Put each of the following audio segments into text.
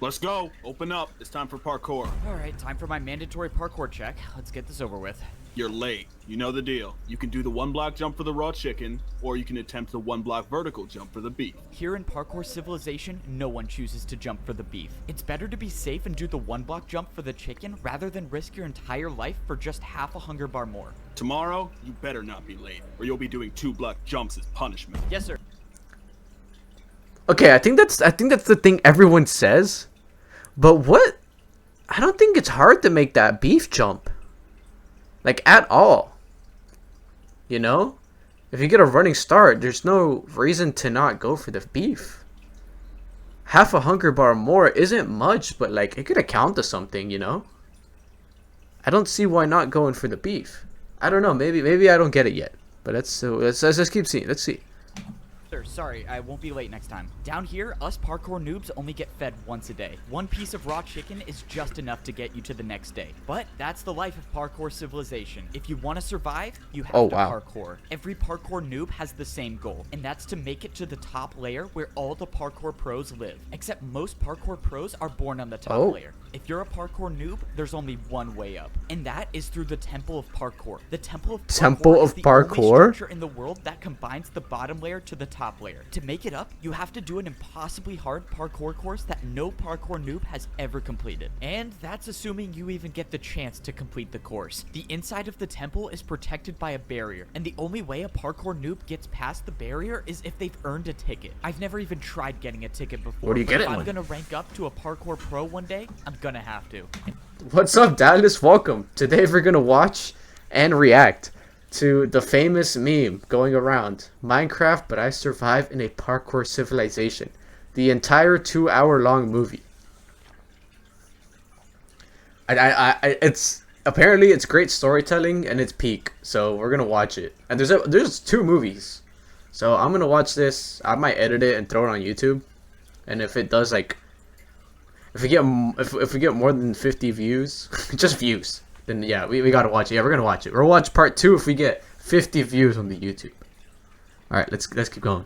Let's go. Open up. It's time for parkour. Alright, time for my mandatory parkour check. Let's get this over with. You're late. You know the deal. You can do the one block jump for the raw chicken, or you can attempt the one block vertical jump for the beef. Here in Parkour Civilization, no one chooses to jump for the beef. It's better to be safe and do the one block jump for the chicken rather than risk your entire life for just half a hunger bar more. Tomorrow, you better not be late, or you'll be doing 2 block jumps as punishment. Yes, sir. Okay, I think that's the thing everyone says. But what? I don't think it's hard to make that beef jump. Like, at all. You know? If you get a running start, there's no reason to not go for the beef. Half a hunger bar more isn't much, but like, it could account to something, you know? I don't see why not going for the beef. I don't know, maybe I don't get it yet. But let's keep seeing. Let's see. Sir, sorry, I won't be late next time. Down here, us parkour noobs only get fed once a day. One piece of raw chicken is just enough to get you to the next day. But that's the life of Parkour Civilization. If you want to survive, you have to parkour. Every parkour noob has the same goal, and that's to make it to the top layer where all the parkour pros live. Except most parkour pros are born on the top layer. If you're a parkour noob, there's only one way up, and that is through the Temple of Parkour. The Temple of Parkour is the only structure in the world that combines the bottom layer to the top layer. To make it up, you have to do an impossibly hard parkour course that no parkour noob has ever completed. And that's assuming you even get the chance to complete the course. The inside of the temple is protected by a barrier, and the only way a parkour noob gets past the barrier is if they've earned a ticket. I've never even tried getting a ticket before. What do you get it? If I'm gonna rank up to a parkour pro one day, I'm gonna have to. What's up, Dallas? Welcome. Today we're gonna watch and react to the famous meme going around. Minecraft, but I survive in a parkour civilization. The entire 2-hour-long movie. It's apparently it's great storytelling and it's peak. So we're gonna watch it. And there's 2 movies. So I'm gonna watch this. I might edit it and throw it on YouTube. And if it does like, if we get more than 50 views, just views, then yeah, we gotta watch it. Yeah, we're gonna watch it. We'll watch part 2 if we get 50 views on the YouTube. All right, let's keep going.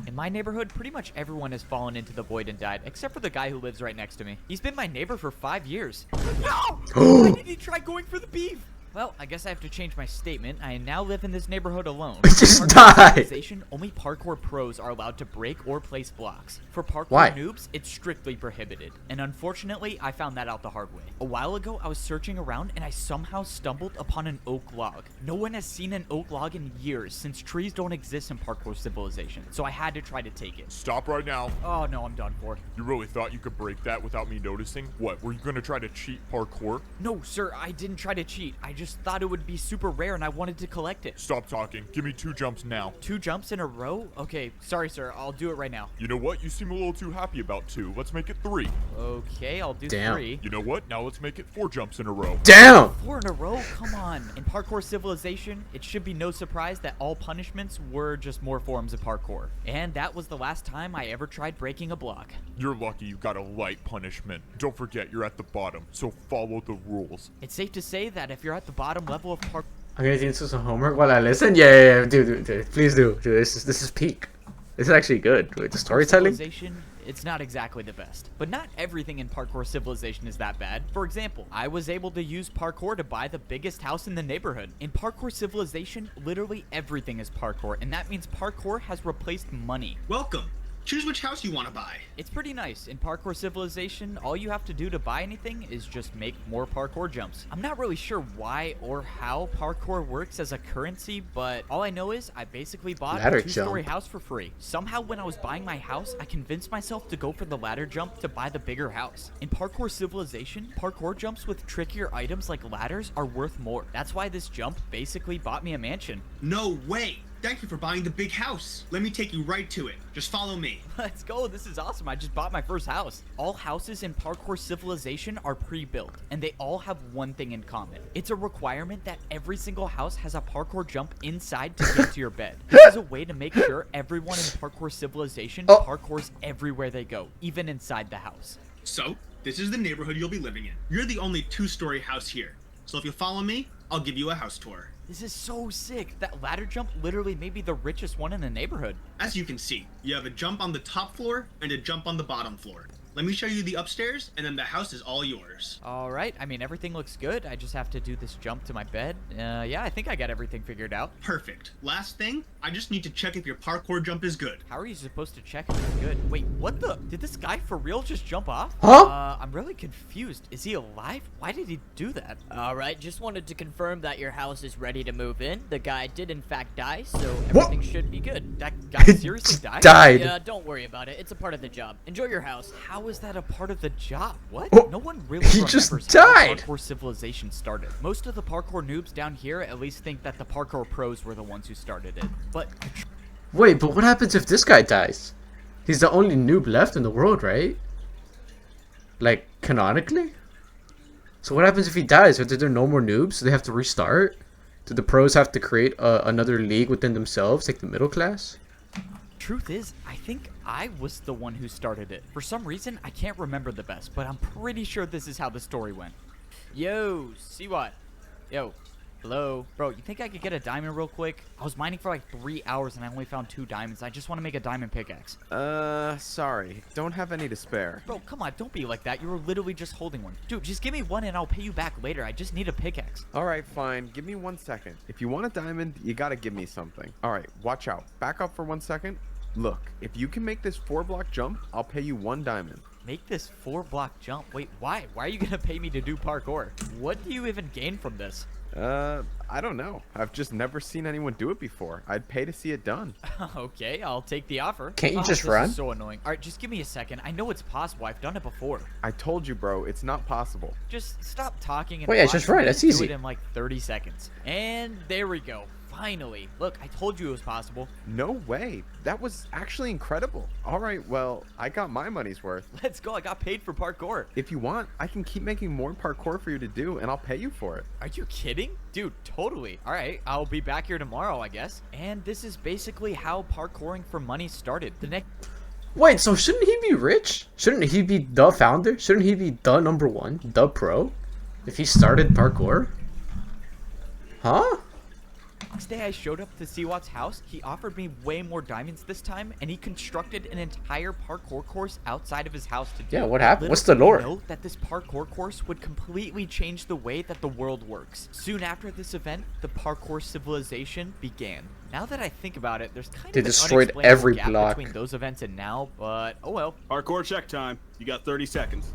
In my neighborhood, pretty much everyone has fallen into the void and died, except for the guy who lives right next to me. He's been my neighbor for 5 years. No! Why did he try going for the beef? Well, I guess I have to change my statement. I now live in this neighborhood alone. Just die! Only parkour pros are allowed to break or place blocks. For parkour noobs, it's strictly prohibited. And unfortunately, I found that out the hard way. A while ago, I was searching around and I somehow stumbled upon an oak log. No one has seen an oak log in years since trees don't exist in Parkour Civilization. So I had to try to take it. Stop right now. Oh no, I'm done for. You really thought you could break that without me noticing? What, were you gonna try to cheat parkour? No, sir, I didn't try to cheat. I just thought it would be super rare and I wanted to collect it. Stop talking. Give me 2 jumps now. 2 jumps in a row? Okay, sorry, sir. I'll do it right now. You know what? You seem a little too happy about 2. Let's make it 3. Okay, I'll do 3. You know what? Now let's make it 4 jumps in a row. Damn! 4 in a row? Come on. In Parkour Civilization, it should be no surprise that all punishments were just more forms of parkour. And that was the last time I ever tried breaking a block. You're lucky you got a light punishment. Don't forget, you're at the bottom, so follow the rules. It's safe to say that if you're at the bottom level of parkour... I'm gonna do some homework while I listen. Yeah, dude, please do. Dude, this is peak. This is actually good. Wait, the storytelling? It's not exactly the best. But not everything in Parkour Civilization is that bad. For example, I was able to use parkour to buy the biggest house in the neighborhood. In Parkour Civilization, literally everything is parkour, and that means parkour has replaced money. Welcome. Choose which house you want to buy. It's pretty nice. In Parkour Civilization, all you have to do to buy anything is just make more parkour jumps. I'm not really sure why or how parkour works as a currency, but all I know is I basically bought a 2-story house for free. Somehow when I was buying my house, I convinced myself to go for the ladder jump to buy the bigger house. In Parkour Civilization, parkour jumps with trickier items like ladders are worth more. That's why this jump basically bought me a mansion. No way! Thank you for buying the big house. Let me take you right to it. Just follow me. Let's go. This is awesome. I just bought my first house. All houses in Parkour Civilization are pre-built, and they all have one thing in common. It's a requirement that every single house has a parkour jump inside to get to your bed. This is a way to make sure everyone in Parkour Civilization parkours everywhere they go, even inside the house. So, this is the neighborhood you'll be living in. You're the only 2-story house here. So if you follow me, I'll give you a house tour. This is so sick. That ladder jump literally may be the richest one in the neighborhood. As you can see, you have a jump on the top floor and a jump on the bottom floor. Let me show you the upstairs, and then the house is all yours. All right. I mean, everything looks good. I just have to do this jump to my bed. Yeah, I think I got everything figured out. Perfect. Last thing, I just need to check if your parkour jump is good. How are you supposed to check if it's good? Wait, what the? Did this guy for real just jump off? Huh? I'm really confused. Is he alive? Why did he do that? All right, just wanted to confirm that your house is ready to move in. The guy did in fact die, so everything should be good. That guy seriously died? Died. Yeah, don't worry about it. It's a part of the job. Enjoy your house. How is that a part of the job? What? Oh, No one really he remembers just how died. parkour civilization started. Most of the parkour noobs down here at least think that the parkour pros were the ones who started it. But Wait, but what happens if this guy dies? He's the only noob left in the world, right? Like, canonically? So what happens if he dies? Are there no more noobs? Do they have to restart? Do the pros have to create another league within themselves, like the middle class? truth is, I think I was the one who started it. For some reason, I can't remember the best, but I'm pretty sure this is how the story went. Yo, see what? Yo, hello? Bro, you think I could get a diamond real quick? I was mining for like 3 hours and I only found 2 diamonds. I just want to make a diamond pickaxe. Sorry. Don't have any to spare. Bro, come on, don't be like that. You were literally just holding one. Dude, just give me one and I'll pay you back later. I just need a pickaxe. Alright, fine. Give me 1 second. If you want a diamond, you gotta give me something. Alright, watch out. Back up for 1 second. Look, if you can make this 4-block jump, I'll pay you 1 diamond. Make this 4-block jump? Wait, why? Why are you gonna pay me to do parkour? What do you even gain from this? I don't know. I've just never seen anyone do it before. I'd pay to see it done. Okay, I'll take the offer. Can't you just this run? Is so annoying. All right, just give me a second. I know it's possible. I've done it before. I told you, bro, it's not possible. Just stop talking and Wait, yeah, watch just me run. That's do easy. it in like 30 seconds. And there we go. Finally. Look, I told you it was possible. No way. That was actually incredible. Alright, well, I got my money's worth. Let's go. I got paid for parkour. If you want, I can keep making more parkour for you to do, and I'll pay you for it. Are you kidding? Dude, totally. All right, I'll be back here tomorrow, I guess. And this is basically how parkouring for money started. The next... Wait, so shouldn't he be rich? Shouldn't he be the founder? Shouldn't he be the #1, the pro? If he started parkour? Huh? Next day I showed up to Siwat's house. He offered me way more diamonds this time, and he constructed an entire parkour course outside of his house to do. Yeah, what happened? What's the Little lore? did he know that this parkour course would completely change the way that the world works. Soon after this event, the parkour civilization began. Now that I think about it, there's kind They of an destroyed unexplainable every gap block. between those events and now, but oh well. Parkour check time. You got 30 seconds.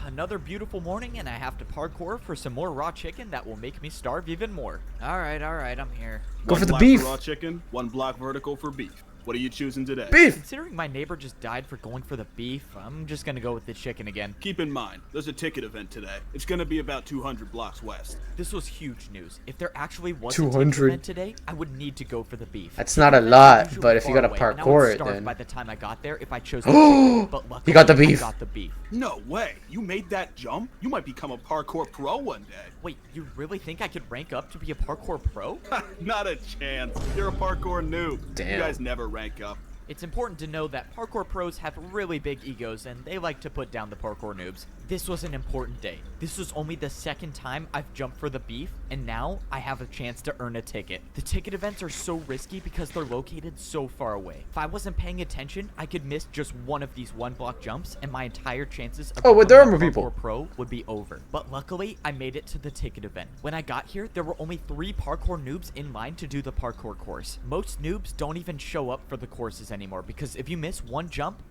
Another beautiful morning, and I have to parkour for some more raw chicken that will make me starve even more. All right, I'm here. Go One for the block beef. raw chicken, 1 block vertical for beef. What are you choosing today? Beef! Considering my neighbor just died for going for the beef, I'm just gonna go with the chicken again. Keep in mind, there's a ticket event today. It's gonna be about 200 blocks west. This was huge news. If there actually was a 200. ticket event today, I would need to go for the beef. That's not a Events are lot, usually but if you far gotta away, and I would parkour it, starve then... by the time I got there if I chose the chicken, but luckily He got the beef. I got the beef. No way. You made that jump? You might become a parkour pro one day. Wait, you really think I could rank up to be a parkour pro? Not a chance. You're a parkour noob. Damn. You guys never rank up. It's important to know that parkour pros have really big egos and they like to put down the parkour noobs. This was an important day. This was only the 2nd time I've jumped for the beef, and now I have a chance to earn a ticket. The ticket events are so risky because they're located so far away. If I wasn't paying attention, I could miss just one of these 1-block jumps and my entire chances of Oh, but there are becoming more a people. parkour pro would be over. But luckily, I made it to the ticket event. When I got here, there were only 3 parkour noobs in line to do the parkour course. Most noobs don't even show up for the courses anymore because if you miss 1 jump,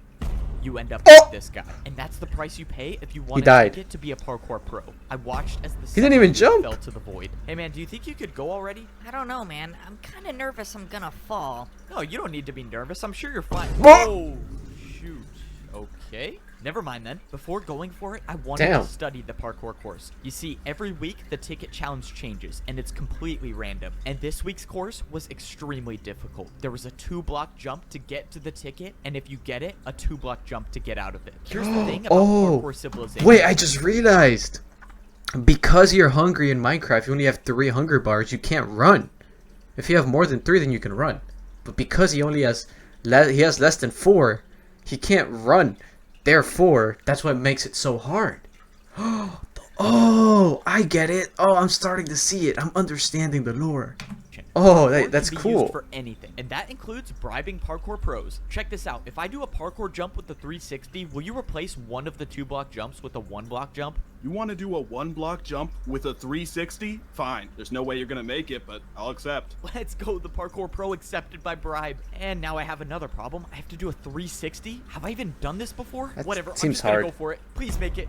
you end up like this guy. And that's the price you pay if you want a died. ticket to be a parkour pro. I watched as the He didn't even second jump. fell to the void. Hey man, do you think you could go already? I don't know, man. I'm kind of nervous I'm gonna fall. No, you don't need to be nervous. I'm sure you're fine. Whoa! Oh, shoot. Okay. Never mind then. Before going for it, I wanted Damn. to study the parkour course. You see, every week the ticket challenge changes, and it's completely random. And this week's course was extremely difficult. There was a 2-block jump to get to the ticket, and if you get it, a 2-block jump to get out of it. Here's the thing about Oh. parkour civilization. Wait, I just realized. Because you're hungry in Minecraft, you only have 3 hunger bars, you can't run. If you have more than 3, then you can run. But because he only has less than 4, he can't run. Therefore, that's what makes it so hard. Oh, I get it. Oh, I'm starting to see it. I'm understanding the lore. Oh, Parkour that's can be cool. used for anything, and that includes bribing parkour pros. Check this out. If I do a parkour jump with the 360, will you replace one of the 2-block jumps with a 1-block jump? You want to do a 1-block jump with a 360? Fine. There's no way you're gonna make it, but I'll accept. Let's go, the parkour pro accepted by bribe. And now I have another problem. I have to do a 360? Have I even done this before? That Whatever, I'm seems just gonna hard. go for it. Please make it.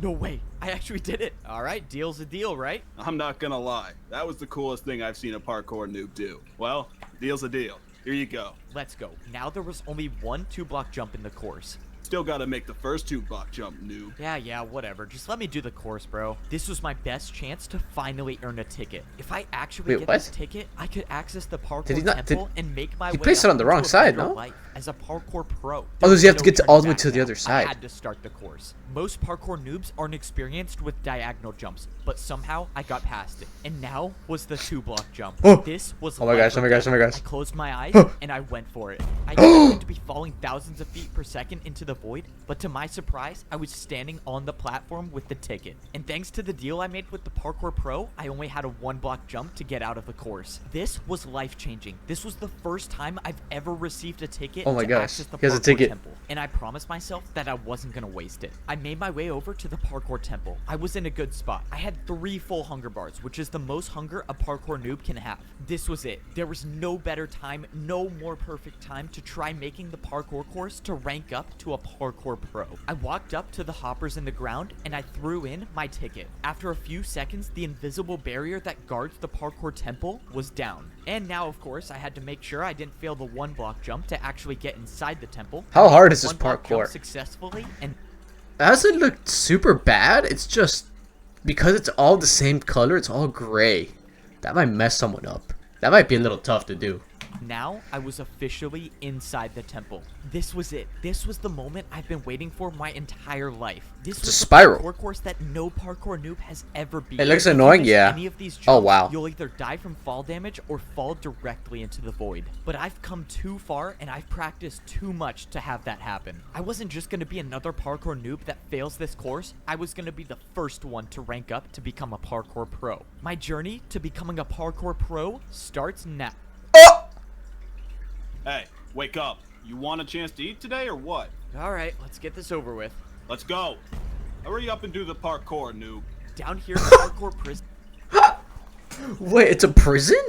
No way, I actually did it. All right, deal's a deal, right? I'm not gonna lie. That was the coolest thing I've seen a parkour noob do. Well, deal's a deal. Here you go. Let's go. Now there was only one 2-block jump in the course. Still gotta make the first 2-block jump, noob. Yeah, whatever. Just let me do the course, bro. This was my best chance to finally earn a ticket. If I actually Wait, get what? this ticket, I could access the parkour Did he not- temple and make my he way placed it up on the into wrong a side, better no? life as a parkour pro. Oh, does he have to No get to turning all the way back to the now. other side? I had to start the course. Most parkour noobs aren't experienced with diagonal jumps, but somehow I got past it. And now was the 2-block jump. Oh. This was Oh my life gosh, oh or my gosh, oh my death. gosh. I closed my eyes and I went for it. I expected to be falling thousands of feet per second into the void, but to my surprise, I was standing on the platform with the ticket. And thanks to the deal I made with the parkour pro, I only had a 1-block jump to get out of the course. This was life-changing. This was the first time I've ever received a ticket Oh my to gosh, access the he has a parkour ticket. temple. And I promised myself that I wasn't gonna waste it. I made my way over to the parkour temple. I was in a good spot. I had 3 full hunger bars, which is the most hunger a parkour noob can have. This was it. There was no better time, no more perfect time to try making the parkour course to rank up to a parkour pro. I walked up to the hoppers in the ground and I threw in my ticket. After a few seconds, the invisible barrier that guards the parkour temple was down. And now, of course, I had to make sure I didn't fail the 1-block jump to actually get inside the temple. How hard is this 1-block jump parkour? successfully, and It doesn't look super bad. It's just because it's all the same color, it's all gray. That might mess someone up. That might be a little tough to do. now I was officially inside the temple. This was it. This was the moment I've been waiting for my entire life. This It's a was spiral. the parkour course that no parkour noob has ever beat. It looks If you annoying, miss yeah. Any of these Oh, jumps, wow. You'll either die from fall damage or fall directly into the void. But I've come too far and I've practiced too much to have that happen. I wasn't just going to be another parkour noob that fails this course. I was going to be the first one to rank up to become a parkour pro. My journey to becoming a parkour pro starts now. Hey, wake up. You want a chance to eat today or what? All right, let's get this over with. Let's go. Hurry up and do the parkour, noob. Down here in parkour prison, Wait, it's a prison?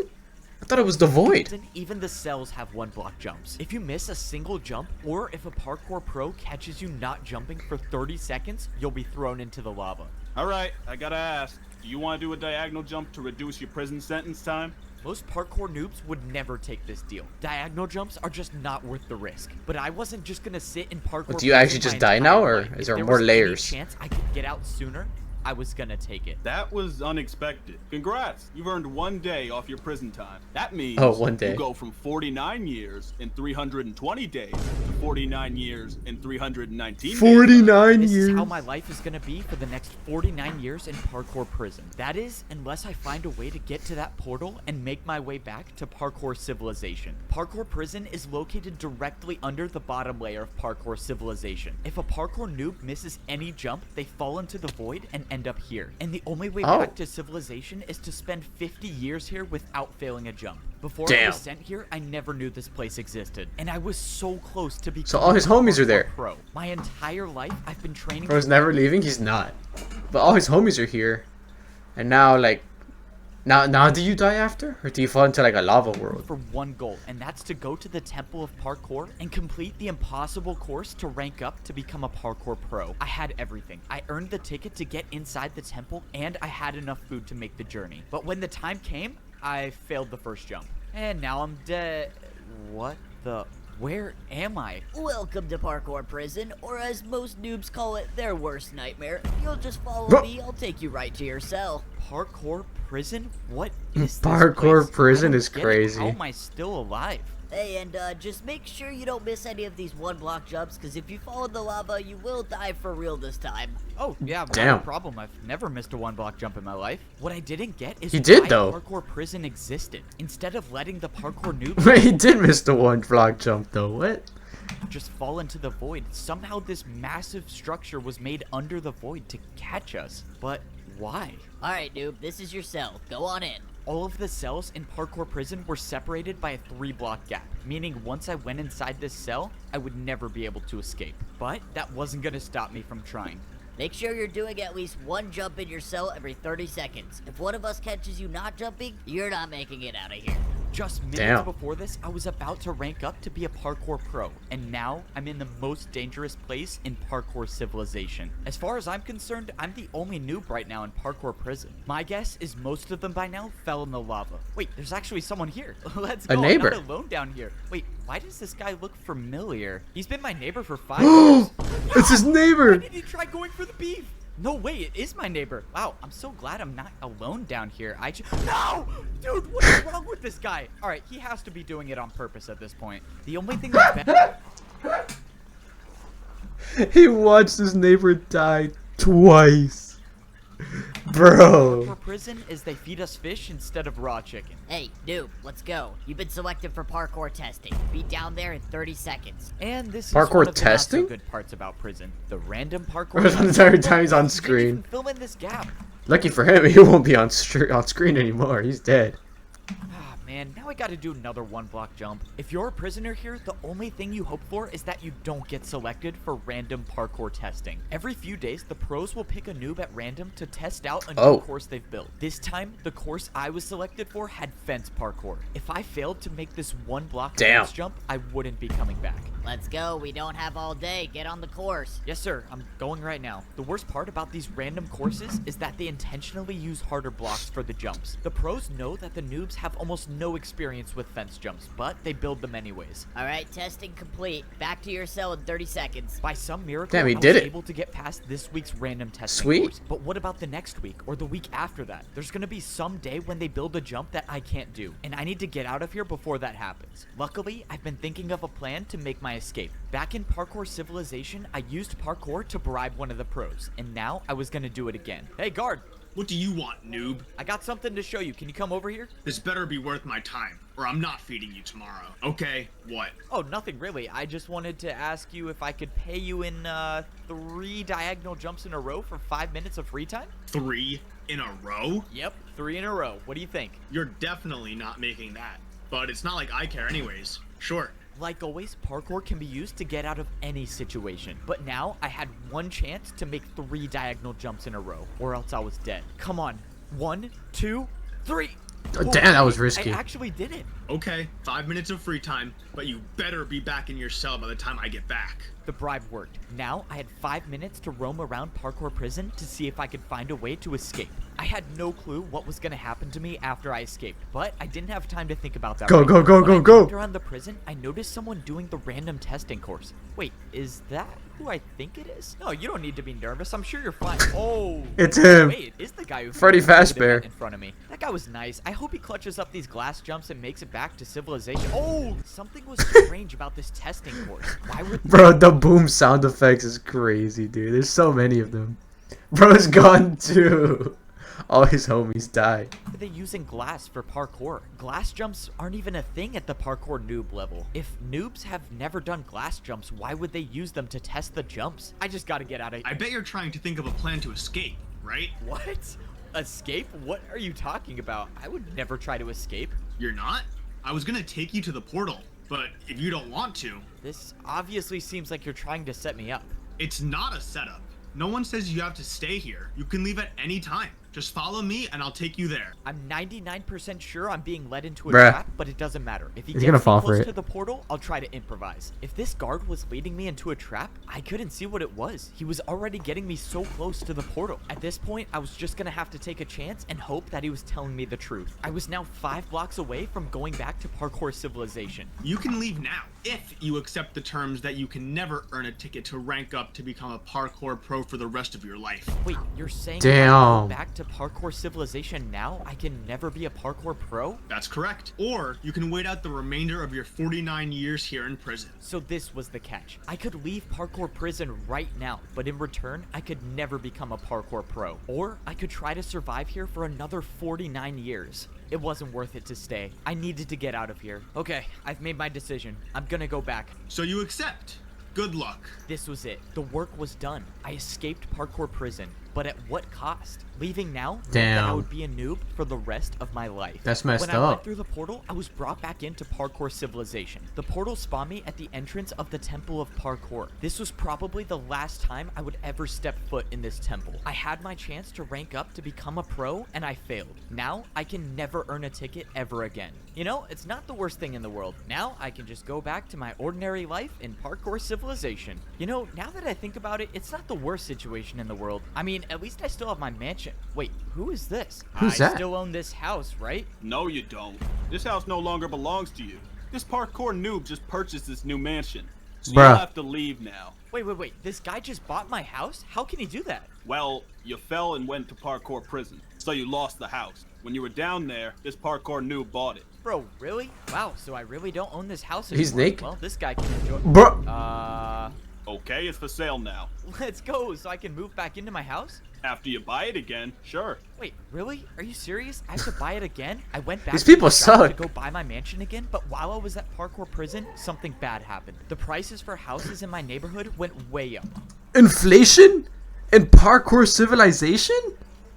I thought it was the void. even the cells have 1-block jumps. If you miss a single jump, or if a parkour pro catches you not jumping for 30 seconds, you'll be thrown into the lava. All right, I gotta ask. Do you want to do a diagonal jump to reduce your prison sentence time? Most parkour noobs would never take this deal. Diagonal jumps are just not worth the risk. But I wasn't just gonna sit in parkour. Well, do you actually prison just my die now, entire or life. is If there there more was any layers? chance I could get out sooner, I was gonna take it. That was unexpected. Congrats, you've earned 1 day off your prison time. That means 1 day. you go from 49 years and 320 days to 49 years and 319 days. 49 This years. is how my life is gonna be for the next 49 years in parkour prison. That is, unless I find a way to get to that portal and make my way back to parkour civilization. Parkour prison is located directly under the bottom layer of parkour civilization. If a parkour noob misses any jump, they fall into the void and end up here. And the only way Oh. back to civilization is to spend 50 years here without failing a jump. Before I Damn. was sent here, I never knew this place existed. And I was so close to becoming So all his a homies are parkour there. Pro. My entire life, I've been training Bro's never leaving. He's not. But all his homies are here, and now like, now do you die after, or do you fall into like a lava world? for one goal, and that's to go to the Temple of Parkour and complete the impossible course to rank up to become a parkour pro. I had everything. I earned the ticket to get inside the temple, and I had enough food to make the journey. But when the time came, I failed the first jump. And now I'm dead. What the? Where am I? Welcome to Parkour Prison, or as most noobs call it, their worst nightmare. If you'll just follow Bro- me, I'll take you right to your cell. Parkour prison? What is this Parkour place? prison I don't is get it. crazy. How am I still alive? Hey, and just make sure you don't miss any of these 1-block jumps, because if you fall in the lava, you will die for real this time. Oh, yeah, Damn. no problem. I've never missed a 1-block jump in my life. What I didn't get is He did, why though. parkour prison existed. Instead of letting the parkour noobs He did miss the 1-block jump though. What? just fall into the void, somehow this massive structure was made under the void to catch us. But Why? Alright, noob, this is your cell. Go on in. All of the cells in Parkour Prison were separated by a 3-block gap, meaning once I went inside this cell, I would never be able to escape. But that wasn't gonna stop me from trying. Make sure you're doing at least one jump in your cell every 30 seconds. If one of us catches you not jumping, you're not making it out of here. Just minutes Damn. before this, I was about to rank up to be a parkour pro, and now I'm in the most dangerous place in parkour civilization. As far as I'm concerned, I'm the only noob right now in Parkour Prison. My guess is most of them by now fell in the lava. Wait, there's actually someone here. Let's go. A neighbor. I'm not alone down here. Wait, why does this guy look familiar? He's been my neighbor for 5 years. It's his Why neighbor. did he try going for the beef? No way, it is my neighbor. Wow, I'm so glad I'm not alone down here. No! Dude, what is wrong with this guy? All right, he has to be doing it on purpose at this point. The only thing that's bad... He watched his neighbor die twice. Bro. For prison is they feed us fish instead of raw chicken. Hey, noob, let's go. You've been selected for parkour testing. Be down there in 30 seconds. And this Parkour is one of the testing? not so good parts about prison. The random parkour... Every time he's on He didn't screen. even fill in this gap. Lucky for him, he won't be on screen anymore. He's dead. Ah, man, now I gotta do another 1-block jump. If you're a prisoner here, the only thing you hope for is that you don't get selected for random parkour testing. Every few days, the pros will pick a noob at random to test out a new course they've built. This time, the course I was selected for had fence parkour. If I failed to make this 1-block fence jump, I wouldn't be coming back. Let's go. We don't have all day. Get on the course. Yes, sir. I'm going right now. The worst part about these random courses is that they intentionally use harder blocks for the jumps. The pros know that the noobs have almost no experience with fence jumps, but they build them anyways. Alright, testing complete. Back to your cell in 30 seconds. By some miracle, Damn, he I did was it. able to get past this week's random testing Sweet. course. But what about the next week or the week after that? There's gonna be some day when they build a jump that I can't do, and I need to get out of here before that happens. Luckily, I've been thinking of a plan to make my escape. Back in Parkour Civilization, I used parkour to bribe one of the pros, and now I was gonna do it again. Hey, guard! What do you want, noob? I got something to show you. Can you come over here? This better be worth my time, or I'm not feeding you tomorrow. Okay, what? Oh, nothing really. I just wanted to ask you if I could pay you in 3 diagonal jumps in a row for 5 minutes of free time? 3 in a row? Yep, 3 in a row. What do you think? You're definitely not making that. But it's not like I care anyways. Sure. Like always, parkour can be used to get out of any situation. But now, I had one chance to make 3 diagonal jumps in a row, or else I was dead. Come on. 1, 2, 3! Oh, damn, that was risky. I actually did it. Okay, 5 minutes of free time, but you better be back in your cell by the time I get back. The bribe worked. Now, I had 5 minutes to roam around Parkour Prison to see if I could find a way to escape. I had no clue what was going to happen to me after I escaped, but I didn't have time to think about that. Go, right go, now. go, When go, I go. walked around the prison, I noticed someone doing the random testing course. Wait, is that who I think it is? No, you don't need to be nervous. I'm sure you're fine. Oh, It's him. Wait, it is the guy who Freddy Fazbear. in front of me. That guy was nice. I hope he clutches up these glass jumps and makes it back to civilization. Oh, something was strange about this testing course. Why would Bro, the boom sound effects is crazy, dude. There's so many of them. Bro's gone too. All his homies died. are they using glass for parkour? Glass jumps aren't even a thing at the parkour noob level. If noobs have never done glass jumps, why would they use them to test the jumps? I just gotta get out of here. I bet you're trying to think of a plan to escape, right? What? Escape? What are you talking about? I would never try to escape. You're not? I was gonna take you to the portal, but if you don't want to, This obviously seems like you're trying to set me up. it's not a setup. No one says you have to stay here. You can leave at any time. Just follow me and I'll take you there. I'm 99% sure I'm being led into a Bruh. trap, but it doesn't matter. If he He's gets gonna me fall for close it. to the portal, I'll try to improvise. If this guard was leading me into a trap, I couldn't see what it was. He was already getting me so close to the portal. At this point, I was just gonna have to take a chance and hope that he was telling me the truth. I was now 5 blocks away from going back to Parkour Civilization. You can leave now if you accept the terms that you can never earn a ticket to rank up to become a parkour pro for the rest of your life. Wait, you're saying if I Damn. go back to Parkour Civilization now, I can never be a parkour pro? That's correct. Or you can wait out the remainder of your 49 years here in prison. So this was the catch. I could leave Parkour Prison right now, but in return, I could never become a parkour pro. Or I could try to survive here for another 49 years. It wasn't worth it to stay. I needed to get out of here. Okay, I've made my decision. I'm gonna go back. So you accept. Good luck. This was it. The work was done. I escaped Parkour Prison. but at what cost? Leaving now meant that Damn. I would be a noob for the rest of my life. That's messed When I went up. through the portal, I was brought back into Parkour Civilization. The portal spawned me at the entrance of the Temple of Parkour. This was probably the last time I would ever step foot in this temple. I had my chance to rank up to become a pro, and I failed. Now, I can never earn a ticket ever again. You know, it's not the worst thing in the world. Now, I can just go back to my ordinary life in Parkour Civilization. You know, now that I think about it, it's not the worst situation in the world. I mean, at least I still have my mansion. Wait, who is this? Who's I that? still own this house, right? No, you don't. This house no longer belongs to you. This parkour noob just purchased this new mansion. So Bruh. you'll have to leave now. Wait. This guy just bought my house? How can he do that? Well, you fell and went to parkour prison, so you lost the house. When you were down there, this parkour noob bought it. Bro, really? Wow, so I really don't own this house anymore. He's naked. Well, this guy can enjoy... Bro. Okay, it's for sale now. Let's go so I can move back into my house? After you buy it again, sure. Wait, really? Are you serious? I have to buy it again? I went back These to the people shop suck. to go buy my mansion again, but while I was at Parkour Prison, something bad happened. The prices for houses in my neighborhood went way up. Inflation? In Parkour Civilization?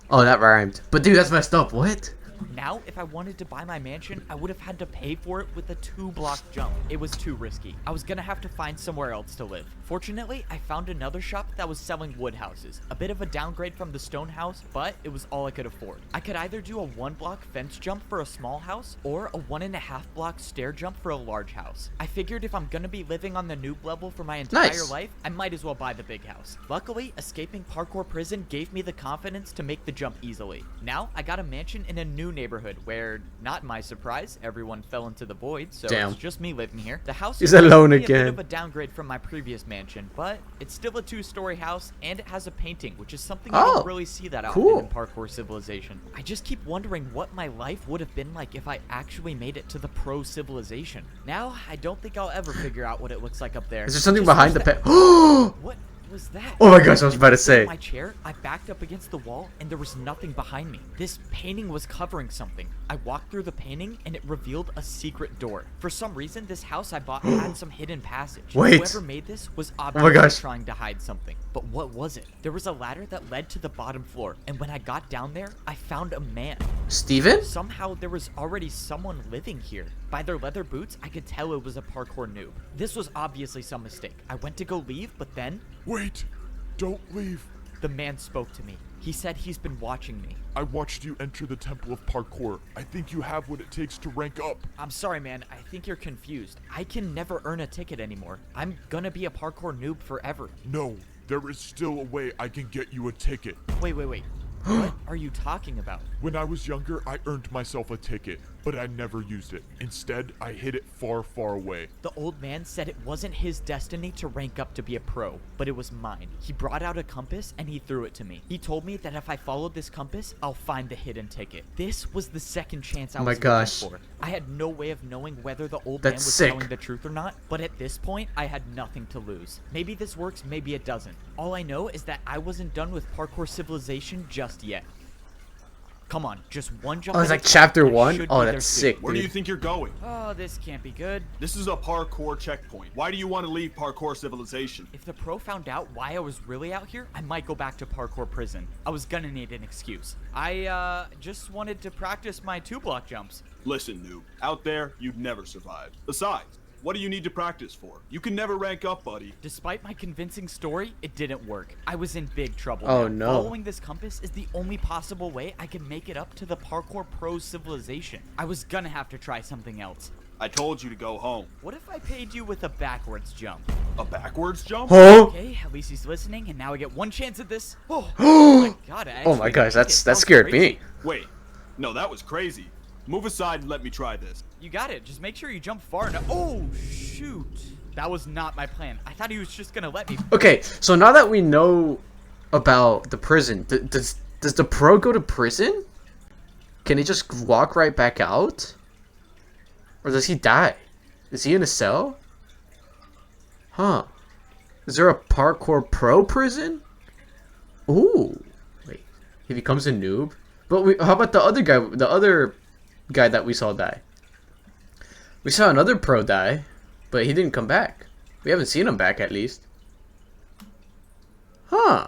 Oh, that rhymed. But dude, that's messed up. What? Now, if I wanted to buy my mansion, I would have had to pay for it with a 2-block jump. It was too risky. I was gonna have to find somewhere else to live. Fortunately, I found another shop that was selling wood houses. A bit of a downgrade from the stone house, but it was all I could afford. I could either do a 1-block fence jump for a small house, or a 1.5-block stair jump for a large house. I figured if I'm gonna be living on the noob level for my entire Nice. life, I might as well buy the big house. Luckily, escaping Parkour Prison gave me the confidence to make the jump easily. Now, I got a mansion in a new neighborhood where, not my surprise, everyone fell into the void, so Damn. it's just me living here. The house He's is alone definitely a again. bit of a downgrade from my previous mansion, but it's still a 2-story house, and it has a painting, which is something you Oh, don't really see that often cool. in Parkour Civilization. I just keep wondering what my life would have been like if I actually made it to the pro civilization. Now, I don't think I'll ever figure out what it looks like up there. Is there something Just behind watch the that- pet? What was that? Oh my gosh, I was about to Sitting in say. my chair, I backed up against the wall, and there was nothing behind me. This painting was covering something. I walked through the painting, and it revealed a secret door. For some reason, this house I bought had some hidden passage. Wait. Whoever made this was my obviously gosh. trying to hide something. But what was it? There was a ladder that led to the bottom floor, and when I got down there, I found a man. Steven? Somehow, there was already someone living here. By their leather boots, I could tell it was a parkour noob. This was obviously some mistake. I went to go leave, but then Wait! Don't leave! the man spoke to me. He said he's been watching me. I watched you enter the Temple of Parkour. I think you have what it takes to rank up. I'm sorry, man. I think you're confused. I can never earn a ticket anymore. I'm gonna be a parkour noob forever. No, there is still a way I can get you a ticket. Wait. What are you talking about? When I was younger, I earned myself a ticket, but I never used it. Instead, I hid it far, far away. The old man said it wasn't his destiny to rank up to be a pro, but it was mine. He brought out a compass and he threw it to me. He told me that if I followed this compass, I'll find the hidden ticket. This was the second chance I Oh my was gosh. looking for. I had no way of knowing whether the old That's man was sick. telling the truth or not, but at this point, I had nothing to lose. Maybe this works, maybe it doesn't. All I know is that I wasn't done with Parkour Civilization just yet. Come on, just one jump. Oh, it's at a like time, chapter and I 1? should Oh, be there that's soon. sick, Where do you dude. think you're going? Oh, this can't be good. This is a parkour checkpoint. Why do you want to leave parkour civilization? If the pro found out why I was really out here, I might go back to Parkour Prison. I was gonna need an excuse. I, just wanted to practice my 2-block jumps. Listen, noob. Out there, you'd never survive. Besides, what do you need to practice for? You can never rank up, buddy. Despite my convincing story, it didn't work. I was in big trouble. Oh, now. no. Following this compass is the only possible way I can make it up to the Parkour Pro civilization. I was gonna have to try something else. I told you to go home. What if I paid you with a backwards jump? A backwards jump? Oh, Okay, at least he's listening, and now I get one chance at this. Oh my god! I oh my actually gosh, made it. that was scared crazy. me. Wait. No, that was crazy. Move aside and let me try this. You got it. Just make sure you jump far enough. Oh, shoot. That was not my plan. I thought he was just going to let me. Okay, so now that we know about the prison, does the pro go to prison? Can he just walk right back out? Or does he die? Is he in a cell? Huh. Is there a parkour pro prison? Ooh. Wait. He becomes a noob? But how about the other guy that we saw die? We saw another pro die, but he didn't come back. We haven't seen him back at least. Huh.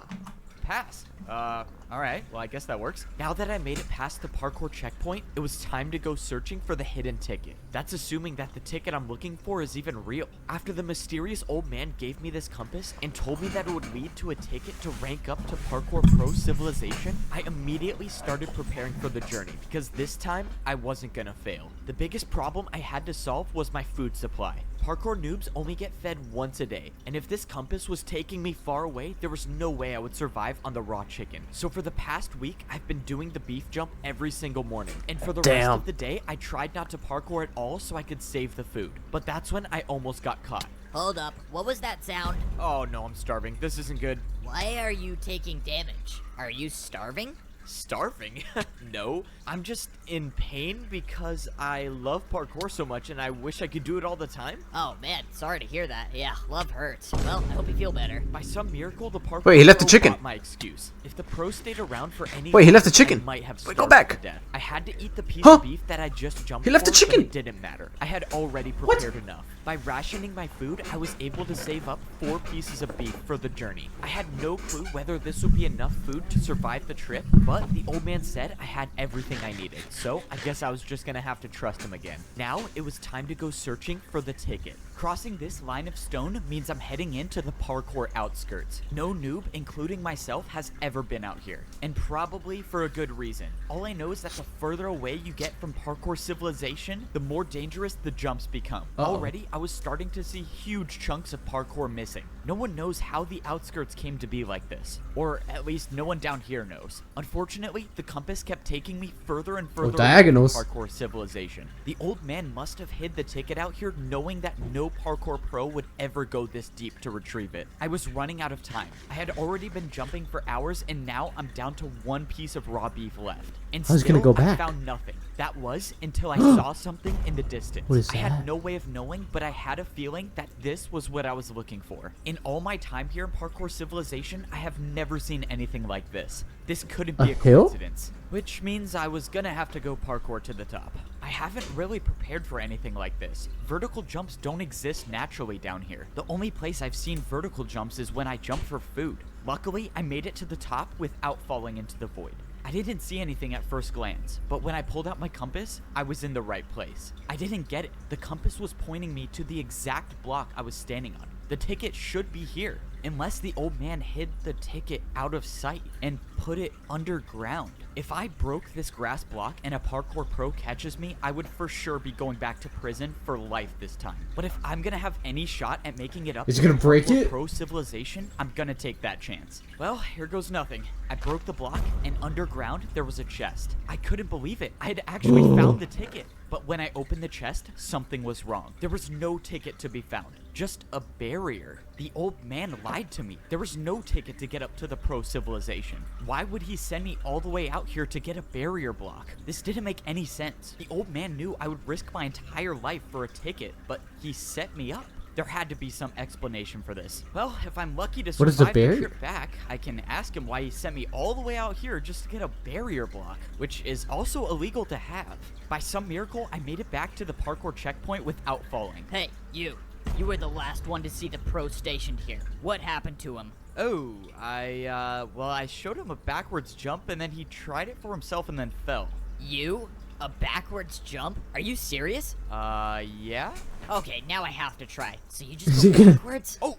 Pass. Alright, well I guess that works. Now that I made it past the parkour checkpoint, it was time to go searching for the hidden ticket. That's assuming that the ticket I'm looking for is even real. After the mysterious old man gave me this compass and told me that it would lead to a ticket to rank up to Parkour Pro Civilization, I immediately started preparing for the journey, because this time, I wasn't gonna fail. The biggest problem I had to solve was my food supply. Parkour noobs only get fed once a day, and if this compass was taking me far away, there was no way I would survive on the raw chicken. So for the past week, I've been doing the beef jump every single morning, and for the rest of the day, I tried not to parkour at all so I could save the food. But that's when I almost got caught. Hold up, what was that sound? Oh no, I'm starving. This isn't good. Why are you taking damage? Are you starving? Starving? No, I'm just in pain because I love parkour so much and I wish I could do it all the time. Oh man, sorry to hear that. Yeah, love hurts. Well, I hope you feel better. By some miracle, the parkour Wait, he left the pro chicken. bought my excuse. If the pro stayed around for any Wait, he left the I chicken. might have Wait, go starved back. to death. I had to eat the piece Huh? of beef that I just jumped He left the for, but chicken. it didn't matter. I had already prepared enough. By rationing my food, I was able to save up 4 pieces of beef for the journey. I had no clue whether this would be enough food to survive the trip, but the old man said I had everything I needed, so I guess I was just gonna have to trust him again. Now, it was time to go searching for the ticket. Crossing this line of stone means I'm heading into the parkour outskirts. No noob, including myself, has ever been out here, and probably for a good reason. All I know is that the further away you get from parkour civilization, the more dangerous the jumps become. Already, I was starting to see huge chunks of parkour missing. No one knows how the outskirts came to be like this, or at least no one down here knows. Unfortunately, the compass kept taking me further and further away from diagonals. parkour civilization. The old man must have hid the ticket out here knowing that no parkour pro would ever go this deep to retrieve it. I was running out of time. I had already been jumping for hours and now I'm down to 1 piece of raw beef left. And I was gonna still, go back. I found nothing. That was until I saw something in the distance. What is I had that? no way of knowing, but I had a feeling that this was what I was looking for. In all my time here in Parkour Civilization, I have never seen anything like this. This couldn't be A a hill? coincidence. Which means I was gonna have to go parkour to the top. I haven't really prepared for anything like this. Vertical jumps don't exist naturally down here. The only place I've seen vertical jumps is when I jump for food. Luckily, I made it to the top without falling into the void. I didn't see anything at first glance, but when I pulled out my compass, I was in the right place. I didn't get it. The compass was pointing me to the exact block I was standing on. The ticket should be here, unless the old man hid the ticket out of sight and put it underground. If I broke this grass block and a parkour pro catches me, I would for sure be going back to prison for life this time. But if I'm gonna have any shot at making it up Is to he gonna the break Parkour it? Pro Civilization, I'm gonna take that chance. Well, here goes nothing. I broke the block, and underground there was a chest. I couldn't believe it. I had actually found the ticket. But when I opened the chest, something was wrong. There was no ticket to be found, just a barrier. The old man lied to me. There was no ticket to get up to the pro civilization. Why would he send me all the way out here to get a barrier block? This didn't make any sense. The old man knew I would risk my entire life for a ticket, but he set me up. There had to be some explanation for this. Well, if I'm lucky to What is the survive barrier? trip back, I can ask him why he sent me all the way out here just to get a barrier block, which is also illegal to have. By some miracle, I made it back to the parkour checkpoint without falling. Hey, you. You were the last one to see the pro stationed here. What happened to him? Oh, I showed him a backwards jump and then he tried it for himself and then fell. You? A backwards jump? Are you serious? Yeah? Okay, now I have to try. So you Is just he go gonna- backwards? Oh,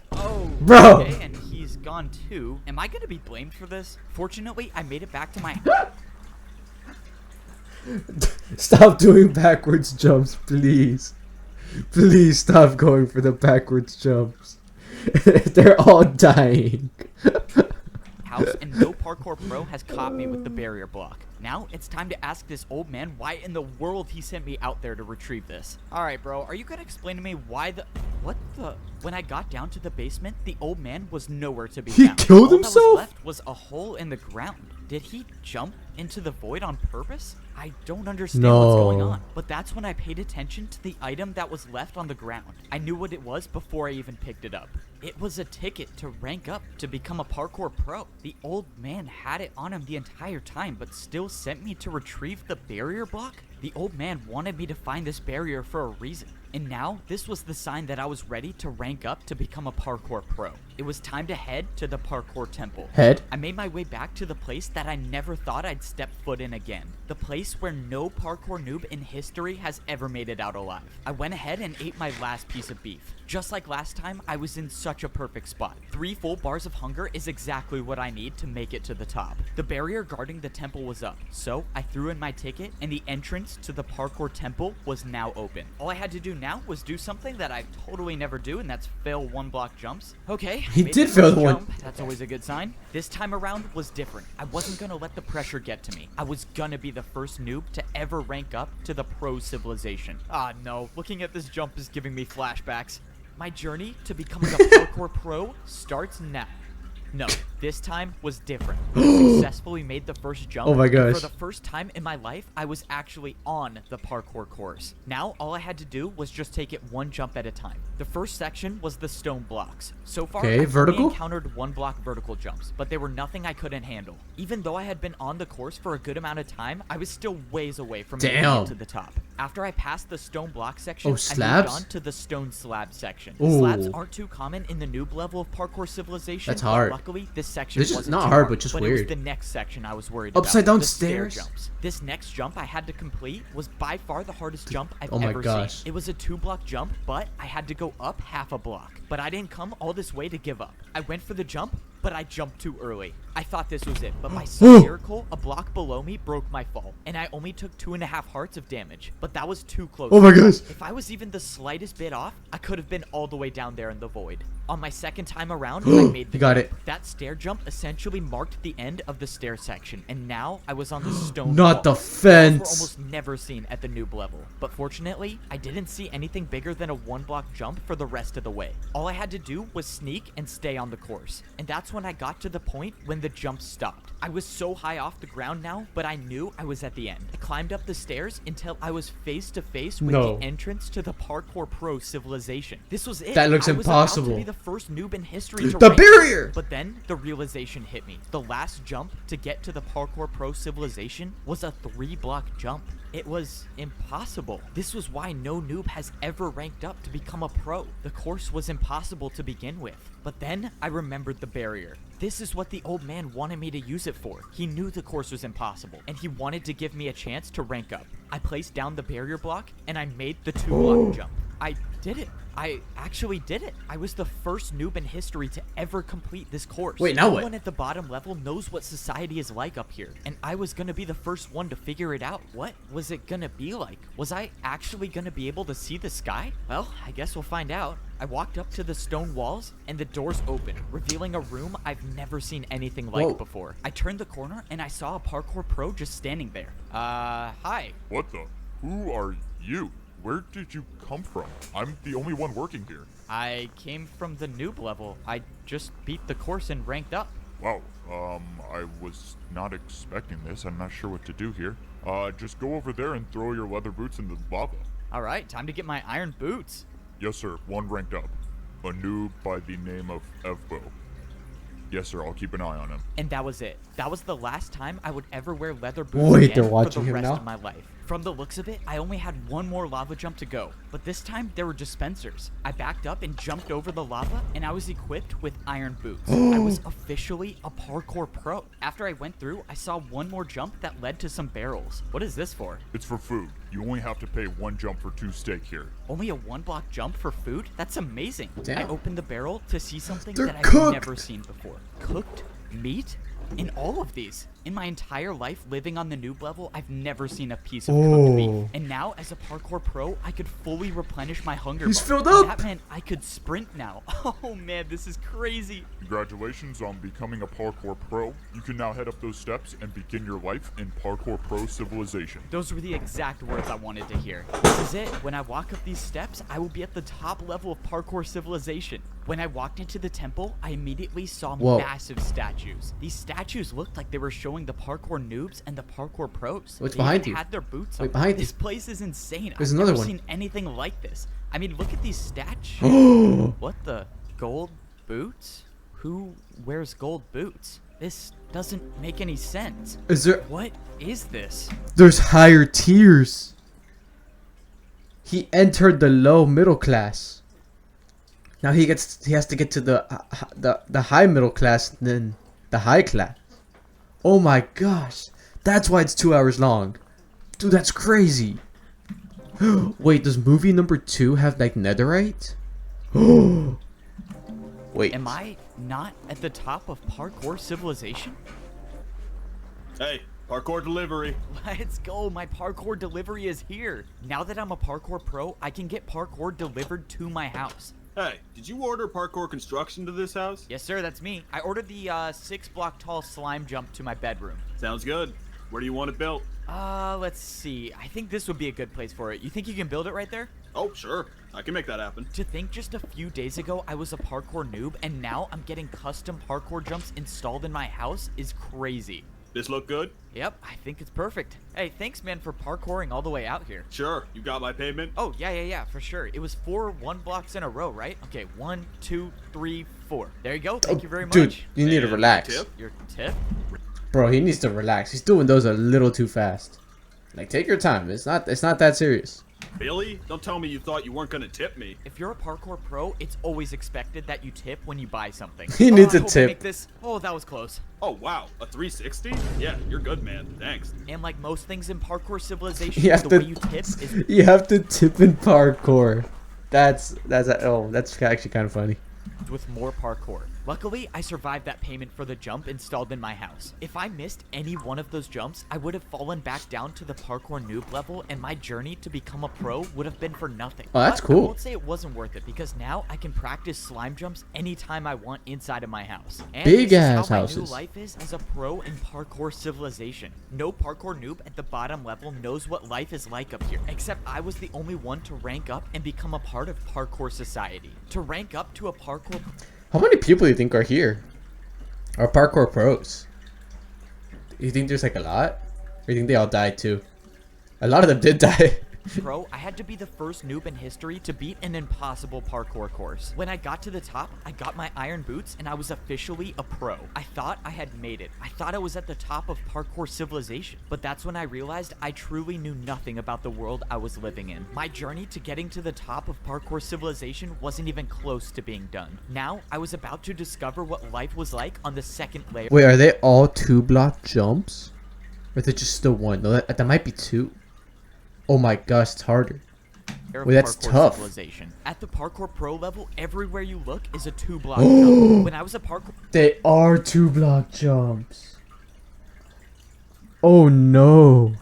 Bro. Okay, and he's gone too. Am I gonna be blamed for this? Fortunately, I made it back to my... Stop doing backwards jumps, please. Please stop going for the backwards jumps. They're all dying. house, and no parkour pro has caught me with the barrier block. Now, it's time to ask this old man why in the world he sent me out there to retrieve this. Alright, bro, are you gonna explain to me why the... What the... When I got down to the basement, the old man was nowhere to be He found. killed All that himself? was left was a hole in the ground. Did he jump into the void on purpose? I don't understand what's going No. on. But that's when I paid attention to the item that was left on the ground. I knew what it was before I even picked it up. It was a ticket to rank up to become a parkour pro. The old man had it on him the entire time, but still sent me to retrieve the barrier block? The old man wanted me to find this barrier for a reason. And now, this was the sign that I was ready to rank up to become a parkour pro. It was time to head to the parkour temple. Head? I made my way back to the place that I never thought I'd step foot in again. The place where no parkour noob in history has ever made it out alive. I went ahead and ate my last piece of beef. Just like last time, I was in such a perfect spot. 3 full bars of hunger is exactly what I need to make it to the top. The barrier guarding the temple was up, so I threw in my ticket and the entrance to the parkour temple was now open. All I had to do now was do something that I totally never do, and that's fail 1-block jumps. Okay, He made did the fail first the one. jump. That's always a good sign. This time around was different. I wasn't gonna let the pressure get to me. I was gonna be the first noob to ever rank up to the pro civilization. Ah no, looking at this jump is giving me flashbacks. My journey to becoming a parkour pro starts now. No, this time was different. I successfully made the first jump. Oh my and gosh. for the first time in my life, I was actually on the parkour course. Now, all I had to do was just take it 1 jump at a time. The first section was the stone blocks. So far, Okay, I've vertical? only encountered 1-block vertical jumps, but they were nothing I couldn't handle. Even though I had been on the course for a good amount of time, I was still ways away from making Damn. it to the top. After I passed the stone block section, Oh, I slabs? moved on to the stone slab section. Ooh. Slabs aren't too common in the noob level of parkour civilization. That's but hard. luckily, this section This is wasn't not too hard, but just It weird. was the next section I was worried Upside about. down the stair stairs? jumps. This next jump I had to complete was by far the hardest jump I've Oh my ever gosh. seen. It was a 2-block jump, but I had to go up half a block. But I didn't come all this way to give up. I went for the jump, but I jumped too early. I thought this was it, but by some miracle, a block below me broke my fall, and I only took 2.5 hearts of damage. But that was too close. Oh my gosh. If I was even the slightest bit off, I could have been all the way down there in the void. On my second time around, I made the You got jump. it. That stair jump essentially marked the end of the stair section, and now I was on the stone Not wall. the Walls fence. were almost never seen at the noob level, but fortunately, I didn't see anything bigger than a 1-block jump for the rest of the way. All I had to do was sneak and stay on the course, and that's when I got to the point when the jump stopped. I was so high off the ground now, but I knew I was at the end. I climbed up the stairs until I was face to face with No. the entrance to the parkour pro civilization. This was it. That looks I was impossible. about to be the first noob in history to The rank. barrier! But then the realization hit me. The last jump to get to the parkour pro civilization was a 3-block jump. It was impossible. This was why no noob has ever ranked up to become a pro. The course was impossible to begin with. But then I remembered the barrier. This is what the old man wanted me to use it for. He knew the course was impossible, and he wanted to give me a chance to rank up. I placed down the barrier block, and I made the 2-block jump. I did it. I actually did it. I was the first noob in history to ever complete this course. Wait, now what? No one at the bottom level knows what society is like up here, and I was gonna be the first one to figure it out. What was it gonna be like? Was I actually gonna be able to see the sky? Well, I guess we'll find out. I walked up to the stone walls, and the doors opened, revealing a room I've never seen anything like Whoa. before. I turned the corner, and I saw a parkour pro just standing there. Hi. What the? Who are you? Where did you come from? I'm the only one working here. I came from the noob level. I just beat the course and ranked up. Wow, I was not expecting this. I'm not sure what to do here. Just go over there and throw your leather boots in the lava. Alright, time to get my iron boots. Yes, sir. One ranked up. A noob by the name of Evbo. Yes, sir. I'll keep an eye on him. And that was it. That was the last time I would ever wear leather boots Wait, again they're for watching the him rest now? of my life. From the looks of it, I only had one more lava jump to go, but this time there were dispensers. I backed up and jumped over the lava, and I was equipped with iron boots. I was officially a parkour pro. After I went through, I saw one more jump that led to some barrels. What is this for? It's for food. You only have to pay 1 jump for 2 steak here. Only a 1-block jump for food? That's amazing. Damn. I opened the barrel to see something They're that I've cooked. never seen before. Cooked meat? In all of these. In my entire life living on the noob level, I've never seen a piece of cooked beef. And now, as a parkour pro, I could fully replenish my hunger He's bar. filled And up. that meant I could sprint now. Oh man, this is crazy. Congratulations on becoming a parkour pro. You can now head up those steps and begin your life in parkour pro civilization. Those were the exact words I wanted to hear. This is it. When I walk up these steps, I will be at the top level of parkour civilization. When I walked into the temple, I immediately saw Whoa. massive statues. These statues looked like they were showing the parkour noobs and the parkour pros. What's They behind even you? had their boots Wait, on. behind This you. place is insane. There's I've another never one. seen anything like this. I mean, look at these statues. What the? Gold boots? Who wears gold boots? This doesn't make any sense. Is there? What is this? There's higher tiers. He entered the low middle class. Now he has to get to the high middle class, then the high class. Oh my gosh, that's why it's 2 hours long, dude. That's crazy. Wait, does movie number 2 have like netherite? Wait. Am I not at the top of parkour civilization? Hey, parkour delivery. Let's go, my parkour delivery is here. Now that I'm a parkour pro, I can get parkour delivered to my house. Hey, did you order parkour construction to this house? Yes, sir, that's me. I ordered the 6-block tall slime jump to my bedroom. Sounds good. Where do you want it built? Let's see. I think this would be a good place for it. You think you can build it right there? Oh, sure. I can make that happen. To think just a few days ago I was a parkour noob and now I'm getting custom parkour jumps installed in my house is crazy. This look good? Yep, I think it's perfect. Hey, thanks man for parkouring all the way out here. Sure. You got my payment? Oh, yeah, for sure. It was 4 1-blocks in a row, right? Okay, 1, 2, 3, 4. There you go. Thank you very much. Dude, you need to And relax. tip? Your tip? Bro, he needs to relax. He's doing those a little too fast. Like, take your time. It's not that serious. Billy, don't tell me you thought you weren't gonna tip me. If you're a parkour pro, it's always expected that you tip when you buy something. He needs I a hope I tip. make this. Oh, that was close. Oh, wow. A 360? Yeah, you're good, man. Thanks. And like most things in parkour civilization, You have the to way you tip is you have to tip in parkour. That's actually kind of funny. with more parkour. Luckily, I survived that payment for the jump installed in my house. If I missed any one of those jumps, I would have fallen back down to the parkour noob level and my journey to become a pro would have been for nothing. Oh, that's But cool. I won't say it wasn't worth it because now I can practice slime jumps anytime I want inside of my house. And Big this is ass how my houses. new life is as a pro in parkour civilization. No parkour noob at the bottom level knows what life is like up here, except I was the only one to rank up and become a part of parkour society. To rank up to a parkour How many people do you think are here? Are parkour pros? You think there's like a lot? Or you think they all died too? A lot of them did die. pro, I had to be the first noob in history to beat an impossible parkour course. When I got to the top, I got my iron boots and I was officially a pro. I thought I had made it. I thought I was at the top of parkour civilization. But that's when I realized I truly knew nothing about the world I was living in. My journey to getting to the top of parkour civilization wasn't even close to being done. Now, I was about to discover what life was like on the second layer. Wait, are they all 2-block jumps? Or is it just the one? No, that might be 2. Oh my gosh, it's harder. of Wait, that's parkour tough. civilization. At the parkour pro level, everywhere you look is a 2-block jump. When I was a parkour They are 2-block jumps. Oh no.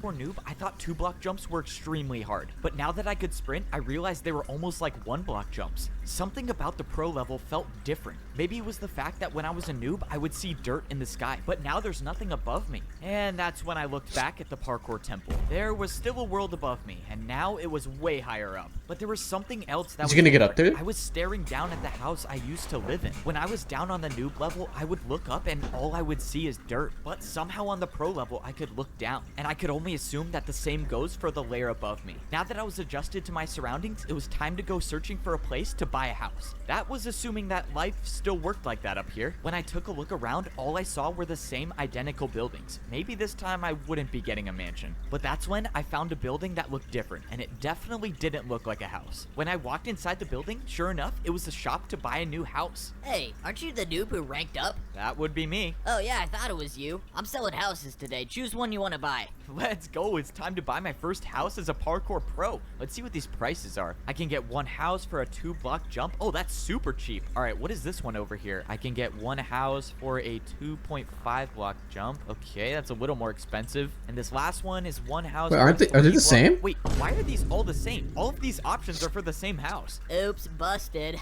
noob, I thought 2-block jumps were extremely hard. But now that I could sprint, I realized they were almost like 1-block jumps. Something about the pro level felt different. Maybe it was the fact that when I was a noob, I would see dirt in the sky. But now there's nothing above me. And that's when I looked back at the parkour temple. There was still a world above me, and now it was way higher up. But there was something else that Is was he gonna get up different. there? I was staring down at the house I used to live in. When I was down on the noob level, I would look up and all I would see is dirt. But somehow on the pro level, I could look down. And I could only assume that the same goes for the layer above me. Now that I was adjusted to my surroundings, it was time to go searching for a place to buy a house. That was assuming that life still worked like that up here. When I took a look around, all I saw were the same identical buildings. Maybe this time I wouldn't be getting a mansion. But that's when I found a building that looked different, and it definitely didn't look like a house. When I walked inside the building, sure enough, it was a shop to buy a new house. Hey, aren't you the noob who ranked up? That would be me. Oh yeah, I thought it was you. I'm selling houses today. Choose one you want to buy. Let's go. It's time to buy my first house as a parkour pro. Let's see what these prices are. I can get one house for a 2-block jump. Oh, that's super cheap. All right, what is this one over here? I can get one house for a 2.5-block jump. Okay, that's a little more expensive. And this last one is one house. Wait, for a are they the 3-block same? Wait, why are these all the same? All of these options are for the same house. Oops, busted.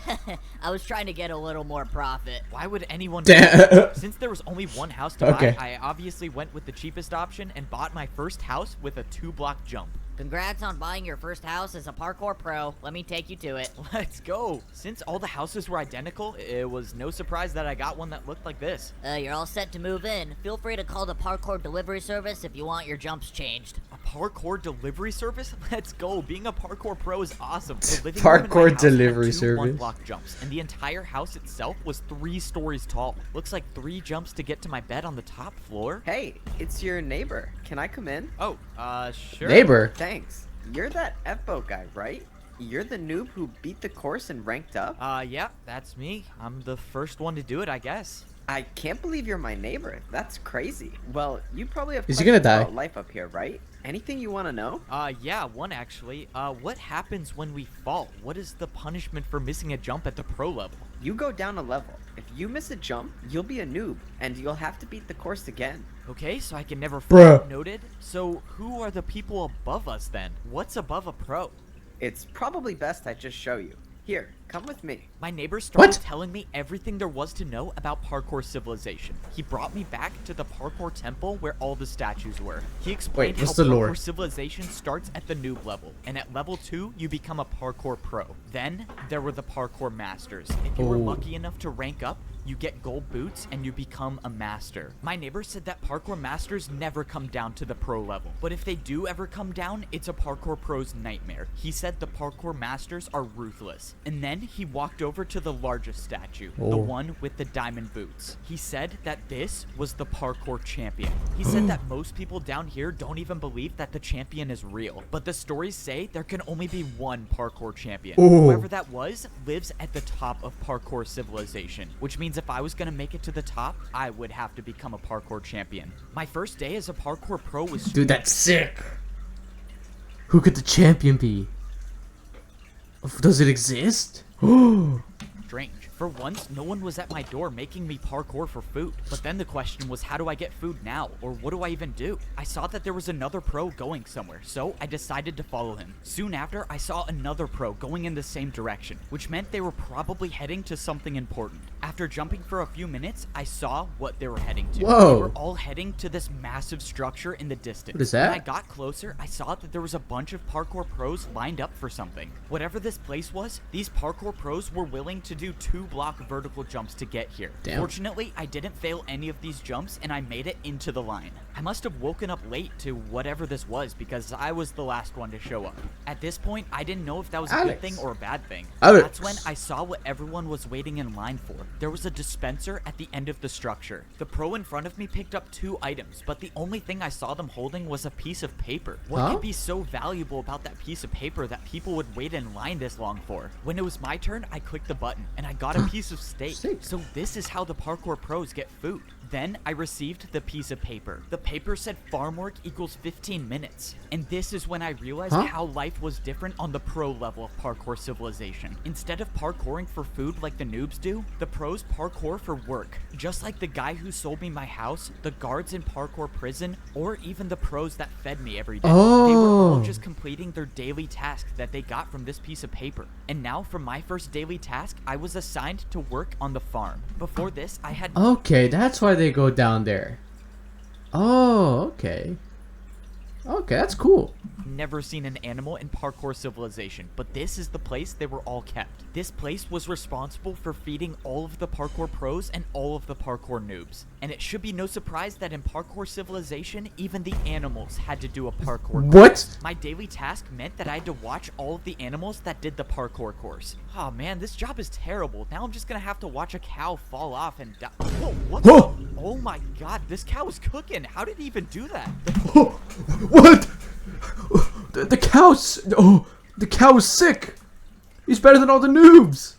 I was trying to get a little more profit. Why would anyone Damn. Since there was only one house to Okay. buy, I obviously went with the cheapest option and bought my first house with a 2-block jump. Congrats on buying your first house as a parkour pro. Let me take you to it. Let's go. Since all the houses were identical, it was no surprise that I got one that looked like this. You're all set to move in. Feel free to call the parkour delivery service if you want your jumps changed. A parkour delivery service? Let's go. Being a parkour pro is awesome. The living Parkour room in my house had delivery 2 service. 1-block jumps, and the entire house itself was 3 stories tall. Looks like 3 jumps to get to my bed on the top floor. Hey, it's your neighbor. Can I come in? Oh, sure. Neighbor. Thanks. You're that F-boat guy, right? you're the noob who beat the course and ranked up? Yeah, that's me. I'm the first one to do it, I guess. I can't believe you're my neighbor. That's crazy. Well, you probably have Is he gonna questions die? about life up here, right? Anything you want to know? Yeah, one actually. What happens when we fall? What is the punishment for missing a jump at the pro level? You go down a level. If you miss a jump, you'll be a noob, and you'll have to beat the course again. Okay, so I can never Bruh. fall. Noted. So who are the people above us then? What's above a pro? It's probably best I just show you. Here, come with me. My neighbor started What? telling me everything there was to know about parkour civilization. He brought me back to the parkour temple where all the statues were. He explained what's how the parkour lore? civilization starts at the noob level, and at level 2, you become a parkour pro. Then, there were the parkour masters. If you were Oh. lucky enough to rank up, you get gold boots and you become a master. My neighbor said that parkour masters never come down to the pro level, but if they do ever come down, it's a parkour pro's nightmare. He said the parkour masters are ruthless. And then he walked over to the largest statue, the Oh. one with the diamond boots. He said that this was the parkour champion. He said that most people down here don't even believe that the champion is real, but the stories say there can only be one parkour champion. Oh. Whoever that was lives at the top of parkour civilization, which means if I was gonna make it to the top, I would have to become a parkour champion. My first day as a parkour pro was Dude, that's sick. Who could the champion be? Does it exist? strange. For once, no one was at my door making me parkour for food. But then the question was, how do I get food now? Or what do I even do? I saw that there was another pro going somewhere, so I decided to follow him. Soon after, I saw another pro going in the same direction, which meant they were probably heading to something important. After jumping for a few minutes, I saw what they were heading to. Whoa. They were all heading to this massive structure in the distance. What is that? When I got closer, I saw that there was a bunch of parkour pros lined up for something. Whatever this place was, these parkour pros were willing to do 2-block vertical jumps to get here. Damn. Fortunately, I didn't fail any of these jumps and I made it into the line. I must have woken up late to whatever this was because I was the last one to show up. At this point, I didn't know if that was a good Alex. thing or a bad thing. Alex. That's when I saw what everyone was waiting in line for. There was a dispenser at the end of the structure. The pro in front of me picked up 2 items, but the only thing I saw them holding was a piece of paper. What Huh? could be so valuable about that piece of paper that people would wait in line this long for? When it was my turn, I clicked the button and I got a piece of steak. Steak. So this is how the parkour pros get food. Then I received the piece of paper. The paper said farm work equals 15 minutes. And this is when I realized Huh? how life was different on the pro level of parkour civilization. Instead of parkouring for food like the noobs do, the pros parkour for work. Just like the guy who sold me my house, the guards in parkour prison, or even the pros that fed me every day. They were all Oh. just completing their daily task that they got from this piece of paper. And now for my first daily task, I was assigned to work on the farm. Before this, I had Okay, that's why they go down there. Oh, okay. Okay, that's cool. never seen an animal in parkour civilization, but this is the place they were all kept. This place was responsible for feeding all of the parkour pros and all of the parkour noobs. And it should be no surprise that in parkour civilization, even the animals had to do a parkour What? course. My daily task meant that I had to watch all of the animals that did the parkour course. Oh man, this job is terrible. Now I'm just gonna have to watch a cow fall off and die. Whoa, what? Whoa. Oh my god, this cow is cooking. How did he even do that? What? The cow's the cow is sick. He's better than all the noobs.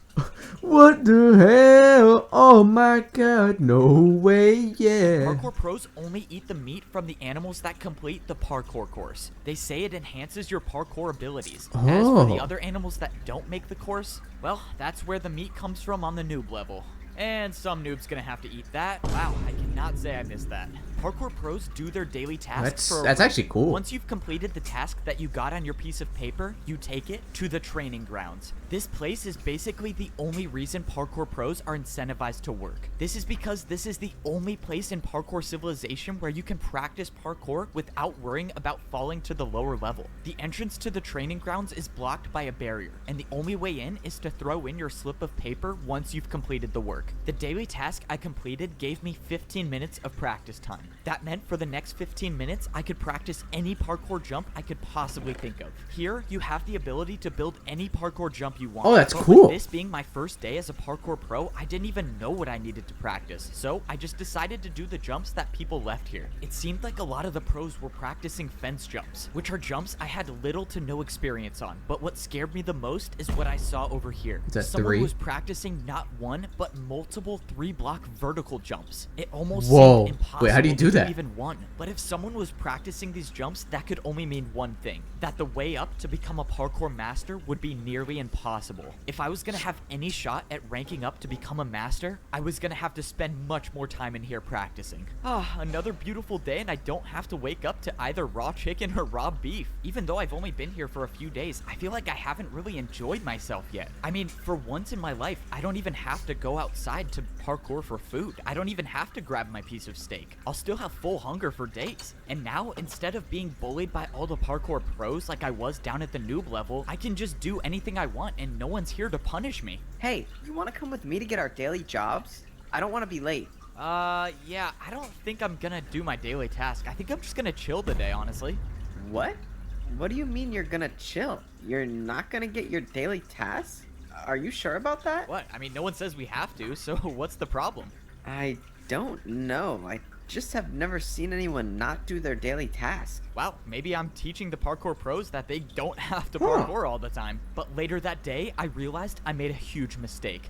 What the hell? Oh my god, no way, yeah. Parkour pros only eat the meat from the animals that complete the parkour course. They say it enhances your parkour abilities. As for the Oh. other animals that don't make the course, well, that's where the meat comes from on the noob level. And some noob's gonna have to eat that. Wow, I cannot say I missed that. Parkour pros do their daily tasks for a That's week. actually cool. Once you've completed the task that you got on your piece of paper, you take it to the training grounds. This place is basically the only reason parkour pros are incentivized to work. This is because this is the only place in parkour civilization where you can practice parkour without worrying about falling to the lower level. The entrance to the training grounds is blocked by a barrier, and the only way in is to throw in your slip of paper once you've completed the work. The daily task I completed gave me 15 minutes of practice time. That meant for the next 15 minutes, I could practice any parkour jump I could possibly think of. Here, you have the ability to build any parkour jump you want. Oh, that's But cool. With this being my first day as a parkour pro, I didn't even know what I needed to practice. So I just decided to do the jumps that people left here. It seemed like a lot of the pros were practicing fence jumps, which are jumps I had little to no experience on. But what scared me the most is what I saw over here. Is that Someone 3? was practicing not one, but multiple 3-block vertical jumps. It almost Whoa. seemed impossible Wait, how do you do to that? even one. But if someone was practicing these jumps, that could only mean one thing: that the way up to become a parkour master would be nearly impossible. If I was gonna have any shot at ranking up to become a master, I was gonna have to spend much more time in here practicing. Another beautiful day, and I don't have to wake up to either raw chicken or raw beef. Even though I've only been here for a few days, I feel like I haven't really enjoyed myself yet. I mean, for once in my life, I don't even have to go outside to parkour for food. I don't even have to grab my piece of steak. I'll still have full hunger for days. And now, instead of being bullied by all the parkour pros like I was down at the noob level, I can just do anything I want and no one's here to punish me. Hey, you want to come with me to get our daily jobs? I don't want to be late. Yeah, I don't think I'm gonna do my daily task. I think I'm just gonna chill today, honestly. What? What do you mean you're gonna chill? You're not gonna get your daily tasks? Are you sure about that? What? I mean, no one says we have to, so what's the problem? I don't know. I just have never seen anyone not do their daily task. Wow, maybe I'm teaching the parkour pros that they don't have to parkour all the time. But later that day, I realized I made a huge mistake.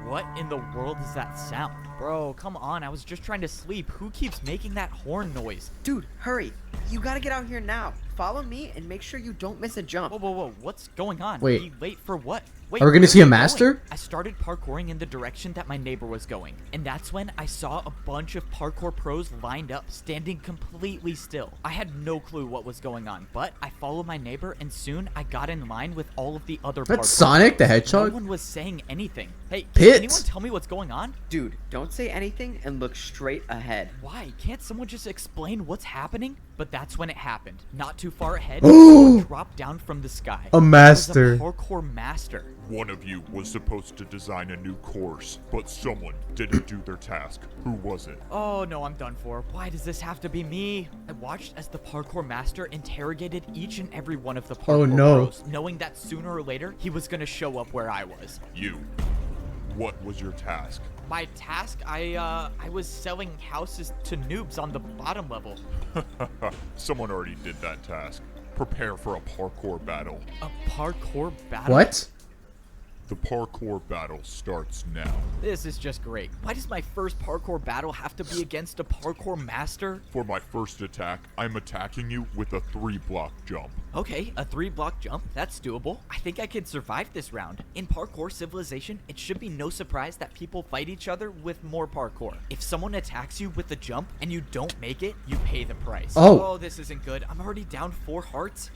What in the world is that sound? Bro, come on, I was just trying to sleep. Who keeps making that horn noise? Dude, hurry. You gotta get out here now. Follow me and make sure you don't miss a jump. Whoa, what's going on? Wait. Be late for what? Wait, Are we gonna where see a you going? master? I started parkouring in the direction that my neighbor was going, and that's when I saw a bunch of parkour pros lined up, standing completely still. I had no clue what was going on, but I followed my neighbor, and soon I got in line with all of the other That's parkour Sonic the pros. Hedgehog? No one was saying anything. Hey, can Pits. anyone tell me what's going on? Dude, don't say anything and look straight ahead. Why? Can't someone just explain what's happening? But that's when it happened. Not too far ahead, Ooh. someone dropped down from the sky. A It was master. a parkour master. One of you was supposed to design a new course, but someone didn't do their task. Who was it? Oh no, I'm done for. Why does this have to be me? I watched as the parkour master interrogated each and every one of the parkour Oh, no. pros, knowing that sooner or later he was gonna show up where I was. You. What was your task? My task, I was selling houses to noobs on the bottom level. Someone already did that task. Prepare for a parkour battle. A parkour battle? What? The parkour battle starts now. This is just great. Why does my first parkour battle have to be against a parkour master? For my first attack, I'm attacking you with a 3-block jump. Okay, a 3-block jump, that's doable. I think I could survive this round. In Parkour Civilization, it should be no surprise that people fight each other with more parkour. If someone attacks you with a jump and you don't make it, you pay the price. Oh. This isn't good. I'm already down 4 hearts.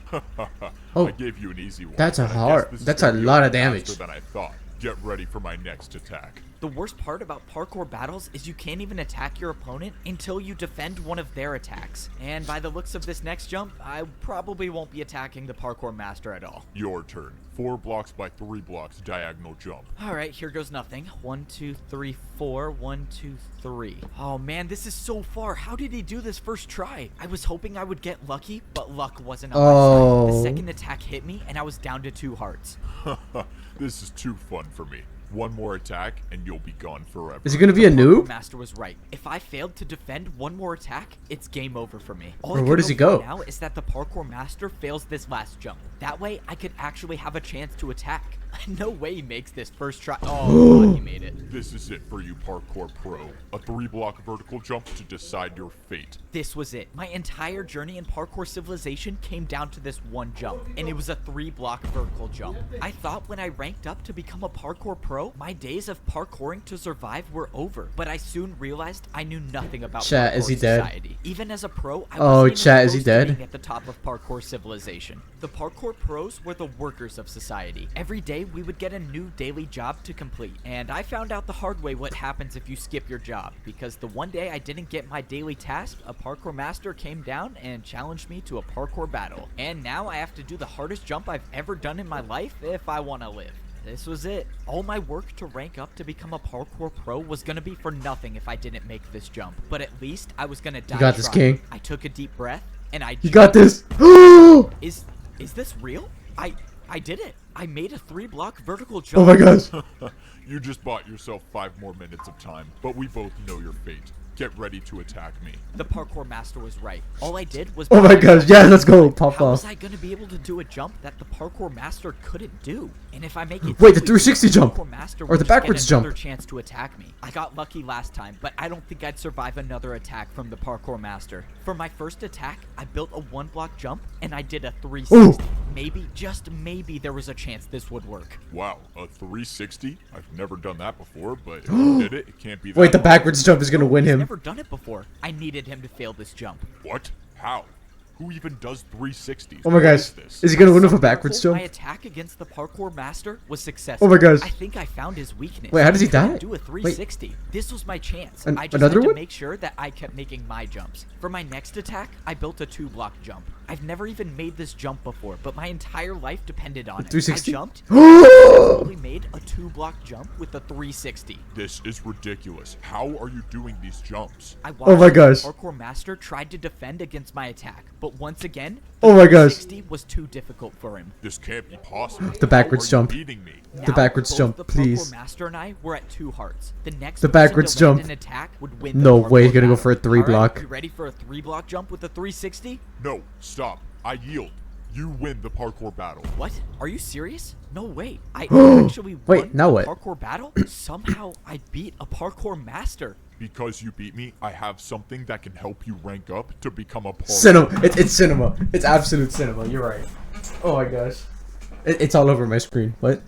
Oh. I gave you an easy one. That's a and I guess hard- this is that's gonna a be lot of faster damage. than I thought. Get ready for my next attack. The worst part about parkour battles is you can't even attack your opponent until you defend one of their attacks. And by the looks of this next jump, I probably won't be attacking the parkour master at all. Your turn. 4 blocks by 3 blocks diagonal jump. All right, here goes nothing. 1, 2, 3, 4. 1, 2, 3. Oh man, this is so far. How did he do this first try? I was hoping I would get lucky, but luck wasn't on my side. The Oh. second attack hit me, and I was down to 2 hearts. This is too fun for me. One more attack, and you'll be gone forever. Is he gonna be a Parkour noob? Master was right. If I failed to defend one more attack, it's game over for me. All Or I where can does he hope for go? now is that the Parkour Master fails this last jump. That way, I could actually have a chance to attack. No way he makes this first try. Oh, God, he made it. This is it for you, Parkour Pro. A 3-block vertical jump to decide your fate. This was it. My entire journey in Parkour Civilization came down to this one jump, and it was a 3-block vertical jump. I thought when I ranked up to become a Parkour Pro, my days of parkouring to survive were over, but I soon realized I knew nothing about Chat, Parkour is he dead? Society. Even as a pro, I Oh, wasn't even chat, is he close to dead? being at the top of Parkour Civilization. The Parkour Pros were the workers of society. Every day, we would get a new daily job to complete, and I found out the hard way what happens if you skip your job, because the one day I didn't get my daily task, a parkour master came down and challenged me to a parkour battle, and now I have to do the hardest jump I've ever done in my life if I want to live. This was it. All my work to rank up to become a parkour pro was gonna be for nothing if I didn't make this jump. But at least I was gonna die. You got this, trying. King. I took a deep breath and I You got this. Is this real? I did it. I made a 3-block vertical jump. Oh my gosh. You just bought yourself 5 more minutes of time, but we both know your fate. Get ready to attack me. The parkour master was right. All I did was. Oh my gosh. Yeah, let's go. Pop How was off. I gonna be able to do a jump that the parkour master couldn't do? And if I make it, Wait, the too easy, 360 jump. parkour master Or would the just get backwards jump. another chance to attack me. I got lucky last time, but I don't think I'd survive another attack from the parkour master. For my first attack, I built a 1-block jump and I did a 360. Maybe, just maybe, there was a chance this would work. Wow, a 360? I've never done that before, but if you did it, it can't be that Wait, the hard. backwards jump is gonna win He's him. never done it before. I needed him to fail this jump. What? How? Who even does 360s? Oh my What gosh. this? Is he gonna win with a Some backwards miracle, My jump? attack against the parkour master was successful. Oh my gosh. I think I found his weakness. Wait, how does he couldn't die? Do a 360. This was my chance. I just another had to one? make sure that I kept making my jumps. For my next attack, I built a 2-block jump. I've never even made this jump before, but my entire life depended on it. 360? I jumped. Only made a 2-block jump with a 360. This is ridiculous. How are you doing these jumps? I Oh my watched gosh. The parkour master tried to defend against my attack, but once again, Oh my gosh. 360 was too difficult for him. This can't be possible. The backwards How are you jump. beating me? The backwards both jump, the please. Parkour master and I were at 2 hearts. The next The person backwards to land jump. an attack would win the No way, he's parkour gonna go battle. for a 3-block. Alright, you ready for a 3-block jump with a 360? No, stop. I yield. You win the parkour battle. What? Are you serious? No way. I actually Wait, won now the what? parkour battle? Somehow I beat a parkour master. Because you beat me, I have something that can help you rank up to become a parkour. Cinema. It's cinema. It's absolute cinema. You're right. Oh my gosh. It's all over my screen. What?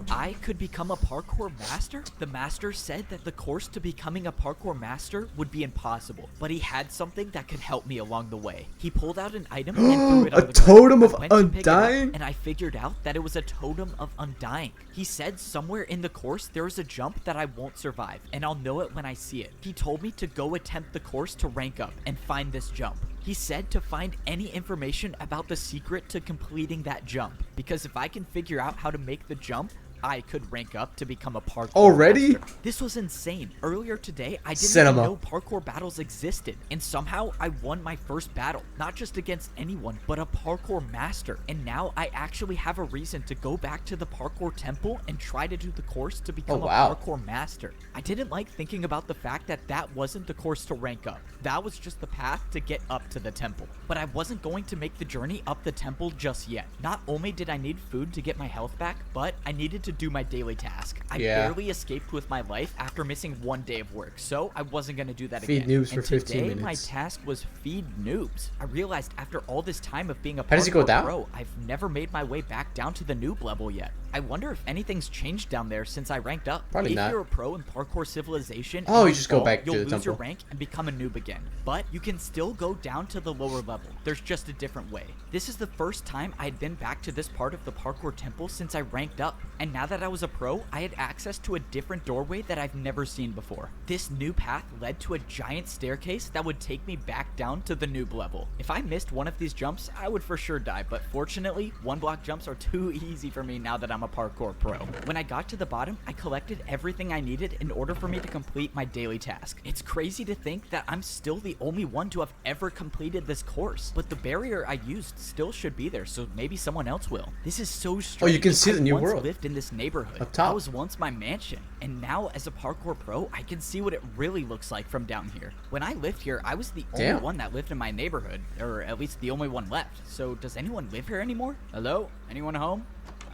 I could become a parkour master? The master said that the course to becoming a parkour master would be impossible, but he had something that could help me along the way. He pulled out an item and threw it on A the ground. totem of I went to pick it up, undying? and I figured out that it was a totem of undying. He said somewhere in the course there is a jump that I won't survive, and I'll know it when I see it. He told me to go attempt the course to rank up and find this jump. He said to find any information about the secret to completing that jump, because if I can figure out how to make the jump, I could rank up to become a parkour Already? master. This was insane. Earlier today, I didn't Cinema. even know parkour battles existed, and somehow I won my first battle, not just against anyone, but a parkour master. And now I actually have a reason to go back to the parkour temple and try to do the course to become wow. a parkour master. I didn't like thinking about the fact that that wasn't the course to rank up. That was just the path to get up to the temple. But I wasn't going to make the journey up the temple just yet. Not only did I need food to get my health back, but I needed to do my daily task. I Yeah. barely escaped with my life after missing 1 day of work, so I wasn't going to do that Feed again. noobs for And 15 today, my minutes. task was feed noobs. I realized after all this time of being a How does he go parkour down? pro, I've never made my way back down to the noob level yet. I wonder if anything's changed down there since I ranked up. Probably if not. you're a pro in Parkour Civilization, Oh, and you just go fall, back to you'll the lose temple. your rank and become a noob again. But you can still go down to the lower level. There's just a different way. This is the first time I'd been back to this part of the parkour temple since I ranked up. And now that I was a pro, I had access to a different doorway that I've never seen before. This new path led to a giant staircase that would take me back down to the noob level. If I missed one of these jumps, I would for sure die, but fortunately, 1-block jumps are too easy for me now that I'm a parkour pro. When I got to the bottom, I collected everything I needed in order for me to complete my daily task. It's crazy to think that I'm still the only one to have ever completed this course, but the barrier I used still should be there, so maybe someone else will. This is so strange. Oh, you can see the I new once world. lived in this neighborhood. Up top. That was once my mansion, and now as a parkour pro, I can see what it really looks like from down here. When I lived here, I was the only Damn. one that lived in my neighborhood, or at least the only one left. So does anyone live here anymore? Hello? Anyone home?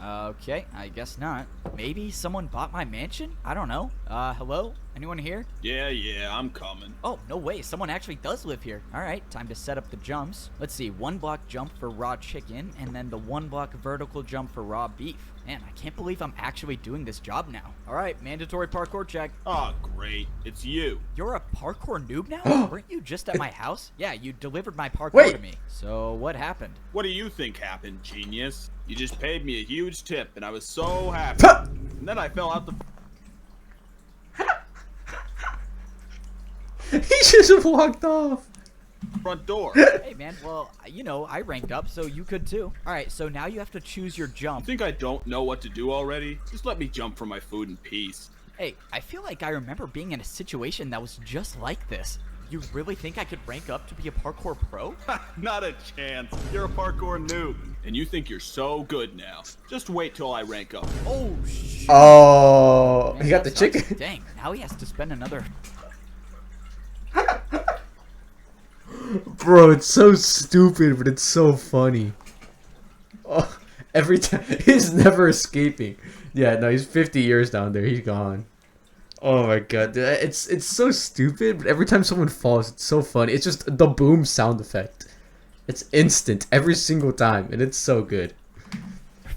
Okay, I guess not. Maybe someone bought my mansion? I don't know. Hello? Anyone here? Yeah, I'm coming. Oh, no way. Someone actually does live here. All right, time to set up the jumps. Let's see, 1-block jump for raw chicken, and then the 1-block vertical jump for raw beef. Man, I can't believe I'm actually doing this job now. All right, mandatory parkour check. Oh, great. It's you. You're a parkour noob now? Weren't you just at my house? Yeah, you delivered my parkour Wait. to me. So what happened? What do you think happened, genius? You just paid me a huge tip, and I was so happy. And then I fell out the... He just walked off. Front door. Hey, man, well, you know, I ranked up, so you could too. All right, so now you have to choose your You jump. think I don't know what to do already? Just let me jump for my food in peace. Hey, I feel like I remember being in a situation that was just like this. You really think I could rank up to be a parkour pro? Not a chance. You're a parkour noob. And you think you're so good now. Just wait till I rank up. Oh, shit. Oh, Man, he got that the sucks. chicken. Dang, now he has to spend another... Bro, it's so stupid, but it's so funny. Oh, every time he's never escaping. Yeah, no, he's 50 years down there. He's gone. Oh my god, dude, it's so stupid, but every time someone falls, it's so funny. It's just the boom sound effect. It's instant every single time, and it's so good.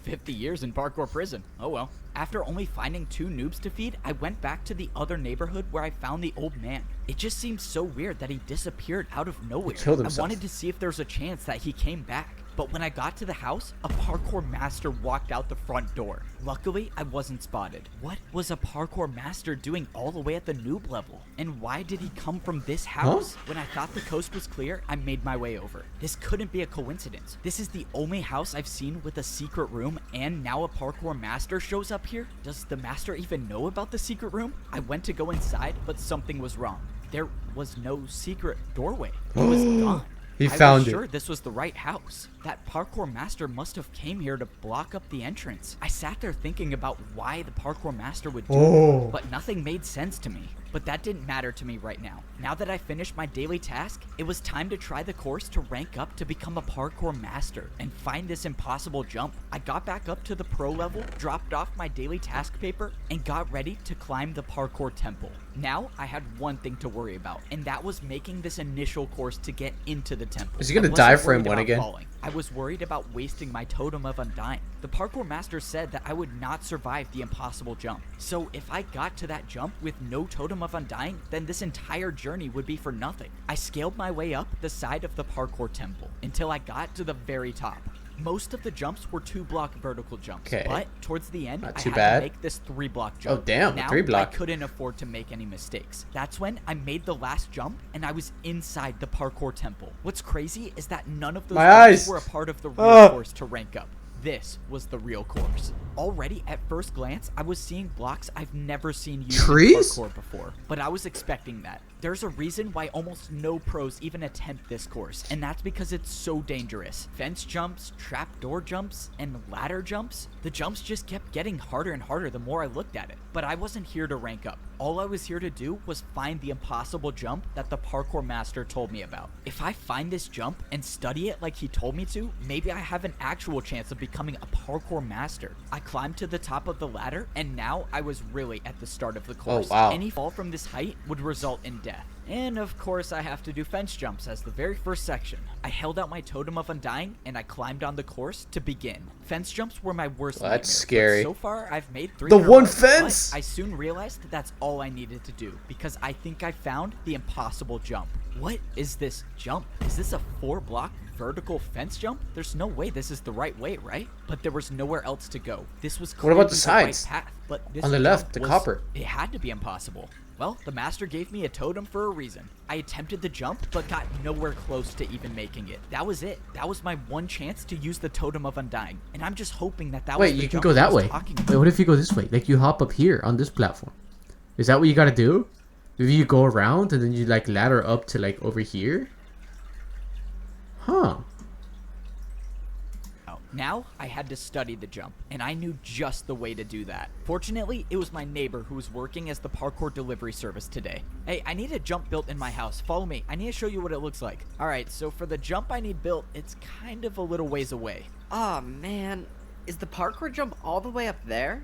50 years in parkour prison. Oh well. After only finding 2 noobs to feed, I went back to the other neighborhood where I found the old man. It just seems so weird that he disappeared out of nowhere. Killed I himself. wanted to see if there's a chance that he came back. But when I got to the house, a parkour master walked out the front door. Luckily, I wasn't spotted. What was a parkour master doing all the way at the noob level? And why did he come from this house? When I thought the coast was clear, I made my way over. This couldn't be a coincidence. This is the only house I've seen with a secret room, and now a parkour master shows up here? Does the master even know about the secret room? I went to go inside, but something was wrong. There was no secret doorway. It was gone. He I found was it. sure this was the right house. That parkour master must have came here to block up the entrance. I sat there thinking about why the parkour master would do it, but nothing made sense to me. But that didn't matter to me right now. Now that I finished my daily task, it was time to try the course to rank up to become a parkour master and find this impossible jump. I got back up to the pro level, dropped off my daily task paper, and got ready to climb the parkour temple. Now I had one thing to worry about, and that was making this initial course to get into the temple. Is he gonna I wasn't die for him worried one about again? falling. I was worried about wasting my totem of undying. The parkour master said that I would not survive the impossible jump. So if I got to that jump with no totem of undying, then this entire journey would be for nothing. I scaled my way up the side of the parkour temple until I got to the very top. Most of the jumps were 2-block vertical jumps, Okay. but towards the end, Not I too had bad. to make this 3-block jump. Oh, damn, Now, 3-block. I couldn't afford to make any mistakes. That's when I made the last jump, and I was inside the parkour temple. What's crazy is that none of those My jumps eyes. were a part of the real Ah. course to rank up. This was the real course. Already at first glance, I was seeing blocks I've never seen used in Trees? parkour before, but I was expecting that. There's a reason why almost no pros even attempt this course, and that's because it's so dangerous. Fence jumps, trapdoor jumps, and ladder jumps. The jumps just kept getting harder and harder the more I looked at it. But I wasn't here to rank up. All I was here to do was find the impossible jump that the parkour master told me about. If I find this jump and study it like he told me to, maybe I have an actual chance of becoming a parkour master. I climbed to the top of the ladder, and now I was really at the start of the course. wow. Any fall from this height would result in death. And of course I have to do fence jumps as the very first section. I held out my totem of undying and I climbed on the course to begin. Fence jumps were my worst Well, that's nightmare, but scary. so far I've made 3 The in a one row, fence! but I soon realized that that's all I needed to do because I think I found the impossible jump. What is this jump? Is this a 4-block vertical fence jump? There's no way this is the right way, right? But there was nowhere else to go. This was What about clearly the sides? right path, but this On the jump left, the was- copper. It had to be impossible. Well, the master gave me a totem for a reason. I attempted the jump, but got nowhere close to even making it. That was it. That was my one chance to use the totem of undying. And I'm just hoping that that was Wait, the you can jump go I that was way. talking Wait, about. what if you go this way? Like you hop up here on this platform. Is that what you gotta do? Maybe you go around and then you like ladder up to like over here? Huh. Now, I had to study the jump, and I knew just the way to do that. Fortunately, it was my neighbor who was working as the parkour delivery service today. Hey, I need a jump built in my house. Follow me. I need to show you what it looks like. Alright, so for the jump I need built, it's kind of a little ways away. Oh man, is the parkour jump all the way up there?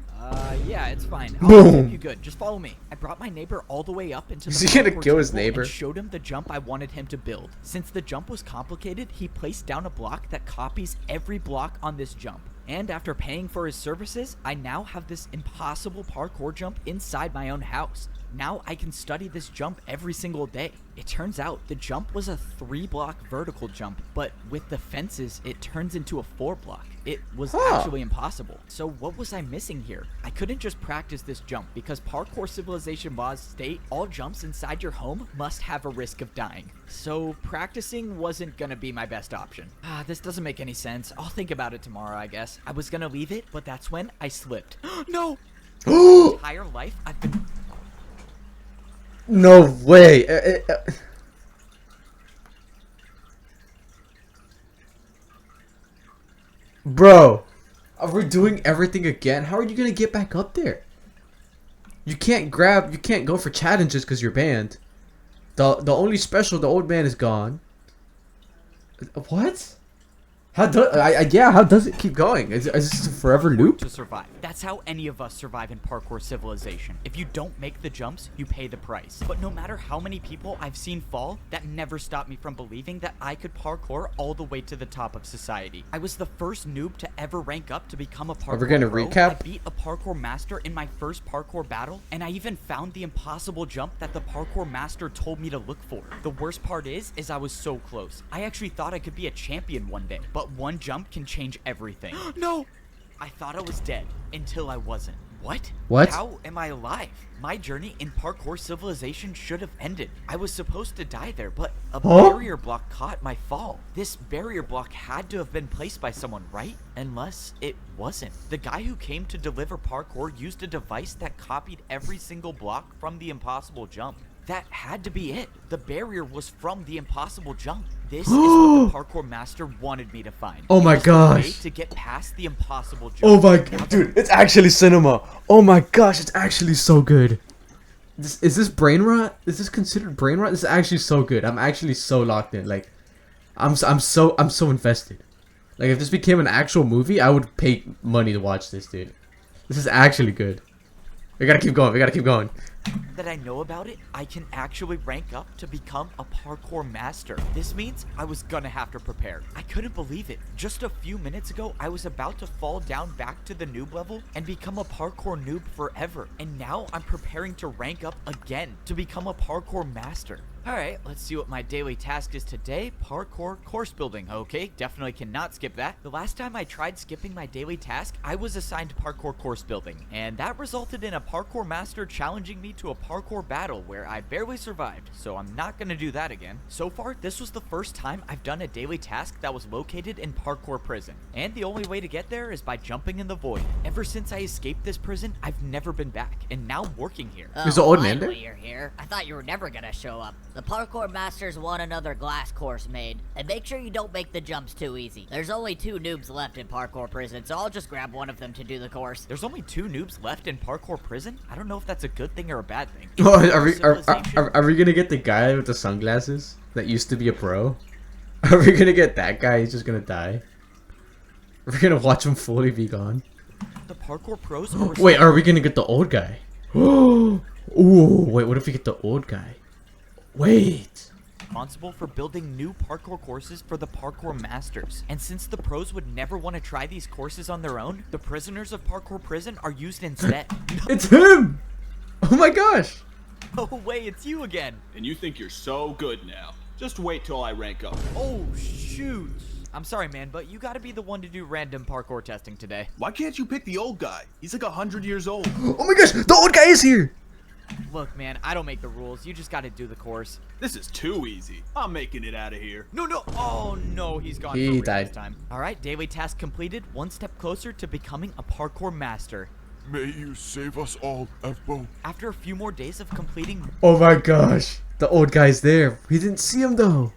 Yeah, it's fine. I'll Boom. help you good. Just follow me. I brought my neighbor all the way up into the Is he gonna parkour kill his temple neighbor? and showed him the jump I wanted him to build. Since the jump was complicated, he placed down a block that copies every block on this jump. And after paying for his services, I now have this impossible parkour jump inside my own house. Now I can study this jump every single day. It turns out the jump was a 3-block vertical jump, but with the fences, it turns into a 4-block. It was actually impossible. So what was I missing here? I couldn't just practice this jump because Parkour Civilization laws state all jumps inside your home must have a risk of dying. So practicing wasn't gonna be my best option. This doesn't make any sense. I'll think about it tomorrow, I guess. I was gonna leave it, but that's when I slipped. No! My entire life, I've been... No way. Bro, are we doing everything again? How are you gonna get back up there? You can't go for challenges because you're banned. The only special, the old man is gone. What? How does it keep going? Is this a forever loop? To survive. That's how any of us survive in Parkour Civilization. If you don't make the jumps, you pay the price. But no matter how many people I've seen fall, that never stopped me from believing that I could parkour all the way to the top of society. I was the first noob to ever rank up to become a parkour Are we gonna pro. recap? I beat a parkour master in my first parkour battle, and I even found the impossible jump that the parkour master told me to look for. The worst part is I was so close. I actually thought I could be a champion one day, but one jump can change everything. No! I thought I was dead until I wasn't. What? What? How am I alive? My journey in Parkour Civilization should have ended. I was supposed to die there, but a barrier block caught my fall. This barrier block had to have been placed by someone, right? Unless it wasn't. The guy who came to deliver parkour used a device that copied every single block from the impossible jump. That had to be it. The barrier was from the impossible jump. This is what the parkour master wanted me to find. Oh my It was the way gosh. to get past the impossible jump. Oh my god, dude, it's actually cinema. Oh my gosh, it's actually so good. Is this brain rot? Is this considered brain rot? This is actually so good. I'm actually so locked in. Like, I'm so invested. Like, if this became an actual movie, I would pay money to watch this, dude. This is actually good. We gotta keep going. We gotta keep going. That I know about it, I can actually rank up to become a parkour master. This means I was gonna have to prepare. I couldn't believe it. Just a few minutes ago, I was about to fall down back to the noob level and become a parkour noob forever. And now I'm preparing to rank up again to become a parkour master. Alright, let's see what my daily task is today. Parkour course building. Okay, definitely cannot skip that. The last time I tried skipping my daily task, I was assigned parkour course building. And that resulted in a parkour master challenging me to a parkour battle where I barely survived. So I'm not gonna do that again. So far, this was the first time I've done a daily task that was located in parkour prison. And the only way to get there is by jumping in the void. Ever since I escaped this prison, I've never been back. And now I'm working here. Is the old man there? Finally you're here. I thought you were never gonna show up. The parkour masters want another glass course made. And make sure you don't make the jumps too easy. There's only 2 noobs left in parkour prison, so I'll just grab one of them to do the course. There's only 2 noobs left in parkour prison? I don't know if that's a good thing or a bad thing. Oh, are we gonna get the guy with the sunglasses that used to be a pro? Are we gonna get that guy? He's just gonna die. Are we gonna watch him fully be gone? The parkour pros are Wait, are we gonna get the old guy? Ooh, wait, what if we get the old guy? Wait. responsible for building new parkour courses for the parkour masters. And since the pros would never want to try these courses on their own, the prisoners of parkour prison are used instead. It's him! Oh my gosh! Oh wait, it's you again. And you think you're so good now. Just wait till I rank up. Oh shoot. I'm sorry, man, but you gotta be the one to do random parkour testing today. Why can't you pick the old guy? He's like 100 years old. Oh my gosh, the old guy is here! Look, man, I don't make the rules. You just gotta do the course. This is too easy. I'm making it out of here. No, no. Oh, no, he's gone He for real died. this time. All right, daily task completed. One step closer to becoming a parkour master. May you save us all, Evbo. After a few more days of completing Oh my gosh, the old guy's there. We didn't see him though.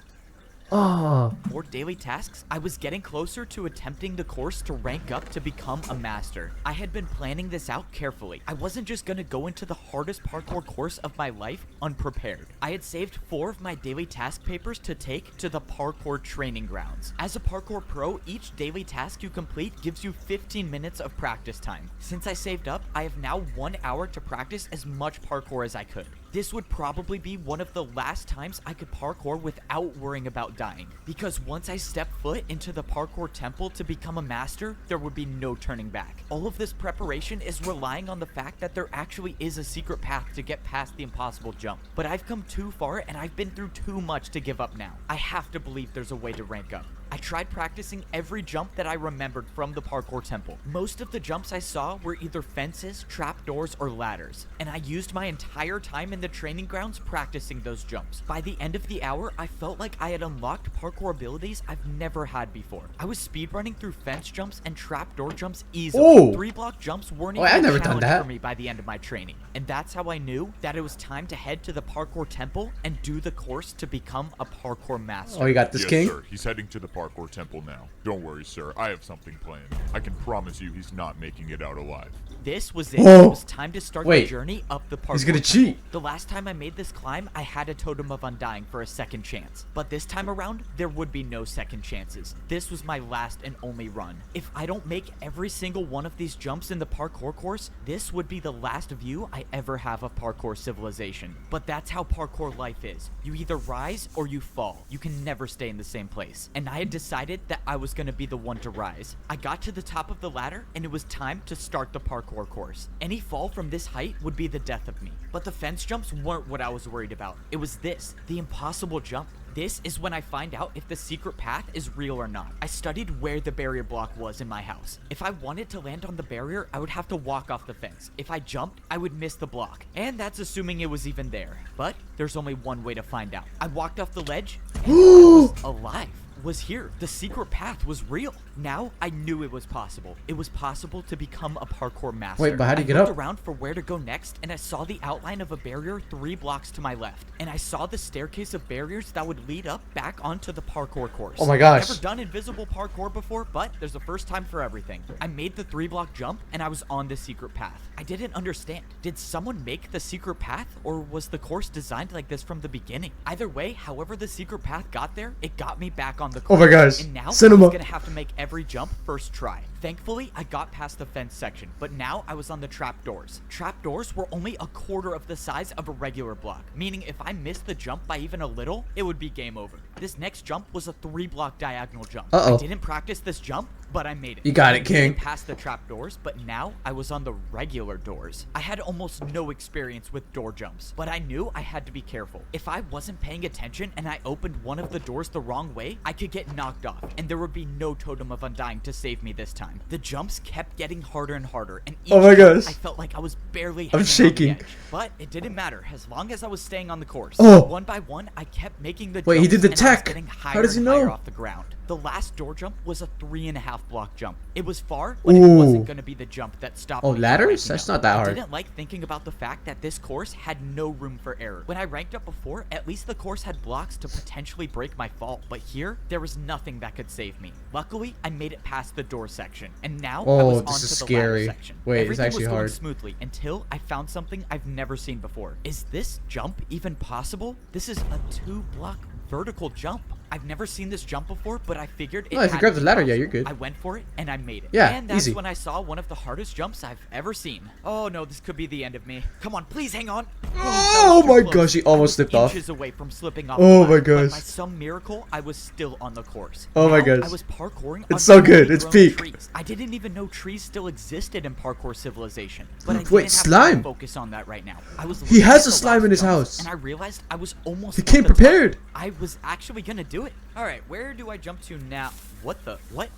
Oh. more daily tasks, I was getting closer to attempting the course to rank up to become a master. I had been planning this out carefully. I wasn't just gonna go into the hardest parkour course of my life unprepared. I had saved 4 of my daily task papers to take to the parkour training grounds. As a parkour pro, each daily task you complete gives you 15 minutes of practice time. Since I saved up, I have now 1 hour to practice as much parkour as I could. This would probably be one of the last times I could parkour without worrying about dying, because once I stepped foot into the parkour temple to become a master, there would be no turning back. All of this preparation is relying on the fact that there actually is a secret path to get past the impossible jump, but I've come too far and I've been through too much to give up now. I have to believe there's a way to rank up. I tried practicing every jump that I remembered from the parkour temple. Most of the jumps I saw were either fences, trapdoors, or ladders, and I used my entire time in the training grounds practicing those jumps. By the end of the hour, I felt like I had unlocked parkour abilities I've never had before. I was speedrunning through fence jumps and trapdoor jumps easily. Oh! 3-block jumps weren't Oh, I've even never a done challenge that. for me by the end of my training, and that's how I knew that it was time to head to the parkour temple and do the course to become a parkour master. Oh, you got this, Yes, King? sir. He's heading to the parkour temple now. Don't worry, sir. I have something planned. I can promise you he's not making it out alive. This was it. Whoa. It was time to start Wait. the journey up the parkour. He's gonna temple. cheat. The last time I made this climb, I had a totem of undying for a second chance. But this time around, there would be no second chances. This was my last and only run. If I don't make every single one of these jumps in the parkour course, this would be the last view I ever have of parkour civilization. But that's how parkour life is. You either rise or you fall. You can never stay in the same place. And I had decided that I was gonna be the one to rise. I got to the top of the ladder and it was time to start the parkour course. Any fall from this height would be the death of me. But the fence jumps weren't what I was worried about. It was this, the impossible jump. This is when I find out if the secret path is real or not. I studied where the barrier block was in my house. If I wanted to land on the barrier, I would have to walk off the fence. If I jumped, I would miss the block. And that's assuming it was even there. But there's only one way to find out. I walked off the ledge and I was alive. Was here. The secret path was real. Now I knew it was possible. It was possible to become a parkour master. Wait, but how do you get I looked up? around for where to go next, and I saw the outline of a barrier 3 blocks to my left. And I saw the staircase of barriers that would lead up back onto the parkour course. Oh my gosh. Never done invisible parkour before, but there's a first time for everything. I made the 3-block jump, and I was on the secret path. I didn't understand. Did someone make the secret path, or was the course designed like this from the beginning? Either way, however the secret path got there, it got me back on the course. Oh my gosh. And now Cinema. I was gonna have to make every jump first try. Thankfully, I got past the fence section, but now I was on the trapdoors. Trapdoors were only a quarter of the size of a regular block, meaning if I missed the jump by even a little, it would be game over. This next jump was a 3-block diagonal jump. Uh-oh. I didn't practice this jump, but I made it. You got it, I made King. Past the trapdoors, but now I was on the regular doors. I had almost no experience with door jumps, but I knew I had to be careful. If I wasn't paying attention and I opened one of the doors the wrong way, I could get knocked off, and there would be no totem of undying to save me this time. The jumps kept getting harder and harder, and each Oh my jump, gosh. I felt like I was barely I'm hanging shaking. on the edge. But it didn't matter as long as I was staying on the course. Oh. One by one, I kept making the Wait, he jumps, did the and I was tech. getting How higher does he and higher know? off the ground. The last door jump was a 3.5-block jump. It was far, but it Ooh. wasn't going to be the jump that stopped Oh, me from ladders? ranking That's up. not that I hard. didn't like thinking about the fact that this course had no room for error. When I ranked up before, at least the course had blocks to potentially break my fall, but here, there was nothing that could save me. Luckily, I made it past the door section, and now I Oh, was this onto is the scary. ladder section. Wait, it's Everything actually was going hard. smoothly until I found something I've never seen before. Is this jump even possible? This is a 2-block vertical jump. I've never seen this jump before, but I figured it No, if you had grab to the be ladder, yeah, possible. you're good. I went for it, and I made it. Yeah, and that's easy. when I saw one of the hardest jumps I've ever seen. Oh no, this could be the end of me. Come on, please hang on. Oh that was too my close. gosh, he almost I was slipped off. inches away from slipping off. Oh the my ladder, but gosh. by some miracle, I was still on the course. Oh my Now, gosh. I was parkouring. It's so on good. newly It's grown peak. trees. I didn't even know trees still existed in parkour civilization. But I Wait, didn't have slime. time to focus on that right now. I was He looking has at a the slime last in his jumps, house. and I realized I was almost. He at came the top. prepared. I was actually gonna do it. All right, where do I jump to now? What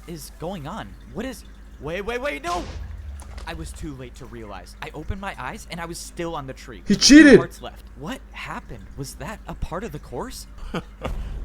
is going on? Wait, no! I was too late to realize. I opened my eyes and I was still on the tree. He with 2 cheated. hearts left. What happened? Was that a part of the course?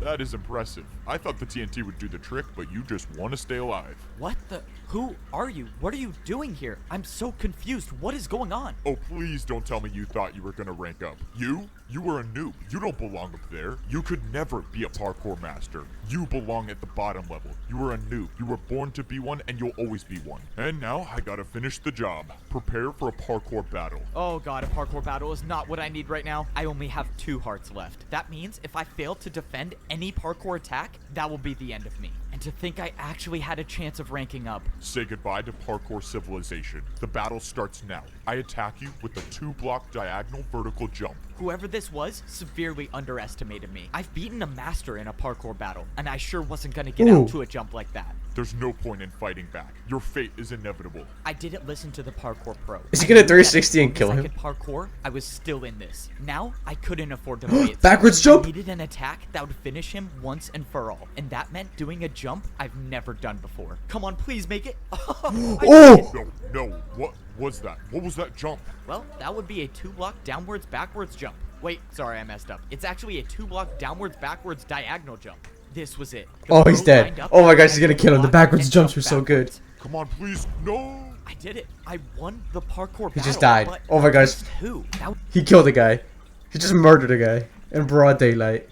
That is impressive. I thought the TNT would do the trick, but you just want to stay alive. What the? Who are you? What are you doing here? I'm so confused. What is going on? Oh, please don't tell me you thought you were gonna rank up. You were a noob. You don't belong up there. You could never be a parkour master. You belong at the bottom level. You were a noob. You were born to be one, and you'll always be one. And now I gotta finish the job. Prepare for a parkour battle. Oh god, a parkour battle is not what I need right now. I only have 2 hearts left. That means if I fail to defend any parkour attack, that will be the end of me. And to think I actually had a chance of ranking up. Say goodbye to parkour civilization. The battle starts now. I attack you with a 2-block diagonal vertical jump. Whoever this was severely underestimated me. I've beaten a master in a parkour battle, and I sure wasn't gonna get Ooh. out to a jump like that. There's no point in fighting back. Your fate is inevitable. I didn't listen to the parkour pro. Is he I gonna knew that 360 as and kill long as him? I could parkour, I was still in this. Now, I couldn't afford to play it. Backwards safe. jump? I needed an attack that would finish him once and for all. And that meant doing a jump I've never done before. Come on, please make it. I did it. Oh! No, what was that? What was that jump? Well, that would be a 2-block downwards backwards jump. Wait, sorry, I messed up. It's actually a 2-block downwards backwards diagonal jump. This was it. The Oh, he's pro dead. lined up Oh my and gosh, he's gonna I kill him. The blocked backwards and jumps jumped were so good. backwards. Come on, please. No. I did it. I won the parkour He just battle, died. but Oh my gosh. against who? That He killed a guy. He just murdered a guy in broad daylight.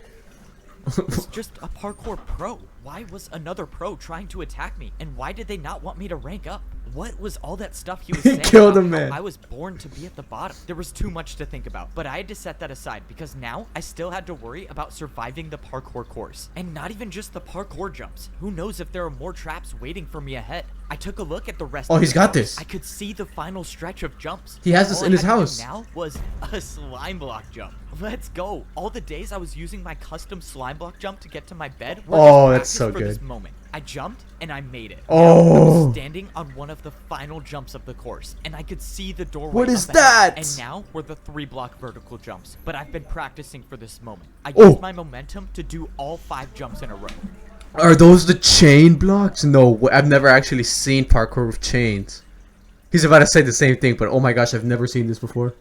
was just a parkour pro. Why was another pro trying to attack me? And why did they not want me to rank up? What was all that stuff he was He saying killed about a how man. I was born to be at the bottom? There was too much to think about, but I had to set that aside because now I still had to worry about surviving the parkour course. And not even just the parkour jumps. Who knows if there are more traps waiting for me ahead? I took a look at the rest Oh, of he's the got course. this. I could see the final stretch of jumps. He has this All in I his had to do house. now was a slime block jump. Let's go. All the days I was using my custom slime block jump to get to my bed were Oh, just that's so practice for this good. moment. I jumped and I made it. Oh. Now, I was standing on one of the final jumps of the course, and I could see the doorway. What is up ahead. that? And now were the 3-block vertical jumps. But I've been practicing for this moment. I Oh. used my momentum to do all 5 jumps in a row. Are those the chain blocks? No, I've never actually seen parkour with chains. He's about to say the same thing, but oh my gosh, I've never seen this before.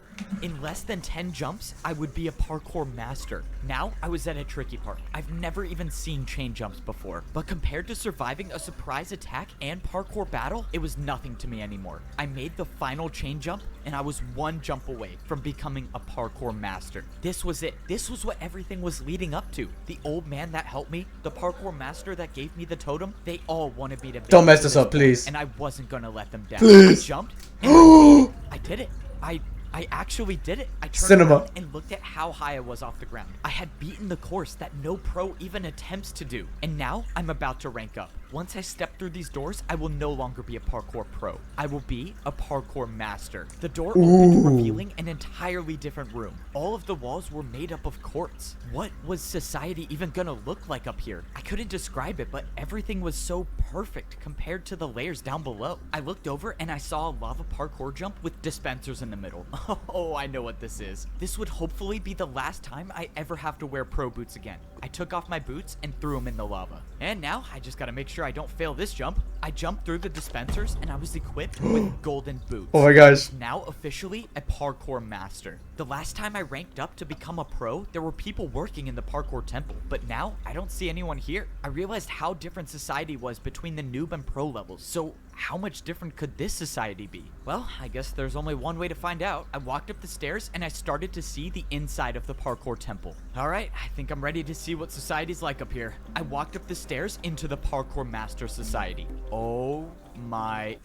In less than 10 jumps, I would be a parkour master. Now, I was at a tricky part. I've never even seen chain jumps before. But compared to surviving a surprise attack and parkour battle, it was nothing to me anymore. I made the final chain jump, and I was 1 jump away from becoming a parkour master. This was it. This was what everything was leading up to. The old man that helped me, the parkour master that gave me the totem, they all wanted me to Don't make it mess to this up, point, please. And I wasn't gonna let them down. Please. I jumped, and I made it. I did it. I actually did it. I turned Cinema. around and looked at how high I was off the ground. I had beaten the course that no pro even attempts to do. And now I'm about to rank up. Once I step through these doors, I will no longer be a parkour pro. I will be a parkour master. The door opened, revealing an entirely different room. All of the walls were made up of quartz. What was society even gonna look like up here? I couldn't describe it, but everything was so perfect compared to the layers down below. I looked over and I saw a lava parkour jump with dispensers in the middle. Oh, I know what this is. This would hopefully be the last time I ever have to wear pro boots again. I took off my boots and threw them in the lava. And now I just gotta make sure I don't fail this jump. I jumped through the dispensers and I was equipped with golden boots. Oh my gosh. Now officially a parkour master. The last time I ranked up to become a pro, there were people working in the parkour temple, but now I don't see anyone here. I realized how different society was between the noob and pro levels, so how much different could this society be? Well, I guess there's only one way to find out. I walked up the stairs and I started to see the inside of the parkour temple. Alright, I think I'm ready to see what society's like up here. I walked up the stairs into the parkour master society. Oh my...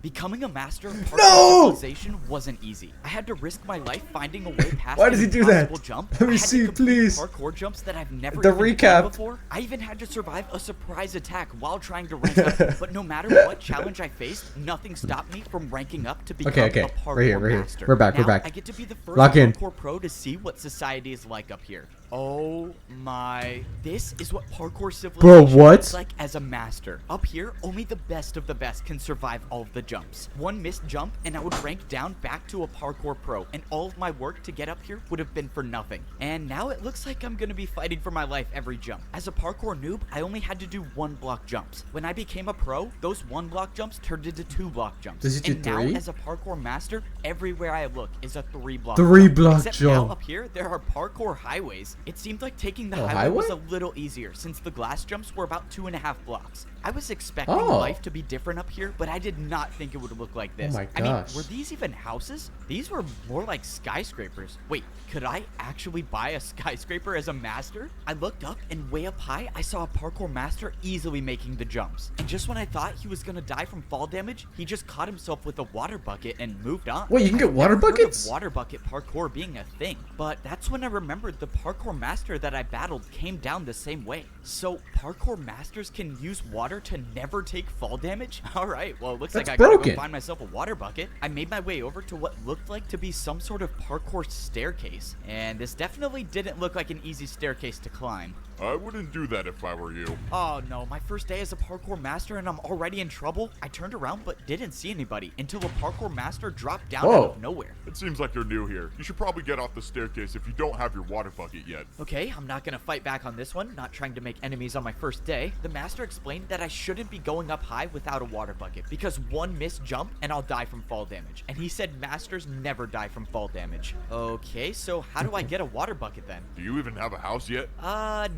Becoming a master of parkour No! civilization wasn't easy. I had to risk my life finding a way past Why does an he do that? impossible jump. Let me I had to see, complete please. Parkour jumps that I've never The even recap. done before. I even had to survive a surprise attack while trying to rank up. But no matter what challenge I faced, nothing stopped me from ranking up to become Okay. a parkour We're here. master. We're back. Now, We're back. I get to be the first Lock in. parkour pro to see what society is like up here. Oh my. This is what parkour civilization what? looks like as a master. Up here, only the best of the best can survive all of the jumps. One missed jump and I would rank down back to a parkour pro, and all of my work to get up here would have been for nothing. And now it looks like I'm gonna be fighting for my life every jump. As a parkour noob, I only had to do 1-block jumps. When I became a pro, those 1-block jumps turned into 2-block jumps. Does he do and 3? now as a parkour master, everywhere I look is a 3-block 3-block Except jump. now up here, there are parkour highways. It seemed like taking the Oh, highway was highway? a little easier since the glass jumps were about 2.5 blocks. I was expecting Oh. life to be different up here, but I did not think it would look like this. my I mean, gosh. were these even houses? These were more like skyscrapers. Wait, could I actually buy a skyscraper as a master? I looked up and way up high, I saw a parkour master easily making the jumps. And just when I thought he was gonna die from fall damage, he just caught himself with a water bucket and moved on. Wait, you can get water I've heard of buckets? water bucket parkour being a thing, but that's when I remembered the parkour master that I battled came down the same way. So parkour masters can use water to never take fall damage? Alright, well it looks That's like I gotta broken. go find myself a water bucket. I made my way over to what looked like to be some sort of parkour staircase, and this definitely didn't look like an easy staircase to climb. I wouldn't do that if I were you. Oh no, my first day as a parkour master and I'm already in trouble? I turned around but didn't see anybody until a parkour master dropped down out Whoa. of nowhere. It seems like you're new here. You should probably get off the staircase if you don't have your water bucket yet. Okay, I'm not gonna fight back on this one, not trying to make enemies on my first day. The master explained that I shouldn't be going up high without a water bucket because one missed jump and I'll die from fall damage. And he said masters never die from fall damage. Okay, so how do I get a water bucket then? Do you even have a house yet?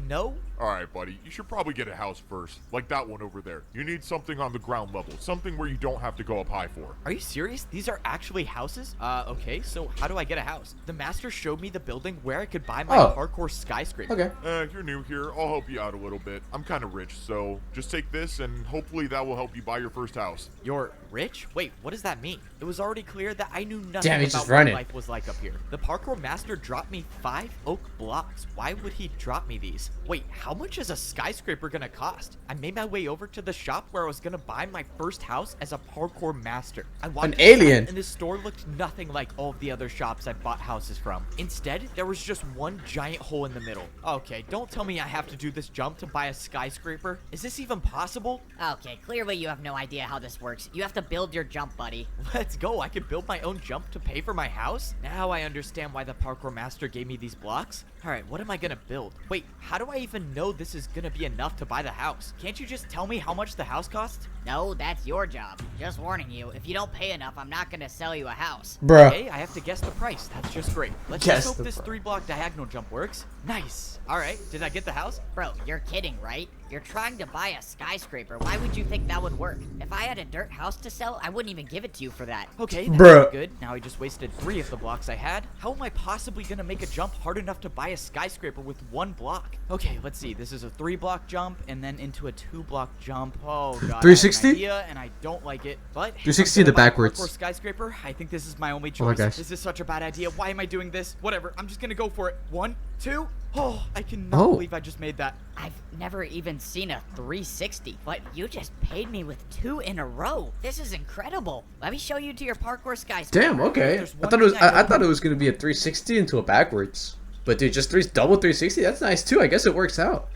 No. Alright, buddy. You should probably get a house first. Like that one over there. You need something on the ground level. Something where you don't have to go up high for. Are you serious? These are actually houses? Okay, so how do I get a house? The master showed me the building where I could buy my parkour skyscraper. Okay. You're new here. I'll help you out a little bit. I'm kind of rich, so just take this and hopefully that will help you buy your first house. You're rich? Wait, what does that mean? It was already clear that I knew nothing Damn, he's about just what running. life was like up here. The parkour master dropped me 5 oak blocks. Why would he drop me these? Wait, how much is a skyscraper gonna cost? I made my way over to the shop where I was gonna buy my first house as a parkour master. I walked An inside, alien. and this store looked nothing like all of the other shops I bought houses from. Instead, there was just one giant hole in the middle. Okay, don't tell me I have to do this jump to buy a skyscraper. Is this even possible? Okay, clearly you have no idea how this works. You have to build your jump, buddy. Let's go. I could build my own jump to pay for my house? Now I understand why the parkour master gave me these blocks. Alright, what am I gonna build? Wait, how do I even know this is gonna be enough to buy the house? Can't you just tell me how much the house costs? No, that's your job. Just warning you, if you don't pay enough, I'm not gonna sell you a house. Bruh. Okay, I have to guess the price. That's just great. Let's Guess just the hope this price. 3-block diagonal jump works. Nice. Alright, did I get the house? Bro, you're kidding, right? You're trying to buy a skyscraper. Why would you think that would work? If I had a dirt house to sell, I wouldn't even give it to you for that. Okay, that's Bruh. good. Now I just wasted 3 of the blocks I had. How am I possibly gonna make a jump hard enough to buy a skyscraper with 1 block? Okay, let's see. This is a 3-block jump and then into a 2-block jump. Oh god, 360? I have an idea, and I don't like it. But 360 I'm gonna the buy a backwards. parkour skyscraper. I think this is my only Oh my choice. gosh. This is such a bad idea. Why am I doing this? Whatever. I'm just gonna go for it. 1, 2. Oh, I cannot Oh. believe I just made that. I've never even seen a 360, but you just paid me with 2 in a row. This is incredible. Let me show you to your parkour skyscraper. Damn, okay. There's I one thought it was thing I I thought it was gonna be a 360 into a backwards. But dude, just double 360, that's nice too. I guess it works out.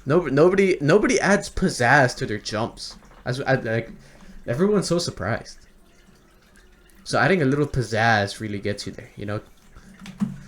Nobody adds pizzazz to their jumps. Like everyone's so surprised. So adding a little pizzazz really gets you there, you know?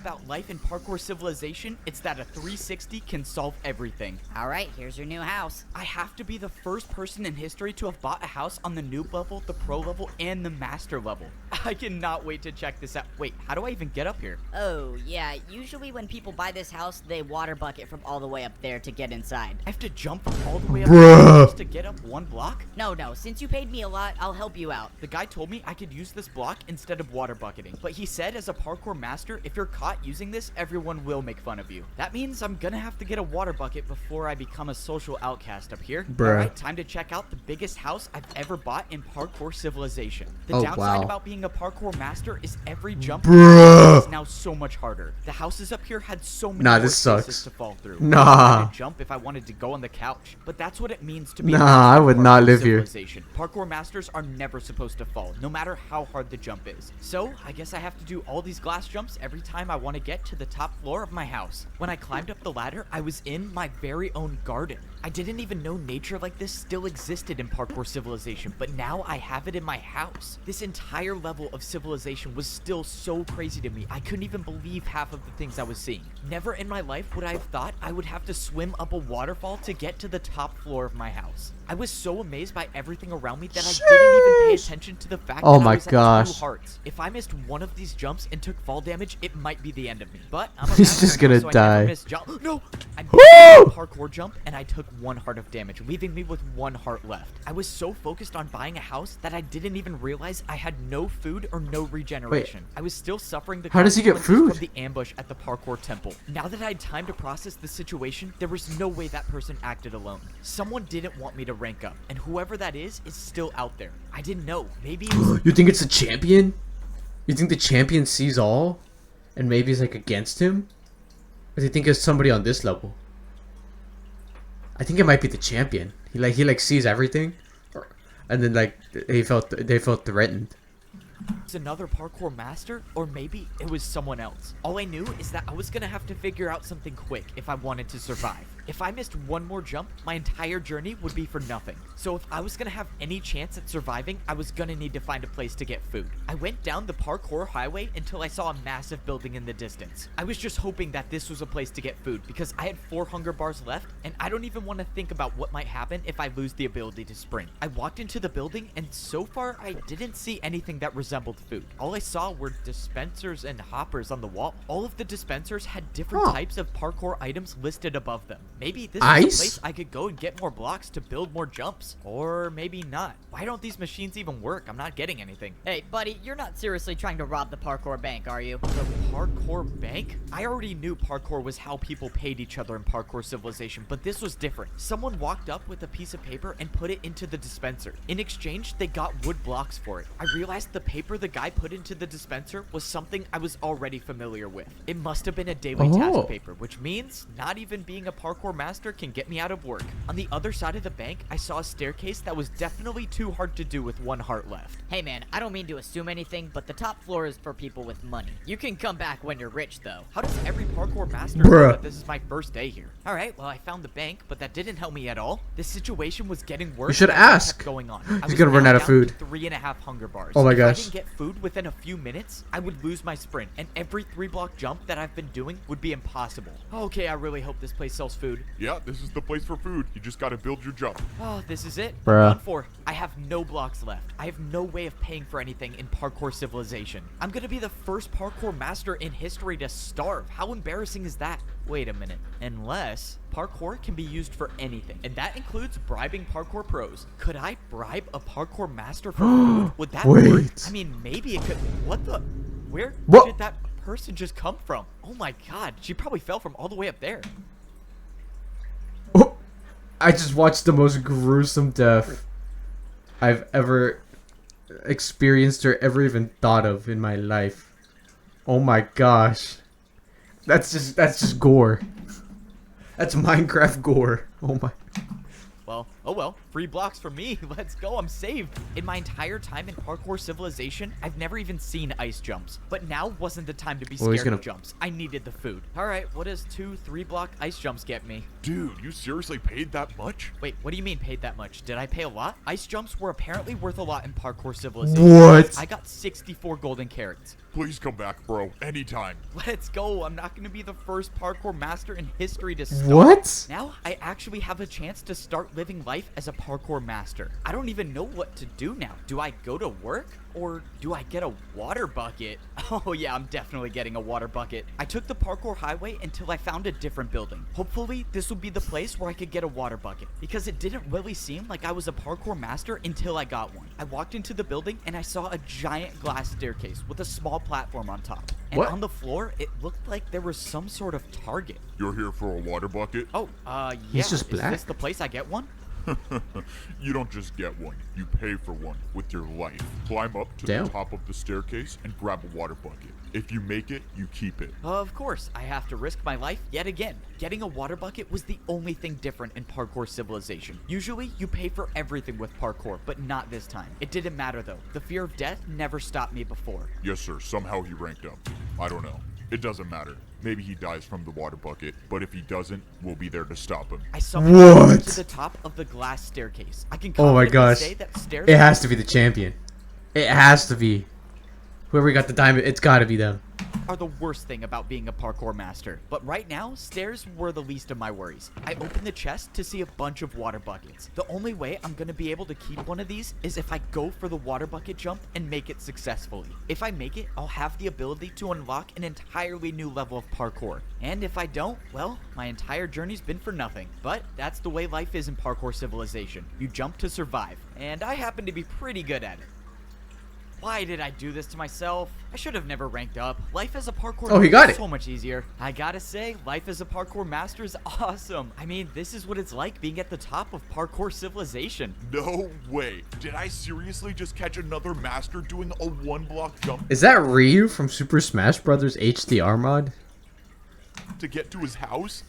About life in parkour civilization, it's that a 360 can solve everything. All right, here's your new house. I have to be the first person in history to have bought a house on the noob level, the pro level, and the master level. I cannot wait to check this out. Wait, how do I even get up here? Oh, yeah, usually when people buy this house, they water bucket from all the way up there to get inside. I have to jump all the way up Bruh. just to get up 1 block? No, since you paid me a lot, I'll help you out. The guy told me I could use this block instead of water bucketing, but he said as a parkour master, if you're caught using this, everyone will make fun of you. That means I'm gonna have to get a water bucket before I become a social outcast up here. Bruh. Alright, time to check out the biggest house I've ever bought in parkour civilization. The Oh, downside wow. about being a parkour master is every jump Bruh. is now so much harder. The houses up here had so many Nah, more this spaces sucks. to fall through. Nah. I had to jump if I wanted to go on the couch, but that's what it means to be a Nah, master I of would not parkour live here. civilization. Parkour masters are never supposed to fall, no matter how hard the jump is. So, I guess I have to do all these glass jumps every time I want to get to the top floor of my house. When I climbed up the ladder, I was in my very own garden. I didn't even know nature like this still existed in parkour civilization, but now I have it in my house. This entire level of civilization was still so crazy to me. I couldn't even believe half of the things I was seeing. Never in my life would I have thought I would have to swim up a waterfall to get to the top floor of my house. I was so amazed by everything around me that I didn't even pay attention to the fact Oh that my I was at gosh. 2 hearts. If I missed one of these jumps and took fall damage, it might be the end of me. But I'm a He's master just now, gonna so I die. never miss jump. No! I missed Woo! a parkour jump and I took 1 heart of damage, leaving me with 1 heart left. I was so focused on buying a house that I didn't even realize I had no food or no regeneration. I was still suffering the How does he get consequences food? from the ambush at the parkour temple. Now that I had time to process the situation, there was no way that person acted alone. Someone didn't want me to rank up, and whoever that is still out there. I didn't know. Maybe it was You think it's a champion? You think the champion sees all, and maybe is like against him? Or do you think it's somebody on this level? I think it might be the champion. He sees everything, and then like they felt threatened. Was another parkour master, or maybe it was someone else. All I knew is that I was gonna have to figure out something quick if I wanted to survive. If I missed one more jump, my entire journey would be for nothing. So if I was gonna have any chance at surviving, I was gonna need to find a place to get food. I went down the parkour highway until I saw a massive building in the distance. I was just hoping that this was a place to get food because I had 4 hunger bars left, and I don't even want to think about what might happen if I lose the ability to sprint. I walked into the building, and so far I didn't see anything that resembled food. All I saw were dispensers and hoppers on the wall. All of the dispensers had different types of parkour items listed above them. Maybe this is a place I could go and get more blocks to build more jumps. Or maybe not. Why don't these machines even work? I'm not getting anything. Hey, buddy, you're not seriously trying to rob the parkour bank, are you? The parkour bank? I already knew parkour was how people paid each other in Parkour Civilization, but this was different. Someone walked up with a piece of paper and put it into the dispenser. In exchange, they got wood blocks for it. I realized the paper the guy put into the dispenser was something I was already familiar with. It must have been a daily task paper, which means not even being a parkour master can get me out of work. On the other side of the bank, I saw a staircase that was definitely too hard to do with 1 heart left. Hey man, I don't mean to assume anything, but the top floor is for people with money. You can come back when you're rich, though. How does every parkour master know that this is my first day here? Alright, well I found the bank, but that didn't help me at all. The situation was getting worse. You should as it ask. kept going on. He's gonna run out of food. 3.5 hunger bars. Oh my If gosh. I didn't get food within a few minutes, I would lose my sprint, and every 3-block jump that I've been doing would be impossible. Okay, I really hope this place sells food. Yeah, this is the place for food. You just gotta build your jump. Oh, this is it? Bruh. I'm done for. I have no blocks left. I have no way of paying for anything in Parkour Civilization. I'm gonna be the first parkour master in history to starve. How embarrassing is that? Wait a minute. Unless parkour can be used for anything, and that includes bribing parkour pros. Could I bribe a parkour master for food? Would that work? Wait. I mean, maybe it could. What the? Where What? did that person just come from? Oh my god, she probably fell from all the way up there. Oh, I just watched the most gruesome death I've ever experienced or ever even thought of in my life. Oh my gosh. That's just gore. That's Minecraft gore. Oh my. Well, oh well, free blocks for me. Let's go, I'm saved. In my entire time in Parkour Civilization, I've never even seen ice jumps. But now wasn't the time to be scared of jumps. I needed the food. Alright, what does 2 3-block ice jumps get me? Dude, you seriously paid that much? Wait, what do you mean paid that much? Did I pay a lot? Ice jumps were apparently worth a lot in Parkour Civilization. What? I got 64 golden carrots. Please come back, bro. Anytime. Let's go. I'm not going to be the first parkour master in history to start. What? Now I actually have a chance to start living life as a parkour master. I don't even know what to do now. Do I go to work? Or do I get a water bucket? Oh yeah, I'm definitely getting a water bucket. I took the parkour highway until I found a different building. Hopefully, this would be the place where I could get a water bucket, because it didn't really seem like I was a parkour master until I got one. I walked into the building and I saw a giant glass staircase with a small platform on top. And What? on the floor, it looked like there was some sort of target. You're here for a water bucket? Oh, yeah. He's just Is black. this the place I get one? You don't just get one, you pay for one with your life. Climb up to Damn. the top of the staircase and grab a water bucket. If you make it, you keep it. Of course, I have to risk my life yet again. Getting a water bucket was the only thing different in Parkour Civilization. Usually, you pay for everything with parkour, but not this time. It didn't matter though. The fear of death never stopped me before. Yes, sir. Somehow he ranked up. I don't know. It doesn't matter. Maybe he dies from the water bucket, but if he doesn't, we'll be there to stop him. I somehow got to the top of the glass staircase. I can Oh my confidently gosh. say that stairs It has to be the champion. It has to be. Whoever got the diamond, it's gotta be them. are the worst thing about being a parkour master. But right now, stairs were the least of my worries. I opened the chest to see a bunch of water buckets. The only way I'm gonna be able to keep one of these is if I go for the water bucket jump and make it successfully. If I make it, I'll have the ability to unlock an entirely new level of parkour. And if I don't, well, my entire journey's been for nothing. But that's the way life is in Parkour Civilization. You jump to survive. And I happen to be pretty good at it. Why did I do this to myself? I should have never ranked up. Life as a parkour Oh, he noob got is it. so much easier. I gotta say, life as a parkour master is awesome. I mean, this is what it's like being at the top of parkour civilization. No way. Did I seriously just catch another master doing a 1-block jump Is that Ryu from Super Smash Bros. HDR mod? to get to his house?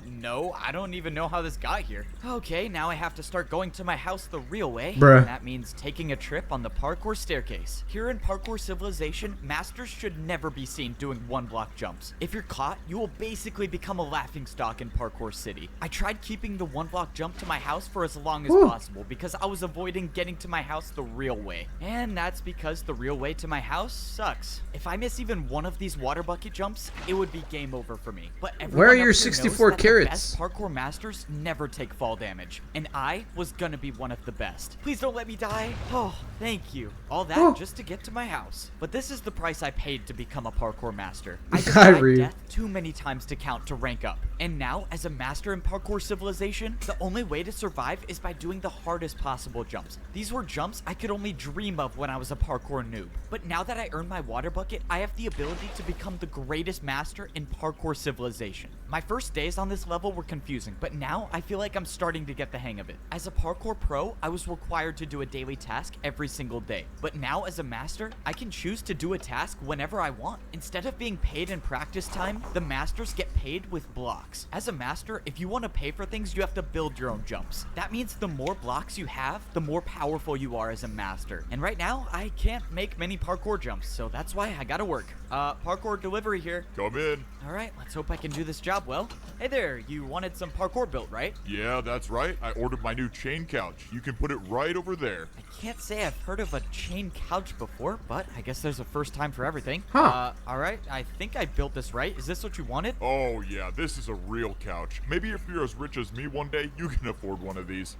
No, I don't even know how this got here. Okay, now I have to start going to my house the real way. Bruh. And that means taking a trip on the parkour staircase. Here in parkour civilization, masters should never be seen doing 1-block jumps. If you're caught, you will basically become a laughingstock in parkour city. I tried keeping the 1-block jump to my house for as long as Woo. possible because I was avoiding getting to my house the real way. And that's because the real way to my house sucks. If I miss even one of these water bucket jumps, it would be game over for me. But Where are everyone your up here knows 64 that the carrots? best parkour masters never take fall damage, and I was gonna be one of the best. Please don't let me die. Oh, thank you. All that Oh. just to get to my house. But this is the price I paid to become a parkour master. I Hi, defied Ryu. death too many times to count to rank up. And now, as a master in parkour civilization, the only way to survive is by doing the hardest possible jumps. These were jumps I could only dream of when I was a parkour noob. But now that I earned my water bucket, I have the ability to become the greatest master in parkour civilization. My first days on this level were confusing, but now I feel like I'm starting to get the hang of it. As a parkour pro, I was required to do a daily task every single day. But now as a master, I can choose to do a task whenever I want. Instead of being paid in practice time, the masters get paid with blocks. As a master, if you want to pay for things, you have to build your own jumps. That means the more blocks you have, the more powerful you are as a master. And right now, I can't make many parkour jumps, so that's why I gotta work. Parkour delivery here. Come in. All right, let's hope I can do this job well. Hey there, you wanted some parkour built, right? Yeah, that's right. I ordered my new chain couch. You can put it right over there. I can't say I've heard of a chain couch before, but I guess there's a first time for everything. Huh. All right, I think I built this right. Is this what you wanted? Oh yeah, this is a real couch. Maybe if you're as rich as me one day, you can afford one of these.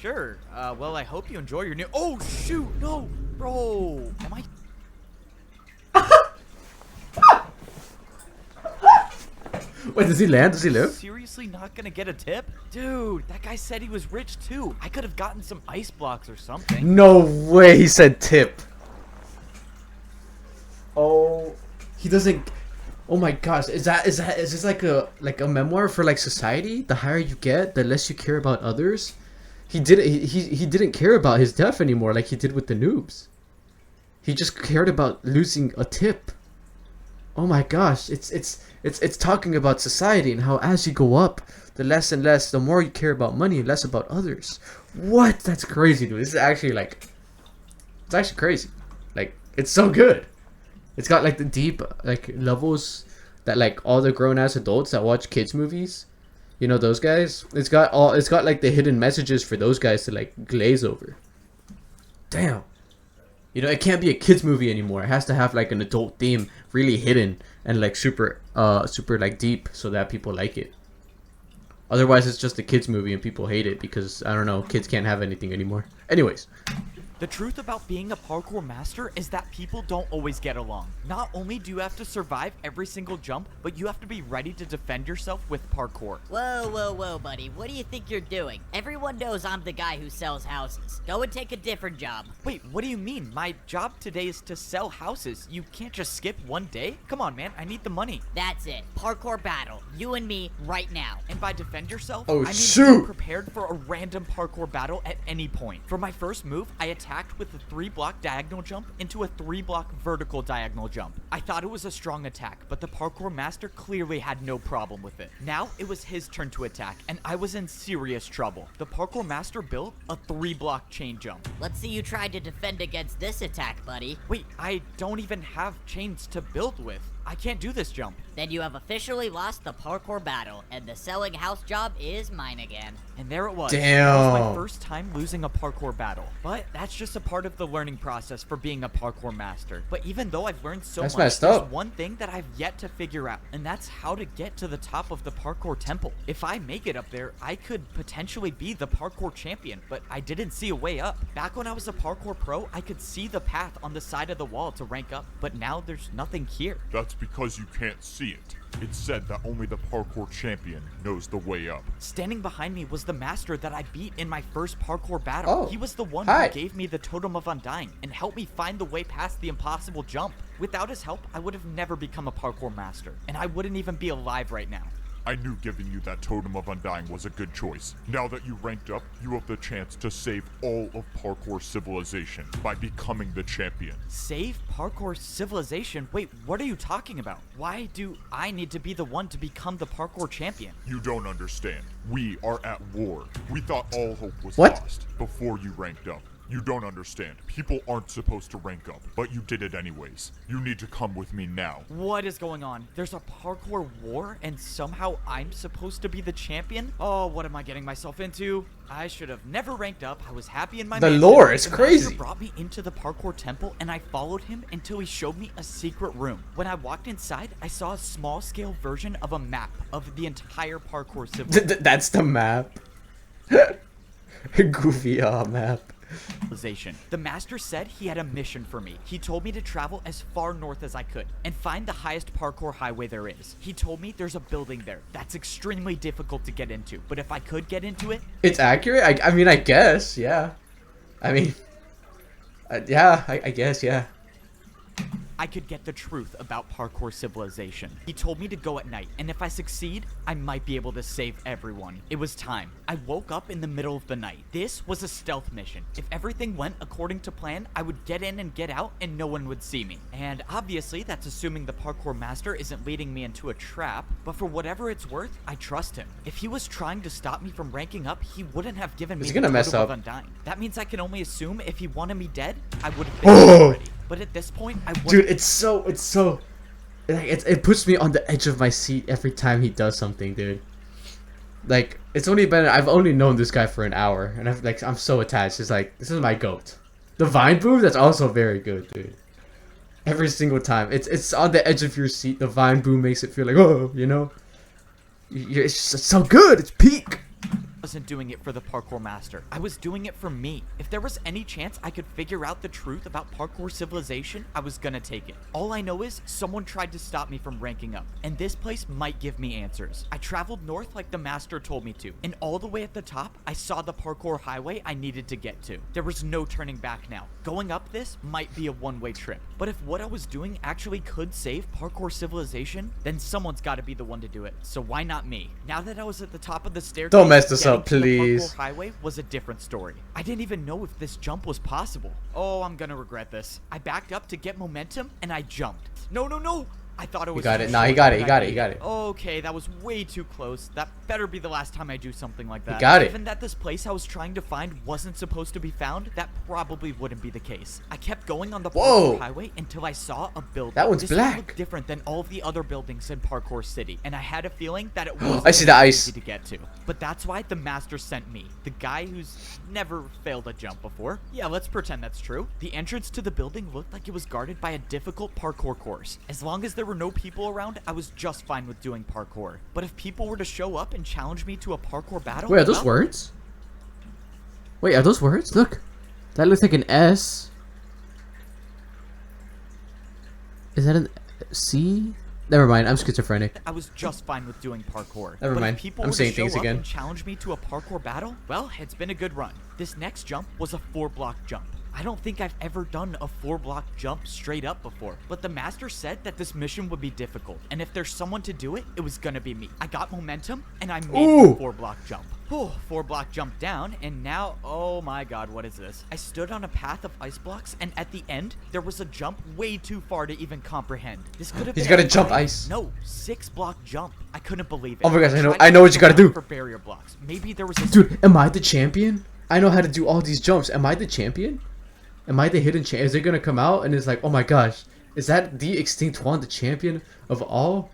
Sure. Well, I hope you enjoy your new. Oh shoot, no, bro. Am I? Wait, does he land? Does he live? Seriously not gonna get a tip? Dude, that guy said he was rich too. I could have gotten some ice blocks or something. No way he said tip. Oh, he doesn't. Oh my gosh, is this like a memoir for like society? The higher you get, the less you care about others. He didn't care about his death anymore like he did with the noobs. He just cared about losing a tip. Oh my gosh, it's talking about society and how as you go up, the less and less, the more you care about money and less about others. What? That's crazy, dude. This is actually like, it's actually crazy. Like, it's so good. It's got like the deep like levels that like all the grown ass adults that watch kids movies, you know, those guys. It's got like the hidden messages for those guys to like glaze over. Damn. You know, it can't be a kids movie anymore. It has to have like an adult theme, really hidden and like super like deep, so that people like it. Otherwise, it's just a kids movie and people hate it because I don't know, kids can't have anything anymore. Anyways, The truth about being a parkour master is that people don't always get along. Not only do you have to survive every single jump, but you have to be ready to defend yourself with parkour. Whoa, whoa, whoa, buddy. What do you think you're doing? Everyone knows I'm the guy who sells houses. Go and take a different job. Wait, what do you mean? My job today is to sell houses. You can't just skip one day? Come on, man. I need the money. That's it. Parkour battle. You and me right now. And by defend yourself, Oh, I mean shoot! be prepared for a random parkour battle at any point. For my first move, I attacked with a 3-block diagonal jump into a 3-block vertical diagonal jump. I thought it was a strong attack, but the parkour master clearly had no problem with it. Now it was his turn to attack, and I was in serious trouble. The parkour master built a 3-block chain jump. Let's see you try to defend against this attack, buddy. Wait, I don't even have chains to build with. I can't do this jump. Then you have officially lost the parkour battle, and the selling house job is mine again. And there it was. Damn. That was my first time losing a parkour battle. But that's just a part of the learning process for being a parkour master. But even though I've learned so That's much, messed there's up. one thing that I've yet to figure out, and that's how to get to the top of the parkour temple. If I make it up there, I could potentially be the parkour champion, but I didn't see a way up. Back when I was a parkour pro, I could see the path on the side of the wall to rank up, but now there's nothing here. That's because you can't see it. It's said that only the parkour champion knows the way up. Standing behind me was the master that I beat in my first parkour battle. Oh, He was the one hi. who gave me the Totem of Undying and helped me find the way past the impossible jump. Without his help, I would have never become a parkour master, and I wouldn't even be alive right now. I knew giving you that Totem of Undying was a good choice. Now that you ranked up, you have the chance to save all of parkour civilization by becoming the champion. Save parkour civilization? Wait, what are you talking about? Why do I need to be the one to become the parkour champion? You don't understand. We are at war. We thought all hope was What? lost before you ranked up. You don't understand. People aren't supposed to rank up, but you did it anyways. You need to come with me now. What is going on? There's a parkour war and somehow I'm supposed to be the champion? Oh, what am I getting myself into? I should have never ranked up. I was happy in my The mansion. lore is The crazy. master brought me into the parkour temple and I followed him until he showed me a secret room. When I walked inside, I saw a small scale version of a map of the entire parkour civilization. That's the map. Goofy map. The master said he had a mission for me. He told me to travel as far north as I could and find the highest parkour highway there is. He told me there's a building there that's extremely difficult to get into, but if I could get into it, It's accurate? I mean, I guess, yeah. I mean, yeah, I guess, yeah. I could get the truth about parkour civilization. He told me to go at night, and if I succeed, I might be able to save everyone. It was time. I woke up in the middle of the night. This was a stealth mission. If everything went according to plan, I would get in and get out, and no one would see me. And obviously, that's assuming the parkour master isn't leading me into a trap, but for whatever it's worth, I trust him. If he was trying to stop me from ranking up, he wouldn't have given me He's the gonna mess Totem of up. Undying. That means I can only assume if he wanted me dead, I would have been dead Oh! already. But at this point, I wasn't. Dude, it's so like, it puts me on the edge of my seat every time he does something, dude. Like, I've only known this guy for an hour, and I'm so attached. It's like, this is my goat. The vine boom, that's also very good, dude. Every single time, it's on the edge of your seat. The vine boom makes it feel like, oh, you know, it's just so good. It's peak. Wasn't doing it for the parkour master. I was doing it for me. If there was any chance I could figure out the truth about parkour civilization, I was gonna take it. All I know is someone tried to stop me from ranking up, and this place might give me answers. I traveled north like the master told me to, and all the way at the top, I saw the parkour highway I needed to get to. There was no turning back now. Going up this might be a one-way trip, but if what I was doing actually could save parkour civilization, then someone's gotta be the one to do it. So why not me? Now that I was at the top of the staircase, Don't mess this getting up, to the please. parkour highway was a different story. I didn't even know if this jump was possible. Oh, I'm gonna regret this. I backed up to get momentum and I jumped. No, no, no! I thought it was. got too it. Nah, he short, got it, but he I got it, made he got it. Okay, that was way too close. That better be the last time I do something like that. got it. Given that this place I was trying to find wasn't supposed to be found, that probably wouldn't be the case. I kept going on the Whoa. parkour highway until I saw a building. That one's this black. One looked different than all of the other buildings in Parkour City, and I had a feeling that it was I see the ice. easy to get to. But that's why the master sent me, the guy who's never failed a jump before. Yeah, let's pretend that's true. The entrance to the building looked like it was guarded by a difficult parkour course. As long as there were no people around, I was just fine with doing parkour. But if people were to show up and challenge me to a parkour battle, Wait, are those well, words? Wait, are those words? Look, that looks like an S. Is that an C? Never mind, I'm schizophrenic. I was just fine with doing parkour. Never but mind, If people I'm were saying to show things up again. and challenge me to a parkour battle, well, it's been a good run. This next jump was a 4-block jump. I don't think I've ever done a 4-block jump straight up before, but the master said that this mission would be difficult, and if there's someone to do it, it was gonna be me. I got momentum, and I made Ooh. the 4-block jump. Oh, 4-block jump down, and now, oh my god, what is this? I stood on a path of ice blocks, and at the end, there was a jump way too far to even comprehend. This could have He's been gotta a jump 5 ice. No, 6-block jump. I couldn't believe it. Oh my gosh, I know- tried I to know what you gotta look do. for barrier blocks. Maybe there was a Dude, am I the champion? I know how to do all these jumps. Am I the champion? Am I the hidden champion? Is it gonna come out and it's like, oh my gosh, is that the extinct Juan, the champion of all?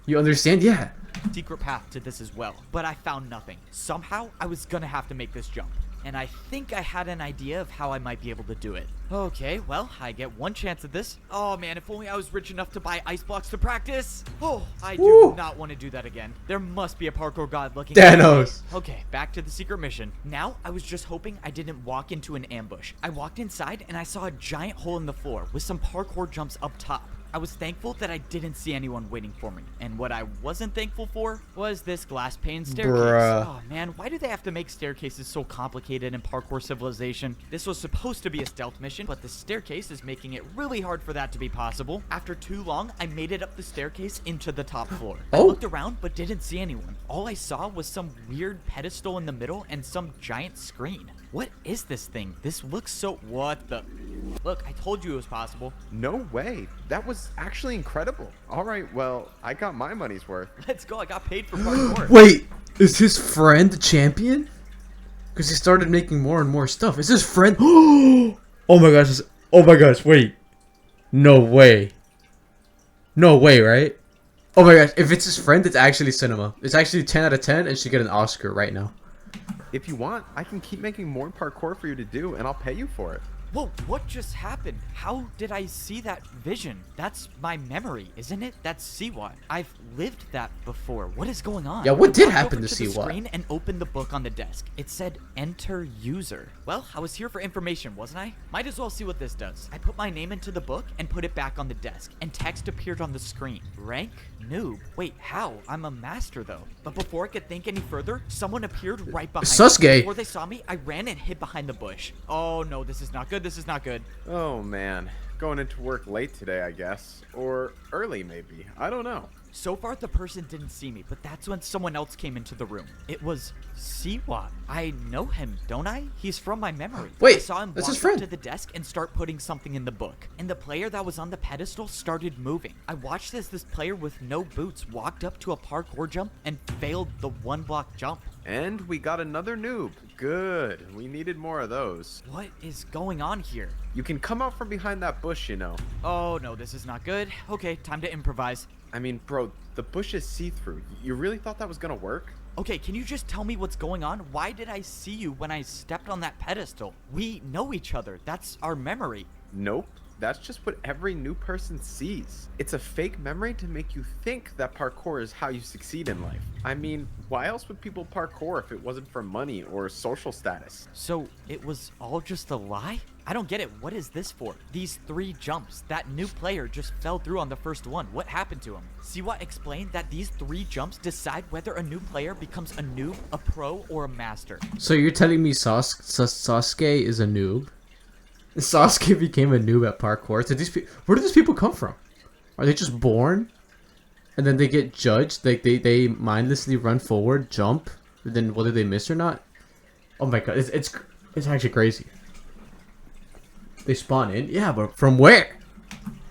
You understand? Yeah. secret path to this as well, but I found nothing. Somehow, I was gonna have to make this jump, and I think I had an idea of how I might be able to do it. Okay, well, I get one chance at this. Oh man, if only I was rich enough to buy ice blocks to practice. Oh, I do Woo. not want to do that again. There must be a parkour god looking Thanos. Okay, back to the secret mission. Now, I was just hoping I didn't walk into an ambush. I walked inside and I saw a giant hole in the floor with some parkour jumps up top. I was thankful that I didn't see anyone waiting for me. And what I wasn't thankful for was this glass pane staircase. Bruh. Oh man, why do they have to make staircases so complicated in Parkour Civilization? This was supposed to be a stealth mission, but the staircase is making it really hard for that to be possible. After too long, I made it up the staircase into the top floor. I Oh. looked around but didn't see anyone. All I saw was some weird pedestal in the middle and some giant screen. What is this thing? This looks so... What the... Look, I told you it was possible. No way. That was actually incredible. All right, well, I got my money's worth. Let's go, I got paid for parkour. Wait, is his friend the champion? Because he started making more and more stuff. Is his friend? Oh my gosh! Oh my gosh! Wait, no way. No way, right? Oh my gosh! If it's his friend, it's actually cinema. It's actually 10 out of 10, and should get an Oscar right now. If you want, I can keep making more parkour for you to do, and I'll pay you for it. Whoa, what just happened? How did I see that vision? That's my memory, isn't it? That's Siwat. I've lived that before. What is going on? Yeah, what I did walked happen over to the Siwat? screen and opened the book on the desk. It said enter user. Well, I was here for information, wasn't I? Might as well see what this does. I put my name into the book and put it back on the desk, and text appeared on the screen. Rank noob. Wait, how? I'm a master though. But before I could think any further, someone appeared right behind Sasuke. me. Before they saw me, I ran and hid behind the bush. Oh no, this is not good. This is not good. Oh man, going into work late today, I guess. Or early, maybe. I don't know. So far, the person didn't see me, but that's when someone else came into the room. It was Siwat. I know him, don't I? He's from my memory. Wait, I saw him that's walk his friend. up to the desk and start putting something in the book. And the player that was on the pedestal started moving. I watched as this player with no boots walked up to a parkour jump and failed the one block jump. And we got another noob. Good. We needed more of those. What is going on here? You can come out from behind that bush, you know. Oh no, this is not good. Okay, time to improvise. I mean, bro, the bush is see-through. You really thought that was gonna work? Okay, can you just tell me what's going on? Why did I see you when I stepped on that pedestal? We know each other. That's our memory. Nope. That's just what every new person sees. It's a fake memory to make you think that parkour is how you succeed in life. I mean, why else would people parkour if it wasn't for money or social status? So it was all just a lie? I don't get it. What is this for? These 3 jumps. That new player just fell through on the first one. What happened to him? Siwat explained that these 3 jumps decide whether a new player becomes a noob, a pro, or a master. So you're telling me Sasuke is a noob? Sasuke became a noob at parkour. So where do these people come from? Are they just born, and then they get judged? Like they mindlessly run forward, jump, and then whether they miss or not? Oh my god, it's actually crazy. They spawn in, yeah, but from where?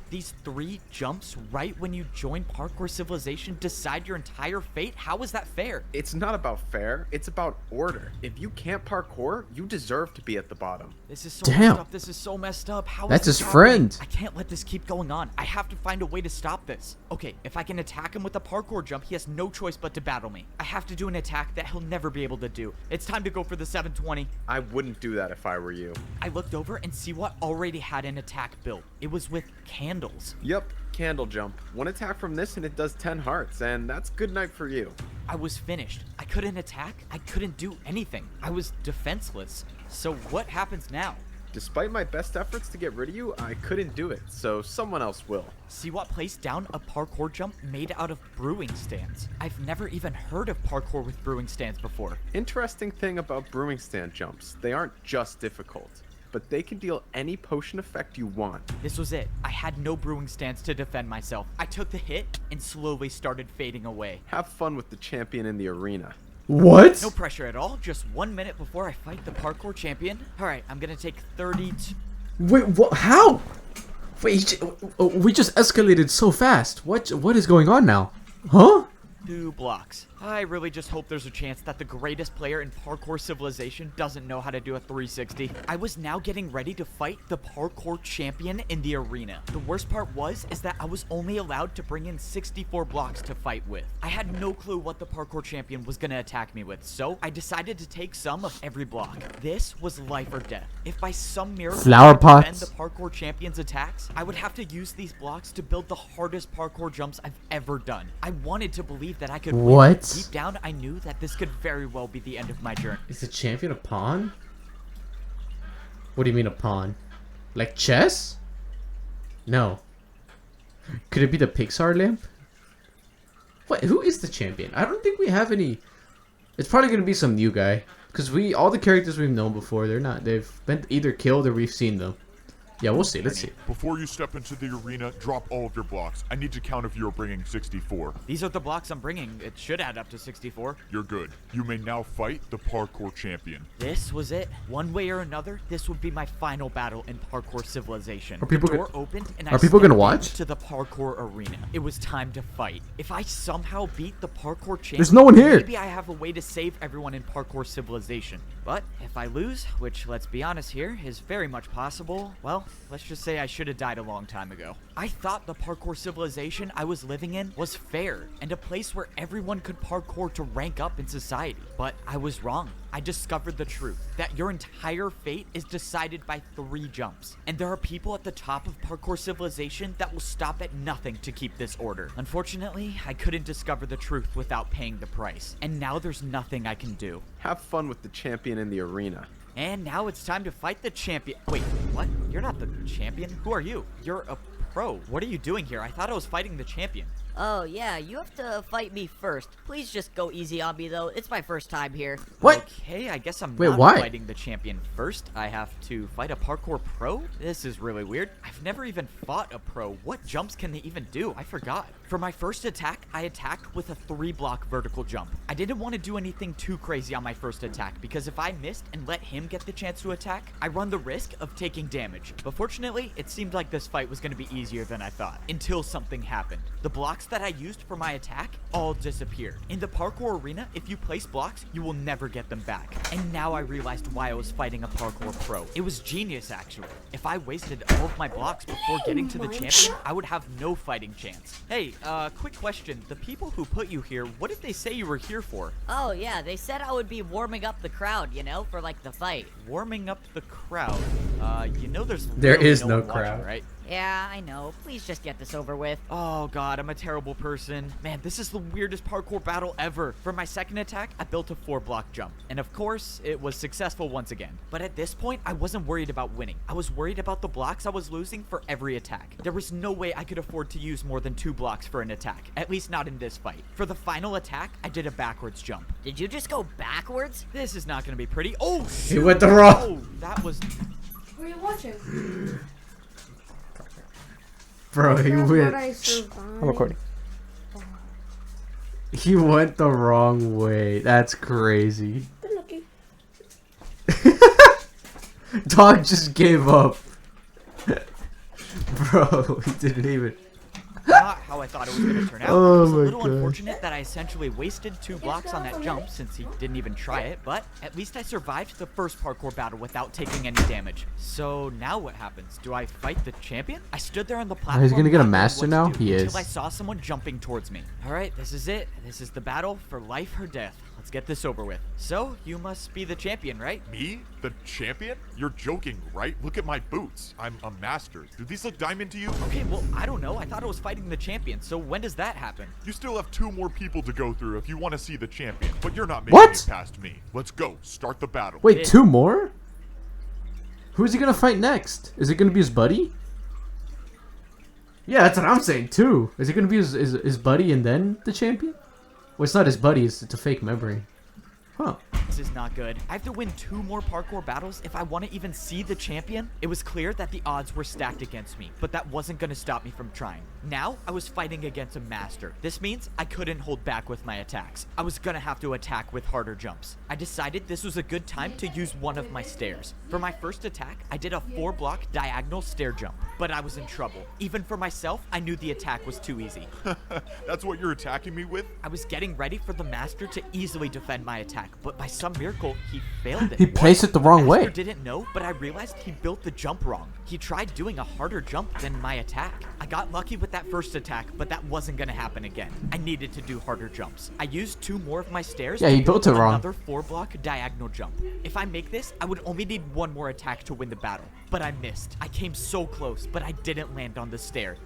These 3 jumps right when you join Parkour Civilization decide your entire fate? How is that fair? It's not about fair, it's about order. If you can't parkour, you deserve to be at the bottom. This is so Damn. messed up. This is so messed up. How is That's this his happening? friend. I can't let this keep going on. I have to find a way to stop this. Okay, if I can attack him with a parkour jump, he has no choice but to battle me. I have to do an attack that he'll never be able to do. It's time to go for the 720. I wouldn't do that if I were you. I looked over and Siwat already had an attack built. It was with candles. Yep, candle jump. One attack from this and it does 10 hearts, and that's good night for you. I was finished. I couldn't attack. I couldn't do anything. I was defenseless. So what happens now? Despite my best efforts to get rid of you, I couldn't do it, so someone else will. Siwat placed down a parkour jump made out of brewing stands. I've never even heard of parkour with brewing stands before. Interesting thing about brewing stand jumps, they aren't just difficult, but they can deal any potion effect you want. This was it. I had no brewing stands to defend myself. I took the hit and slowly started fading away. Have fun with the champion in the arena. What? No pressure at all. Just 1 minute before I fight the parkour champion. All right, I'm gonna take 32. Wait, what? How? Wait, we just escalated so fast. What is going on now? Huh? 2 blocks. I really just hope there's a chance that the greatest player in Parkour Civilization doesn't know how to do a 360. I was now getting ready to fight the parkour champion in the arena. The worst part is that I was only allowed to bring in 64 blocks to fight with. I had no clue what the parkour champion was gonna attack me with, so I decided to take some of every block. This was life or death. If by some miracle Flower I could defend pots. the parkour champion's attacks, I would have to use these blocks to build the hardest parkour jumps I've ever done. I wanted to believe that I could win. What? Deep down, I knew that this could very well be the end of my journey. Is the champion a pawn? What do you mean a pawn? Like chess? No. Could it be the Pixar lamp? What? Who is the champion? I don't think we have any. It's probably gonna be some new guy, cause all the characters we've known before, they've been either killed or we've seen them. Yeah, we'll see. Let's see. Before you step into the arena, drop all of your blocks. I need to count if you're bringing 64. These are the blocks I'm bringing. It should add up to 64. You're good. You may now fight the parkour champion. This was it. One way or another, this would be my final battle in Parkour Civilization. Are people the door gonna- opened and are I people gonna stepped watch? into the parkour arena. It was time to fight. If I somehow beat the parkour champion, There's no one here. maybe I have a way to save everyone in Parkour Civilization. But if I lose, which let's be honest here, is very much possible, well, let's just say I should have died a long time ago. I thought the Parkour Civilization I was living in was fair and a place where everyone could parkour to rank up in society. But I was wrong. I discovered the truth, that your entire fate is decided by 3 jumps. And there are people at the top of Parkour Civilization that will stop at nothing to keep this order. Unfortunately, I couldn't discover the truth without paying the price. And now there's nothing I can do. Have fun with the champion in the arena. And now it's time to fight the champion. Wait, what? You're not the champion? Who are you? You're a pro. What are you doing here? I thought I was fighting the champion. Oh, yeah, you have to fight me first. Please just go easy on me, though. It's my first time here. What? Okay, I guess I'm Wait, not why? fighting the champion first. I have to fight a parkour pro? This is really weird. I've never even fought a pro. What jumps can they even do? I forgot. For my first attack, I attacked with a 3-block vertical jump. I didn't want to do anything too crazy on my first attack because if I missed and let him get the chance to attack, I run the risk of taking damage. But fortunately, it seemed like this fight was going to be easier than I thought until something happened. The blocks that I used for my attack all disappeared. In the parkour arena, if you place blocks, you will never get them back. And now I realized why I was fighting a parkour pro. It was genius, actually. If I wasted all of my blocks before getting to the champion, I would have no fighting chance. Hey, quick question. The people who put you here, what did they say you were here for? Oh, yeah, they said I would be warming up the crowd, you know, for, like, the fight. Warming up the crowd. You know There literally is no one watching, crowd. right? Yeah, I know. Please just get this over with. Oh god, I'm a terrible person. Man, this is the weirdest parkour battle ever. For my second attack, I built a 4-block jump. And of course, it was successful once again. But at this point, I wasn't worried about winning. I was worried about the blocks I was losing for every attack. There was no way I could afford to use more than 2 blocks for an attack. At least not in this fight. For the final attack, I did a backwards jump. Did you just go backwards? This is not gonna be pretty. Oh, He shoot. went the wrong. Oh, that was... What are you watching? Bro, he That's went. what I survived. I'm recording. He went the wrong way. That's crazy. Been lucky. Dog just gave up. Bro, he didn't even. not how I thought it was going to turn out. Oh It was a my little God. unfortunate that I essentially wasted 2 blocks on that jump since he didn't even try it, but at least I survived the first parkour battle without taking any damage. So now what happens? Do I fight the champion? I stood there on the platform. he's gonna get a not knowing master what now? to do He until is. I saw someone jumping towards me. All right, this is it. This is the battle for life or death. Let's get this over with. So, you must be the champion, right? Me? The champion? You're joking, right? Look at my boots. I'm a master. Do these look diamond to you? Okay, well, I don't know. I thought I was fighting the champion, so when does that happen? You still have 2 more people to go through if you want to see the champion, but you're not making What? it past me. Let's go. Start the battle. Wait, 2 more? Who's he gonna fight next? Is it gonna be his buddy? Yeah, that's what I'm saying too. Is it gonna be his buddy and then the champion? Well, it's not his buddy. It's a fake memory. Huh. This is not good. I have to win 2 more parkour battles if I want to even see the champion. It was clear that the odds were stacked against me, but that wasn't going to stop me from trying. Now, I was fighting against a master. This means I couldn't hold back with my attacks. I was going to have to attack with harder jumps. I decided this was a good time to use one of my stairs. For my first attack, I did a 4-block diagonal stair jump, but I was in trouble. Even for myself, I knew the attack was too easy. That's what you're attacking me with? I was getting ready for the master to easily defend my attack, but by some miracle, he failed it. He placed it the wrong Master way. didn't know, but I realized he built the jump wrong. He tried doing a harder jump than my attack. I got lucky with that first attack, but that wasn't going to happen again. I needed to do harder jumps. I used 2 more of my stairs. Yeah, to he built build it wrong. Another 4-block diagonal jump. If I make this, I would only need 1 more attack to win the battle. But I missed. I came so close, but I didn't land on the stair.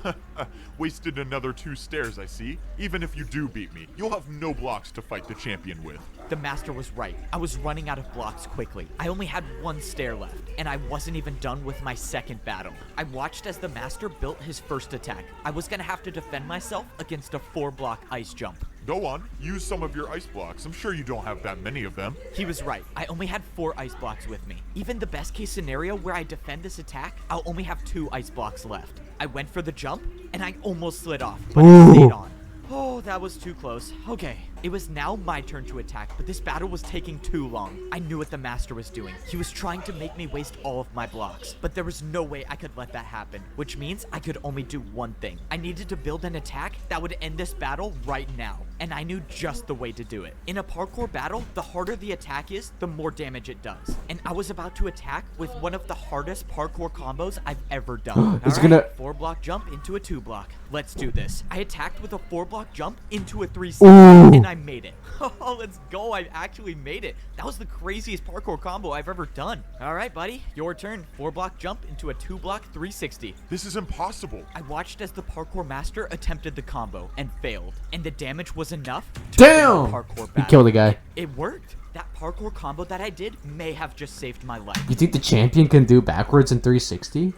Wasted another 2 stairs, I see. Even if you do beat me, you'll have no blocks to fight the champion with. The master was right. I was running out of blocks quickly. I only had one stair left, and I wasn't even done with my second battle. I watched as the master built his first attack. I was gonna have to defend myself against a 4-block ice jump. Go on, use some of your ice blocks. I'm sure you don't have that many of them. He was right. I only had 4 ice blocks with me. Even the best case scenario where I defend this attack, I'll only have 2 ice blocks left. I went for the jump, and I almost slid off, but I stayed on. Oh, that was too close. Okay, it was now my turn to attack, but this battle was taking too long. I knew what the master was doing. He was trying to make me waste all of my blocks, but there was no way I could let that happen, which means I could only do one thing. I needed to build an attack that would end this battle right now, and I knew just the way to do it. In a parkour battle, the harder the attack is, the more damage it does, and I was about to attack with one of the hardest parkour combos I've ever done. It's All gonna- 4-block jump into a 2-block. Let's do this. I attacked with a 4-block jump into a 3 Ooh. and I made it. Oh, let's go. I actually made it. That was the craziest parkour combo I've ever done. All right, buddy, your turn. 4-block jump into a 2-block 360. This is impossible. I watched as the parkour master attempted the combo and failed, and the damage was enough to Damn! win the parkour He battle. killed the guy. It worked. That parkour combo that I did may have just saved my life. You think the champion can do backwards in 360?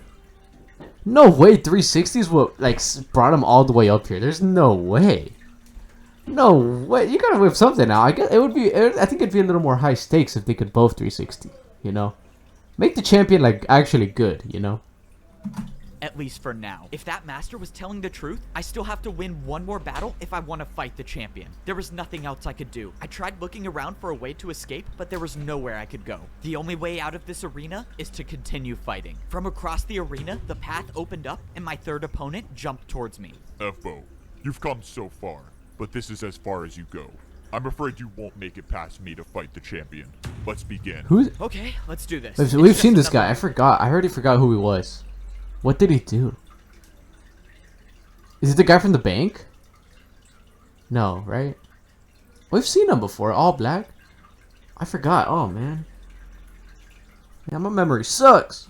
No way. 360 is what like brought him all the way up here. There's no way. No way. You gotta whip something out. I guess it would be. I think it'd be a little more high stakes if they could both 360. You know, make the champion like actually good. You know. At least for now. If that master was telling the truth, I still have to win one more battle if I want to fight the champion. There was nothing else I could do. I tried looking around for a way to escape, but there was nowhere I could go. The only way out of this arena is to continue fighting. From across the arena, the path opened up and my third opponent jumped towards me. F-Bo, you've come so far, but this is as far as you go. I'm afraid you won't make it past me to fight the champion. Let's begin. Who's? Okay, let's do this. We've It's seen just this guy. another- I forgot. I already forgot who he was. What did he do? Is it the guy from the bank? No, right? We've seen him before. All black. I forgot. Oh man. Yeah, my memory sucks.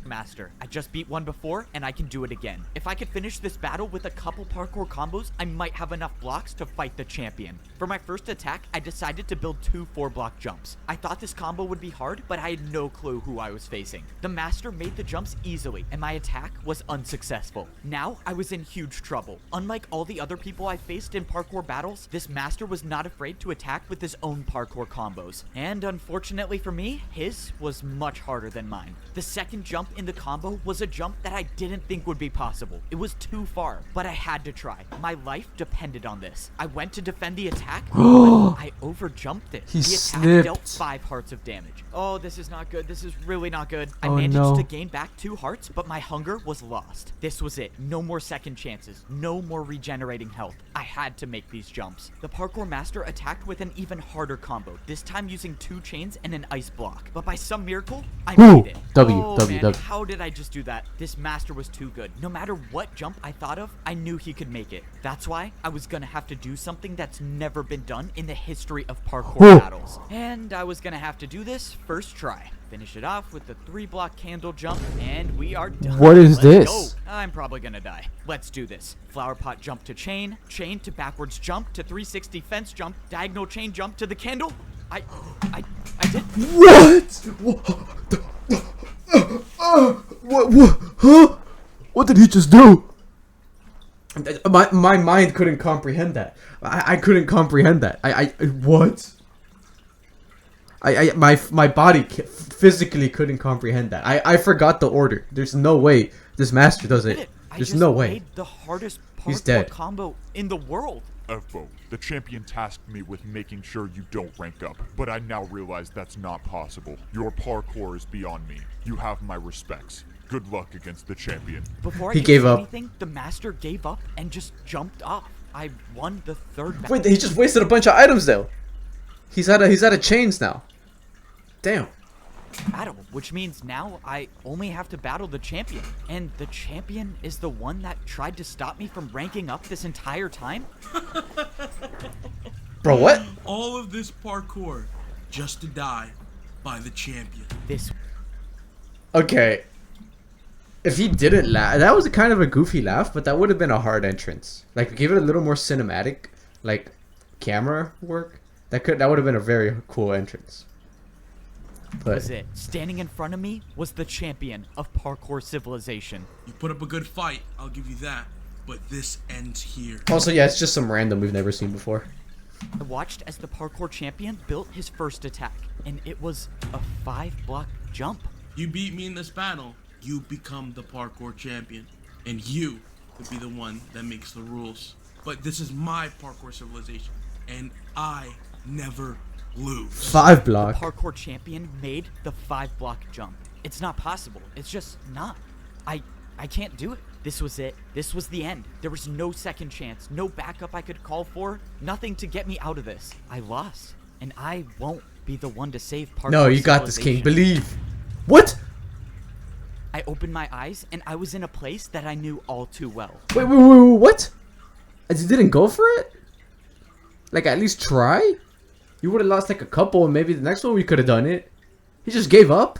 Master. I just beat one before, and I can do it again. If I could finish this battle with a couple parkour combos, I might have enough blocks to fight the champion. For my first attack, I decided to build 2 4-block jumps. I thought this combo would be hard, but I had no clue who I was facing. The master made the jumps easily, and my attack was unsuccessful. Now, I was in huge trouble. Unlike all the other people I faced in parkour battles, this master was not afraid to attack with his own parkour combos. And unfortunately for me, his was much harder than mine. The second jump in the combo was a jump that I didn't think would be possible. It was too far, but I had to try. My life depended on this. I went to defend the attack, but I overjumped it. He the attack slipped. dealt 5 hearts of damage. Oh, this is not good. This is really not good. I Oh, managed no. to gain back 2 hearts, but my hunger was lost. This was it. No more second chances. No more regenerating health. I had to make these jumps. The parkour master attacked with an even harder combo, this time using 2 chains and an ice block. But by some miracle, I Ooh, made it. W, Oh, W, man, W. how did I just do that? This master was too good. No matter what jump I thought of, I knew he could make it. That's why I was gonna have to do something that's never been done in the history of parkour Ooh. battles. And I was gonna have to do this first try. Finish it off with the 3-block candle jump, and we are done. What is Let's this? go. I'm probably gonna die. Let's do this. Flower pot jump to chain, chain to backwards jump to 360 fence jump, diagonal chain jump to the candle. I did. What? Huh? What did he just do? My mind couldn't comprehend that. I couldn't comprehend that. What? My body physically couldn't comprehend that. I forgot the order. There's no way this master does Did it. it. I There's just no way. made the hardest He's parkour dead. combo in the world. F-Bo, the champion tasked me with making sure you don't rank up, but I now realize that's not possible. Your parkour is beyond me. You have my respects. Good luck against the champion. Before I He could gave say up. anything, the master gave up and just jumped off. I won the third battle. Wait, he just wasted a bunch of items though. He's out of chains now. Damn. battle, which means now I only have to battle the champion. And the champion is the one that tried to stop me from ranking up this entire time? Bro, what? All of this parkour just to die by the champion. This Okay. If he didn't laugh, that was kind of a goofy laugh, but that would have been a hard entrance. Like, give it a little more cinematic, like, camera work. That would have been a very cool entrance. But Was it. Standing in front of me was the champion of parkour civilization. You put up a good fight, I'll give you that. But this ends here. also, yeah, it's just some random we've never seen before. I watched as the parkour champion built his first attack, and it was a 5-block jump. You beat me in this battle, you become the parkour champion. And you would be the one that makes the rules. But this is my parkour civilization, and I never lose. 5 block. Parkour champion made the 5-block jump. It's not possible. It's just not. I can't do it. This was it. This was the end. There was no second chance, no backup I could call for, nothing to get me out of this. I lost, and I won't be the one to save parkour. No, you got this, King. civilization. Believe. What? I opened my eyes, and I was in a place that I knew all too well. Wait, what? And you didn't go for it? Like, at least try? You would have lost like a couple, and maybe the next one we could have done it. He just gave up?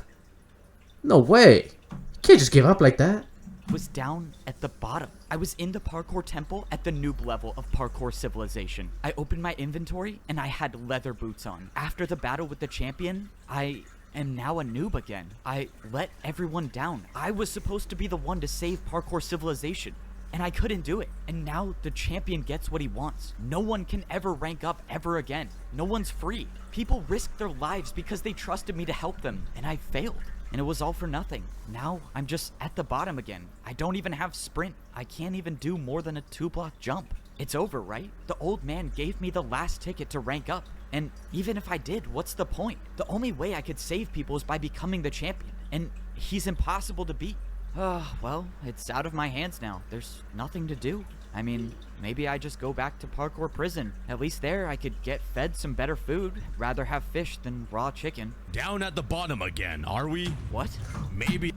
No way. You can't just give up like that. Was down at the bottom. I was in the parkour temple at the noob level of parkour civilization. I opened my inventory and I had leather boots on. After the battle with the champion, I am now a noob again. I let everyone down. I was supposed to be the one to save parkour civilization, and I couldn't do it. And now the champion gets what he wants. No one can ever rank up ever again. No one's free. People risk their lives because they trusted me to help them, and I failed. And it was all for nothing. Now I'm just at the bottom again. I don't even have sprint. I can't even do more than a 2-block jump. It's over, right? The old man gave me the last ticket to rank up. And even if I did, what's the point? The only way I could save people is by becoming the champion. And he's impossible to beat. Well, it's out of my hands now. There's nothing to do. I mean, maybe I just go back to parkour prison. At least there I could get fed some better food. Rather have fish than raw chicken. Down at the bottom again, are we? What? Maybe.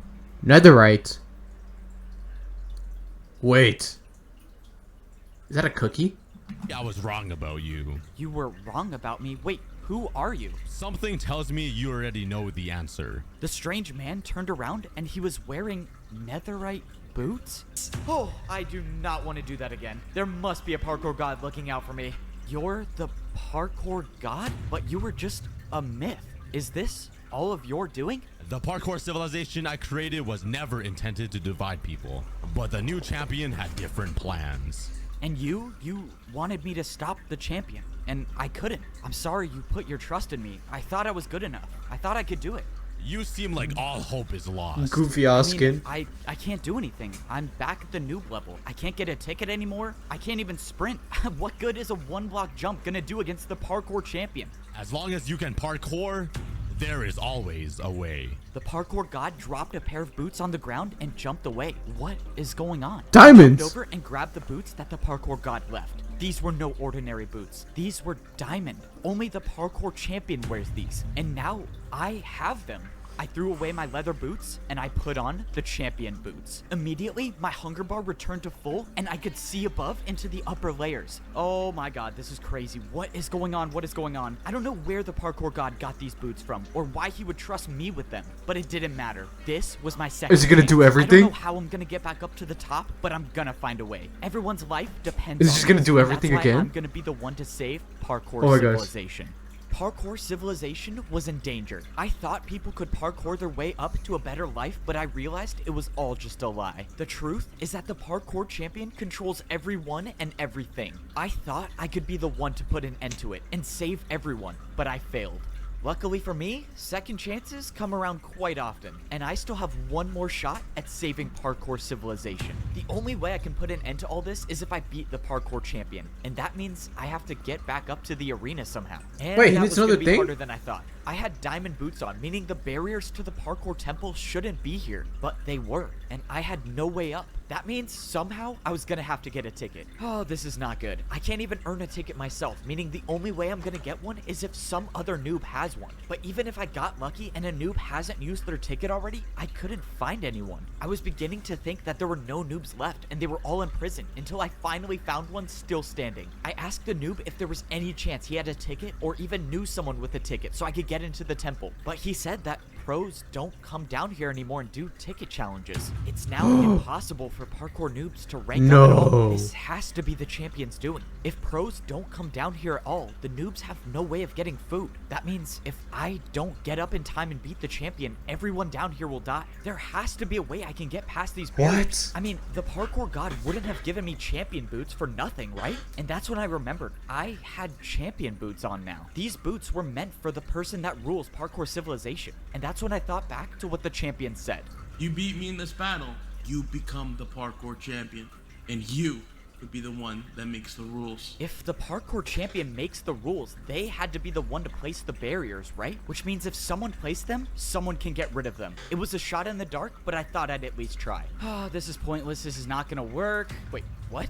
Netherite. Wait. Is that a cookie? I was wrong about you. You were wrong about me? Wait, who are you? Something tells me you already know the answer. The strange man turned around and he was wearing netherite boots? Oh, I do not want to do that again. There must be a parkour god looking out for me. You're the parkour god? But you were just a myth. Is this all of your doing? The parkour civilization I created was never intended to divide people, but the new champion had different plans. And you wanted me to stop the champion, and I couldn't. I'm sorry you put your trust in me. I thought I was good enough. I thought I could do it. You seem like all hope is lost. Goofy ass skin. I can't do anything. I'm back at the noob level. I can't get a ticket anymore. I can't even sprint. What good is a 1-block jump gonna do against the parkour champion? As long as you can parkour, there is always a way. The parkour god dropped a pair of boots on the ground and jumped away. What is going on? Diamonds! I jumped over and grabbed the boots that the parkour god left. These were no ordinary boots. These were diamond. Only the parkour champion wears these. And now I have them. I threw away my leather boots and I put on the champion boots. Immediately, my hunger bar returned to full and I could see above into the upper layers. Oh my god, this is crazy. What is going on? What is going on? I don't know where the parkour god got these boots from or why he would trust me with them, but it didn't matter. This was my second Is he gonna chance. do everything? I don't know how I'm gonna get back up to the top, but I'm gonna find a way. Everyone's life depends on Is he just gonna this, do and everything that's why again? I'm gonna be the one to save parkour Oh my gosh. civilization. Parkour civilization was in danger. I thought people could parkour their way up to a better life, but I realized it was all just a lie. The truth is that the parkour champion controls everyone and everything. I thought I could be the one to put an end to it and save everyone, but I failed. Luckily for me, second chances come around quite often, and I still have one more shot at saving parkour civilization. The only way I can put an end to all this is if I beat the parkour champion, and that means I have to get back up to the arena somehow. And Wait, he that needs was gonna another be thing? harder than I thought. I had diamond boots on, meaning the barriers to the parkour temple shouldn't be here, but they were, and I had no way up. That means somehow I was gonna have to get a ticket. Oh, this is not good. I can't even earn a ticket myself, meaning the only way I'm gonna get one is if some other noob has one. But even if I got lucky and a noob hasn't used their ticket already, I couldn't find anyone. I was beginning to think that there were no noobs left and they were all in prison until I finally found one still standing. I asked the noob if there was any chance he had a ticket or even knew someone with a ticket so I could get into the temple. But he said that pros don't come down here anymore and do ticket challenges. It's now impossible for parkour noobs to rank up at all. This has to be the champion's doing. If pros don't come down here at all, the noobs have no way of getting food. That means if I don't get up in time and beat the champion, everyone down here will die. There has to be a way I can get past these barriers. I mean, the parkour god wouldn't have given me champion boots for nothing, right? And that's when I remembered I had champion boots on now. These boots were meant for the person that rules parkour civilization. And that's when I thought back to what the champion said. You beat me in this battle, you become the parkour champion. And you would be the one that makes the rules. If the parkour champion makes the rules, they had to be the one to place the barriers, right? Which means if someone placed them, someone can get rid of them. It was a shot in the dark, but I thought I'd at least try. Oh, this is pointless. This is not gonna work. Wait, what?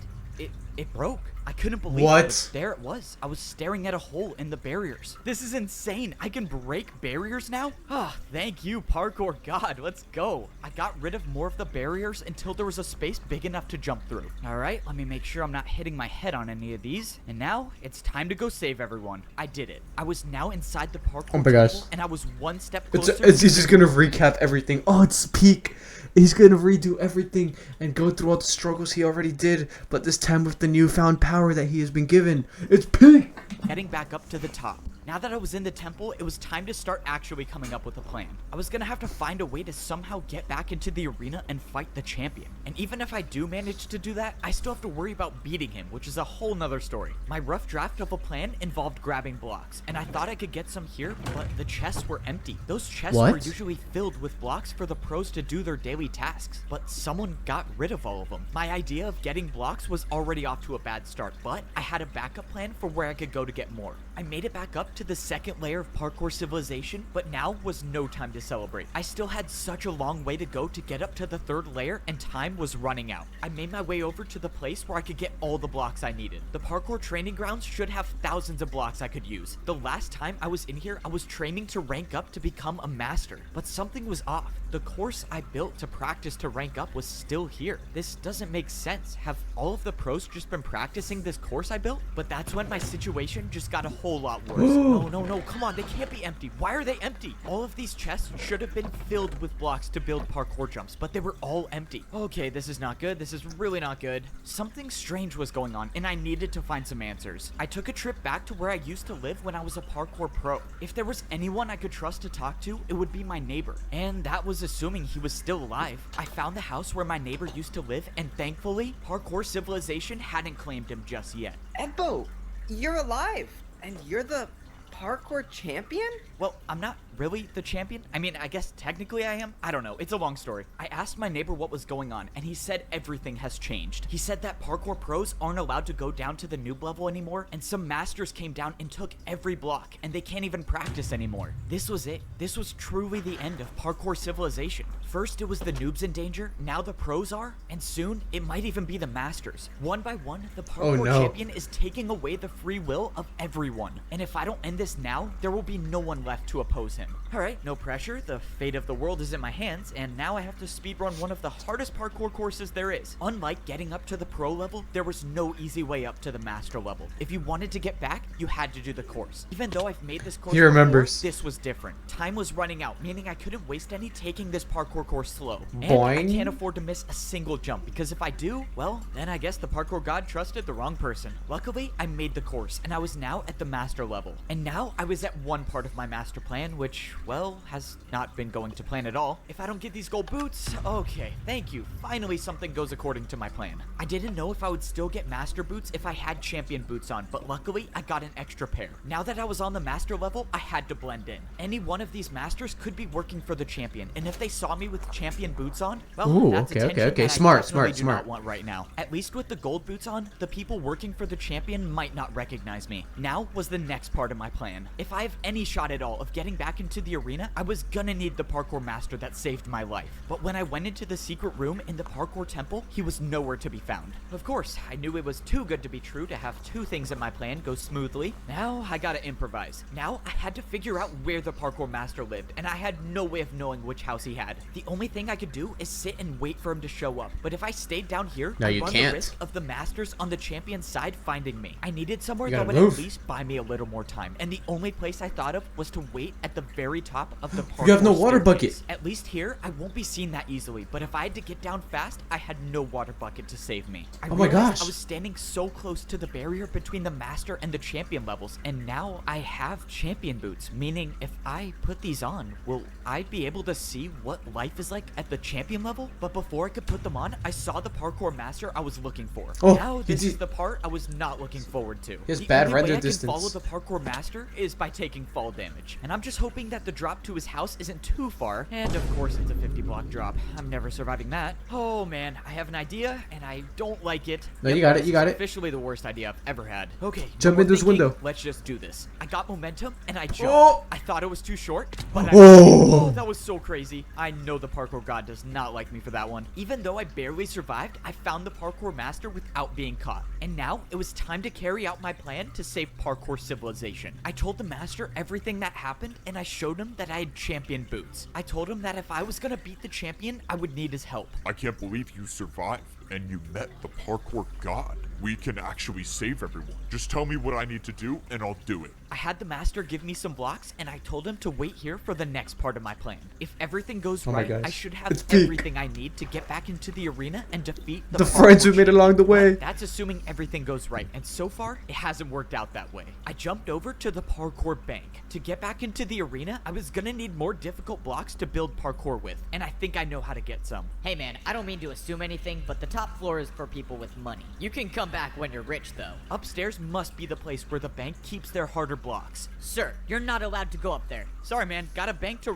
It broke. I couldn't believe it. There it was. I was staring at a hole in the barriers. This is insane. I can break barriers now? Ah, thank you, parkour god. Let's go. I got rid of more of the barriers until there was a space big enough to jump through. All right, let me make sure I'm not hitting my head on any of these. And now it's time to go save everyone. I did it. I was now inside the parkour temple, and I was one step closer. He's just gonna recap everything. Oh, it's peak. He's gonna redo everything and go through all the struggles he already did, but this time with the newfound power that he has been given. It's peak! Heading back up to the top. Now that I was in the temple, it was time to start actually coming up with a plan. I was gonna have to find a way to somehow get back into the arena and fight the champion. And even if I do manage to do that, I still have to worry about beating him, which is a whole nother story. My rough draft of a plan involved grabbing blocks, and I thought I could get some here, but the chests were empty. Those chests were usually filled with blocks for the pros to do their daily tasks, but someone got rid of all of them. My idea of getting blocks was already off to a bad start, but I had a backup plan for where I could go to get more. I made it back up to the second layer of parkour civilization, but now was no time to celebrate. I still had such a long way to go to get up to the third layer, and time was running out. I made my way over to the place where I could get all the blocks I needed. The parkour training grounds should have thousands of blocks I could use. The last time I was in here, I was training to rank up to become a master, but something was off. The course I built to practice to rank up was still here. This doesn't make sense. Have all of the pros just been practicing this course I built? But that's when my situation just got a whole lot worse. No, come on, they can't be empty. Why are they empty? All of these chests should have been filled with blocks to build parkour jumps, but they were all empty. Okay, this is not good. This is really not good. Something strange was going on, and I needed to find some answers. I took a trip back to where I used to live when I was a parkour pro. If there was anyone I could trust to talk to, it would be my neighbor. And that was assuming he was still alive. I found the house where my neighbor used to live, and thankfully, parkour civilization hadn't claimed him just yet. Egbo, you're alive, and you're the parkour champion? Well, I'm not really the champion. I mean, I guess technically I am. I don't know. It's a long story. I asked my neighbor what was going on, and he said everything has changed. He said that parkour pros aren't allowed to go down to the noob level anymore, and some masters came down and took every block, and they can't even practice anymore. This was it. This was truly the end of parkour civilization. First, it was the noobs in danger. Now the pros are, and soon it might even be the masters. One by one, the parkour champion is taking away the free will of everyone. And if I don't end this now, there will be no one left to oppose him. Alright, no pressure. The fate of the world is in my hands, and now I have to speedrun one of the hardest parkour courses there is. Unlike getting up to the pro level, there was no easy way up to the master level. If you wanted to get back, you had to do the course. Even though I've made this course before, this was different. Time was running out, meaning I couldn't waste any taking this parkour course slow. And I can't afford to miss a single jump, because if I do, well, then I guess the parkour god trusted the wrong person. Luckily, I made the course, and I was now at the master level. And now I was at one part of my master plan, which, well, has not been going to plan at all. If I don't get these gold boots, okay, thank you. Finally, something goes according to my plan. I didn't know if I would still get master boots if I had champion boots on, but luckily, I got an extra pair. Now that I was on the master level, I had to blend in. Any one of these masters could be working for the champion, and if they saw me with champion boots on, well, that's attention that I definitely do not want right now. At least with the gold boots on, the people working for the champion might not recognize me. Now was the next part of my plan. If I have any shot at all of getting back into the arena, I was gonna need the parkour master that saved my life. But when I went into the secret room in the parkour temple, he was nowhere to be found. Of course, I knew it was too good to be true to have two things in my plan go smoothly. Now I gotta improvise. Now I had to figure out where the parkour master lived, and I had no way of knowing which house he had. The only thing I could do is sit and wait for him to show up. But if I stayed down here, I'd run the risk of the masters on the champion's side finding me. I needed somewhere that would at least buy me a little more time, and the only place I thought of was to wait at the very top of the parkour You have no water bucket. staircase. At least here, I won't be seen that easily, but if I had to get down fast, I had no water bucket to save me. I Oh my realized gosh. I was standing so close to the barrier between the master and the champion levels, and now I have champion boots, meaning if I put these on, will I be able to see what life is like at the champion level? But before I could put them on, I saw the parkour master I was looking for. Oh, Now he this did- is the part I was not looking forward to. He has The bad only way render I can distance. follow the parkour master is by taking fall damage, and I'm just hoping that the drop to his house isn't too far, and of course it's a 50-block drop. I'm never surviving that. Oh man, I have an idea, and I don't like it. No, you got it, this you got is it. Officially the worst idea I've ever had. Okay, no Jump more into this thinking, window. Let's just do this. I got momentum, and I jumped. Oh! I thought it was too short, but Oh! that was so crazy. I know the parkour god does not like me for that one. Even though I barely survived, I found the parkour master without being caught. And now it was time to carry out my plan to save parkour civilization. I told the master everything that happened, and I showed him that I had champion boots. I told him that if I was gonna beat the champion, I would need his help. I can't believe you survived and you met the parkour god. We can actually save everyone. Just tell me what I need to do and I'll do it. I had the master give me some blocks, and I told him to wait here for the next part of my plan. If everything goes Oh my right, I gosh. should have It's peak. everything I need to get back into the arena and defeat The parkour friends we made champion. along the way. But that's assuming everything goes right, and so far, it hasn't worked out that way. I jumped over to the parkour bank. To get back into the arena, I was gonna need more difficult blocks to build parkour with, and I think I know how to get some. Hey man, I don't mean to assume anything, but the top floor is for people with money. You can come back when you're rich though. Upstairs must be the place where the bank keeps their harder blocks. Sir, you're not allowed to go up there. Sorry, man. Got a bank to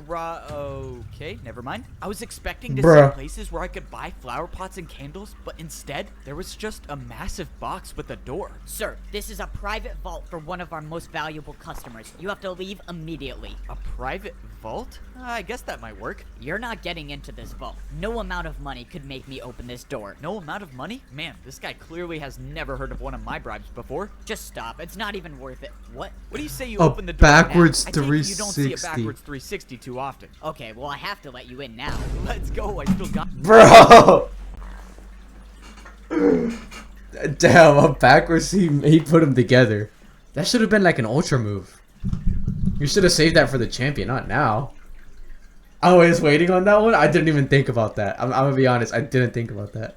Okay, never mind. I was expecting to Bruh. see places where I could buy flower pots and candles, but instead, there was just a massive box with a door. Sir, this is a private vault for one of our most valuable customers. You have to leave immediately. A private vault? I guess that might work. You're not getting into this vault. No amount of money could make me open this door. No amount of money? Man, this guy clearly has never heard of one of my bribes before. Just stop. It's not even worth it. What? What do you say you A open the door backwards now? I take it you don't see a 360. backwards 360 too often. Okay, well I have to let you in now. Let's go. I still got... Bro! Damn, up backwards, he put them together. That should have been like an ultra move. You should have saved that for the champion, not now. I was waiting on that one. I didn't even think about that. I'm gonna be honest, I didn't think about that.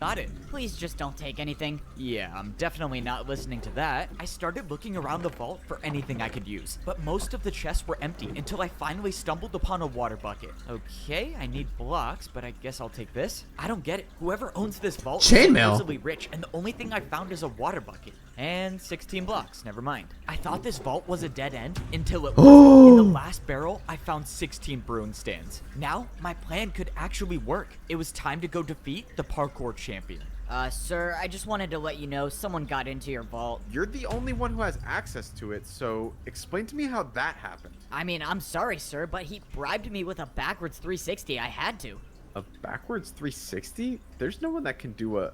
Got it. Please just don't take anything. Yeah, I'm definitely not listening to that. I started looking around the vault for anything I could use, but most of the chests were empty until I finally stumbled upon a water bucket. Okay, I need blocks, but I guess I'll take this. I don't get it. Whoever owns this vault is Chainmail? supposedly rich, and the only thing I found is a water bucket. And 16 blocks, never mind. I thought this vault was a dead end until it was. In the last barrel, I found 16 brewing stands. Now, my plan could actually work. It was time to go defeat the parkour champion. Sir, I just wanted to let you know someone got into your vault. You're the only one who has access to it, so explain to me how that happened. I mean, I'm sorry, sir, but he bribed me with a backwards 360. I had to. A backwards 360? There's no one that can do a...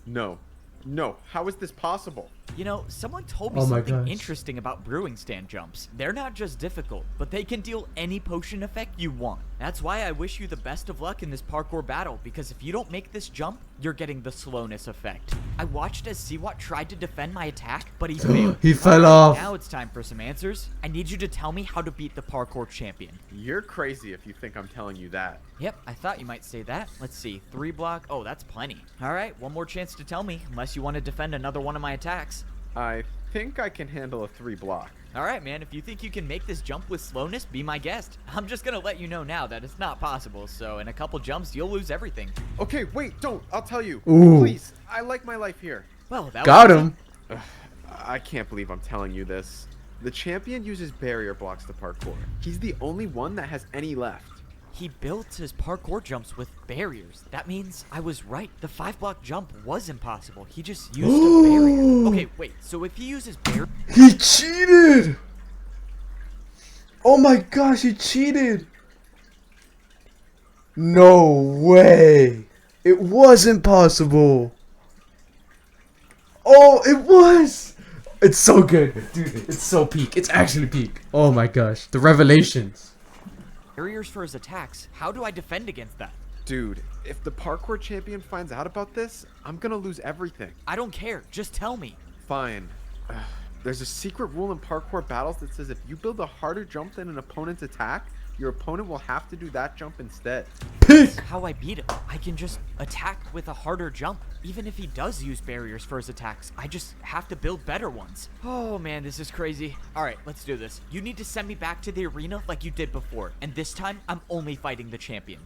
No. No, how is this possible? You know, someone told me Oh my something gosh. interesting about brewing stand jumps. They're not just difficult, but they can deal any potion effect you want. That's why I wish you the best of luck in this parkour battle, because if you don't make this jump, you're getting the slowness effect. I watched as Siwat tried to defend my attack, but he failed. He fell off. Now it's time for some answers. I need you to tell me how to beat the parkour champion. You're crazy if you think I'm telling you that. Yep, I thought you might say that. Let's see, 3 block. Oh, that's plenty. All right, one more chance to tell me, unless you want to defend another one of my attacks. I think I can handle a 3 block. All right, man, if you think you can make this jump with slowness, be my guest. I'm just gonna let you know now that it's not possible, so in a couple jumps, you'll lose everything. Okay, wait, don't. I'll tell you. Ooh. Please, I like my life here. Well, that Got was him. I can't believe I'm telling you this. The champion uses barrier blocks to parkour. He's the only one that has any left. He built his parkour jumps with barriers. That means I was right. The 5-block jump was impossible. He just used a barrier. Okay, wait, so if he uses barrier... He cheated! Oh my gosh, he cheated! No way! It was impossible! Oh, it was! It's so good, dude. It's so peak. It's actually peak. Oh my gosh, the revelations. barriers for his attacks, how do I defend against that? Dude, if the parkour champion finds out about this, I'm gonna lose everything. I don't care. Just tell me. Fine. There's a secret rule in parkour battles that says if you build a harder jump than an opponent's attack, your opponent will have to do that jump instead. That's how I beat him. I can just attack with a harder jump. Even if he does use barriers for his attacks, I just have to build better ones. Oh man, this is crazy. All right, let's do this. You need to send me back to the arena like you did before. And this time, I'm only fighting the champion.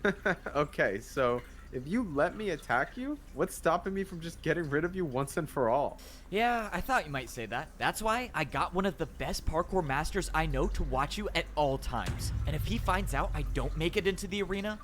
Okay, so if you let me attack you, what's stopping me from just getting rid of you once and for all? Yeah, I thought you might say that. That's why I got one of the best parkour masters I know to watch you at all times. And if he finds out I don't make it into the arena,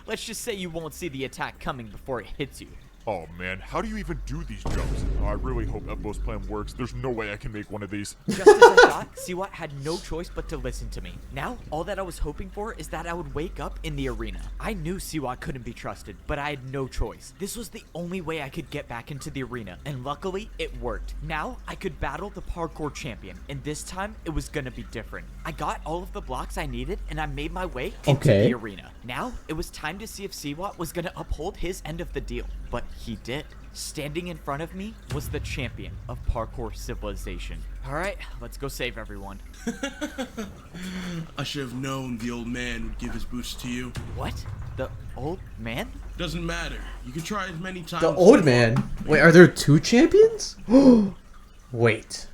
let's just say you won't see the attack coming before it hits you. Oh man, how do you even do these jumps? Oh, I really hope Ebbo's plan works. There's no way I can make one of these. Just as I thought, Siwat had no choice but to listen to me. Now, all that I was hoping for is that I would wake up in the arena. I knew Siwat couldn't be trusted, but I had no choice. This was the only way I could get back into the arena, and luckily, it worked. Now, I could battle the parkour champion, and this time, it was gonna be different. I got all of the blocks I needed, and I made my way into the arena. Now, it was time to see if Siwat was gonna uphold his end of the deal, but he did. Standing in front of me was the champion of parkour civilization. All right, let's go save everyone. I should have known the old man would give his boots to you. What? The old man? Doesn't matter. You can try as many times. The old man? Wait, are there two champions? Wait.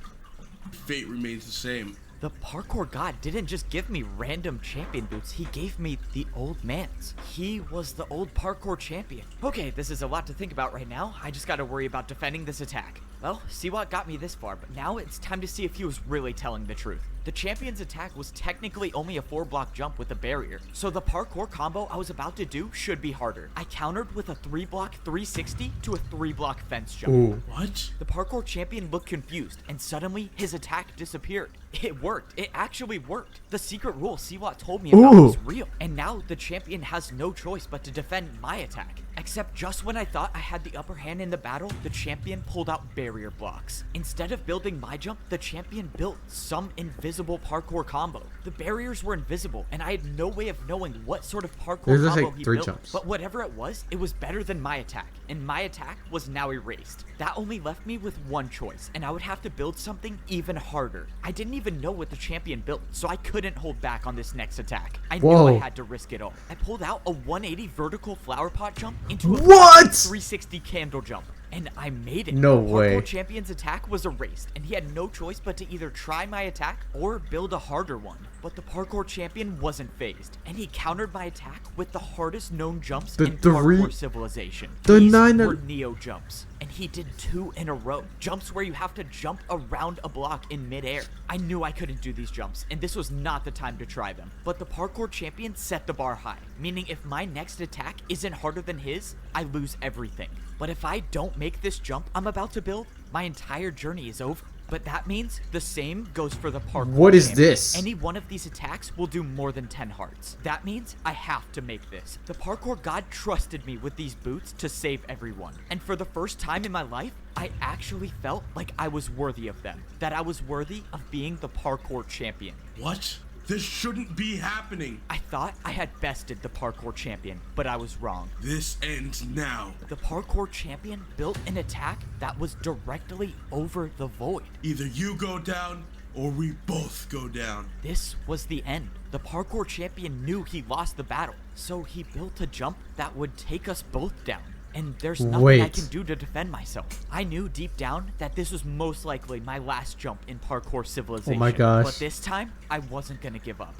Fate remains the same. The parkour god didn't just give me random champion boots, he gave me the old man's. He was the old parkour champion. Okay, this is a lot to think about right now. I just gotta worry about defending this attack. Well, Siwat got me this far, but now it's time to see if he was really telling the truth. The champion's attack was technically only a 4-block jump with a barrier, so the parkour combo I was about to do should be harder. I countered with a 3-block 360 to a 3-block fence jump. Ooh. What? The parkour champion looked confused, and suddenly his attack disappeared. It worked. It actually worked. The secret rule Siwat told me about was real, and now the champion has no choice but to defend my attack. Except just when I thought I had the upper hand in the battle, the champion pulled out barrier blocks. Instead of building my jump, the champion built some invisible parkour combo. The barriers were invisible, and I had no way of knowing what sort of parkour combo he built. Jumps. But whatever it was better than my attack, and my attack was now erased. That only left me with one choice, and I would have to build something even harder. I didn't even know what the champion built, so I couldn't hold back on this next attack. I knew I had to risk it all. I pulled out a 180 vertical flower pot jump into a 360 candle jump, and I made it. No the way. Parkour champion's attack was erased, and he had no choice but to either try my attack or build a harder one. But the parkour champion wasn't phased, and he countered my attack with the hardest known jumps in parkour civilization. These were Neo jumps, and he did 2 in a row. Jumps where you have to jump around a block in midair. I knew I couldn't do these jumps, and this was not the time to try them. But the parkour champion set the bar high, meaning if my next attack isn't harder than his, I lose everything. But if I don't make this jump I'm about to build, my entire journey is over. But that means the same goes for the parkour. What is this? Any one of these attacks will do more than 10 hearts. That means I have to make this. The parkour god trusted me with these boots to save everyone. And for the first time in my life, I actually felt like I was worthy of them. That I was worthy of being the parkour champion. What? This shouldn't be happening. I thought I had bested the parkour champion, but I was wrong. This ends now. The parkour champion built an attack that was directly over the void. Either you go down, or we both go down. This was the end. The parkour champion knew he lost the battle, so he built a jump that would take us both down. And there's nothing I can do to defend myself. I knew deep down that this was most likely my last jump in parkour civilization. Oh my gosh. But this time, I wasn't gonna give up.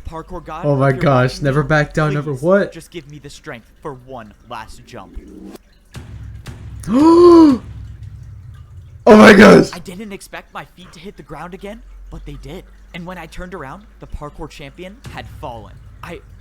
Parkour god. Oh my if you're gosh, watching never me, back down, please never what? Just give me the strength for one last jump. Oh my gosh. I didn't expect my feet to hit the ground again, but they did. And when I turned around, the parkour champion had fallen.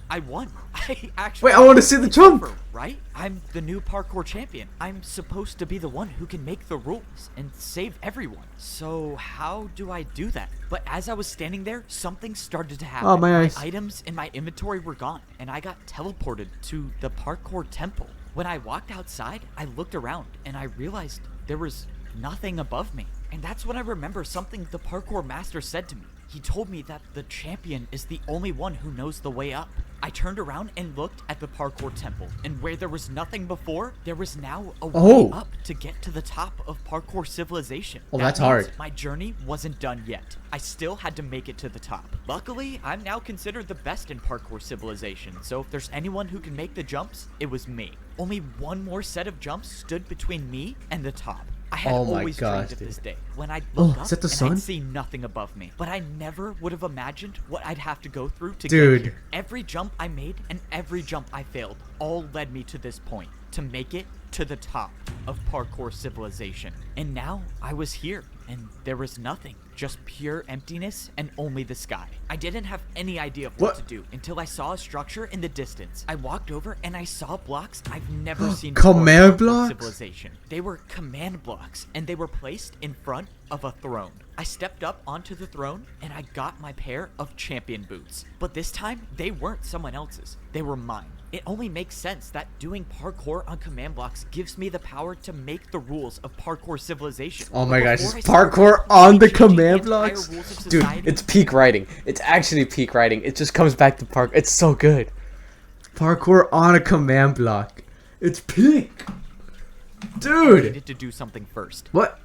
I won. I actually. Wait, I want to see the jump. Over, right? I'm the new parkour champion. I'm supposed to be the one who can make the rules and save everyone. So how do I do that? But as I was standing there, something started to happen. Oh, my eyes. Items in my inventory were gone, and I got teleported to the parkour temple. When I walked outside, I looked around, and I realized there was nothing above me. And that's when I remember something the parkour master said to me. He told me that the champion is the only one who knows the way up. I turned around and looked at the parkour temple, and where there was nothing before, there was now a Oh. way up to get to the top of parkour civilization. Oh, That that's means hard. My journey wasn't done yet. I still had to make it to the top. Luckily, I'm now considered the best in parkour civilization, so if there's anyone who can make the jumps, it was me. Only one more set of jumps stood between me and the top. I had Oh my always gosh, dreamed of dude. this day when I'd Oh, look is up that the and sun? I'd see nothing above me. But I never would have imagined what I'd have to go through to Dude. get here. Every jump I made and every jump I failed all led me to this point, to make it to the top of parkour civilization. And now I was here, and there was nothing, just pure emptiness and only the sky. I didn't have any idea of what to do until I saw a structure in the distance. I walked over and I saw blocks I've never seen before in Command parkour blocks? civilization. They were command blocks, and they were placed in front of a throne. I stepped up onto the throne, and I got my pair of champion boots. But this time, they weren't someone else's. They were mine. It only makes sense that doing parkour on command blocks gives me the power to make the rules of parkour civilization. Oh my But gosh, before is I start parkour on the changing command entire blocks? rules of Dude, society, it's peak writing. It's actually peak writing. It just comes back to park. It's so good. Parkour on a command block. It's peak. I Dude. needed to do something first. What?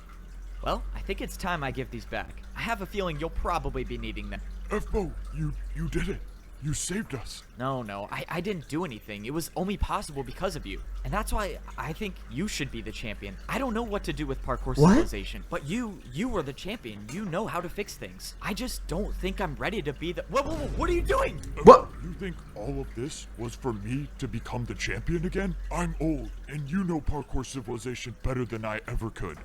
Well, I think it's time I give these back. I have a feeling you'll probably be needing them. F-Bo, you did it. You saved us. No, I didn't do anything. It was only possible because of you. And that's why I think you should be the champion. I don't know what to do with parkour What? civilization, but you were the champion. You know how to fix things. I just don't think I'm ready to be the— Whoa, what are you doing? What? You think all of this was for me to become the champion again? I'm old, and you know parkour civilization better than I ever could.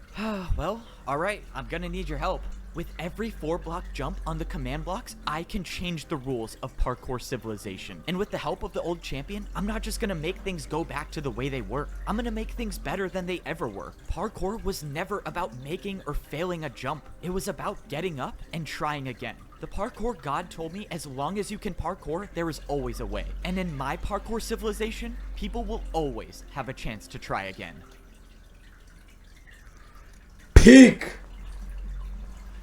Well, alright, I'm gonna need your help. With every 4-block jump on the command blocks, I can change the rules of parkour civilization. And with the help of the old champion, I'm not just gonna make things go back to the way they were. I'm gonna make things better than they ever were. Parkour was never about making or failing a jump. It was about getting up and trying again. The parkour god told me as long as you can parkour, there is always a way. And in my parkour civilization, people will always have a chance to try again. Peak.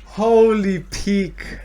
Holy peak.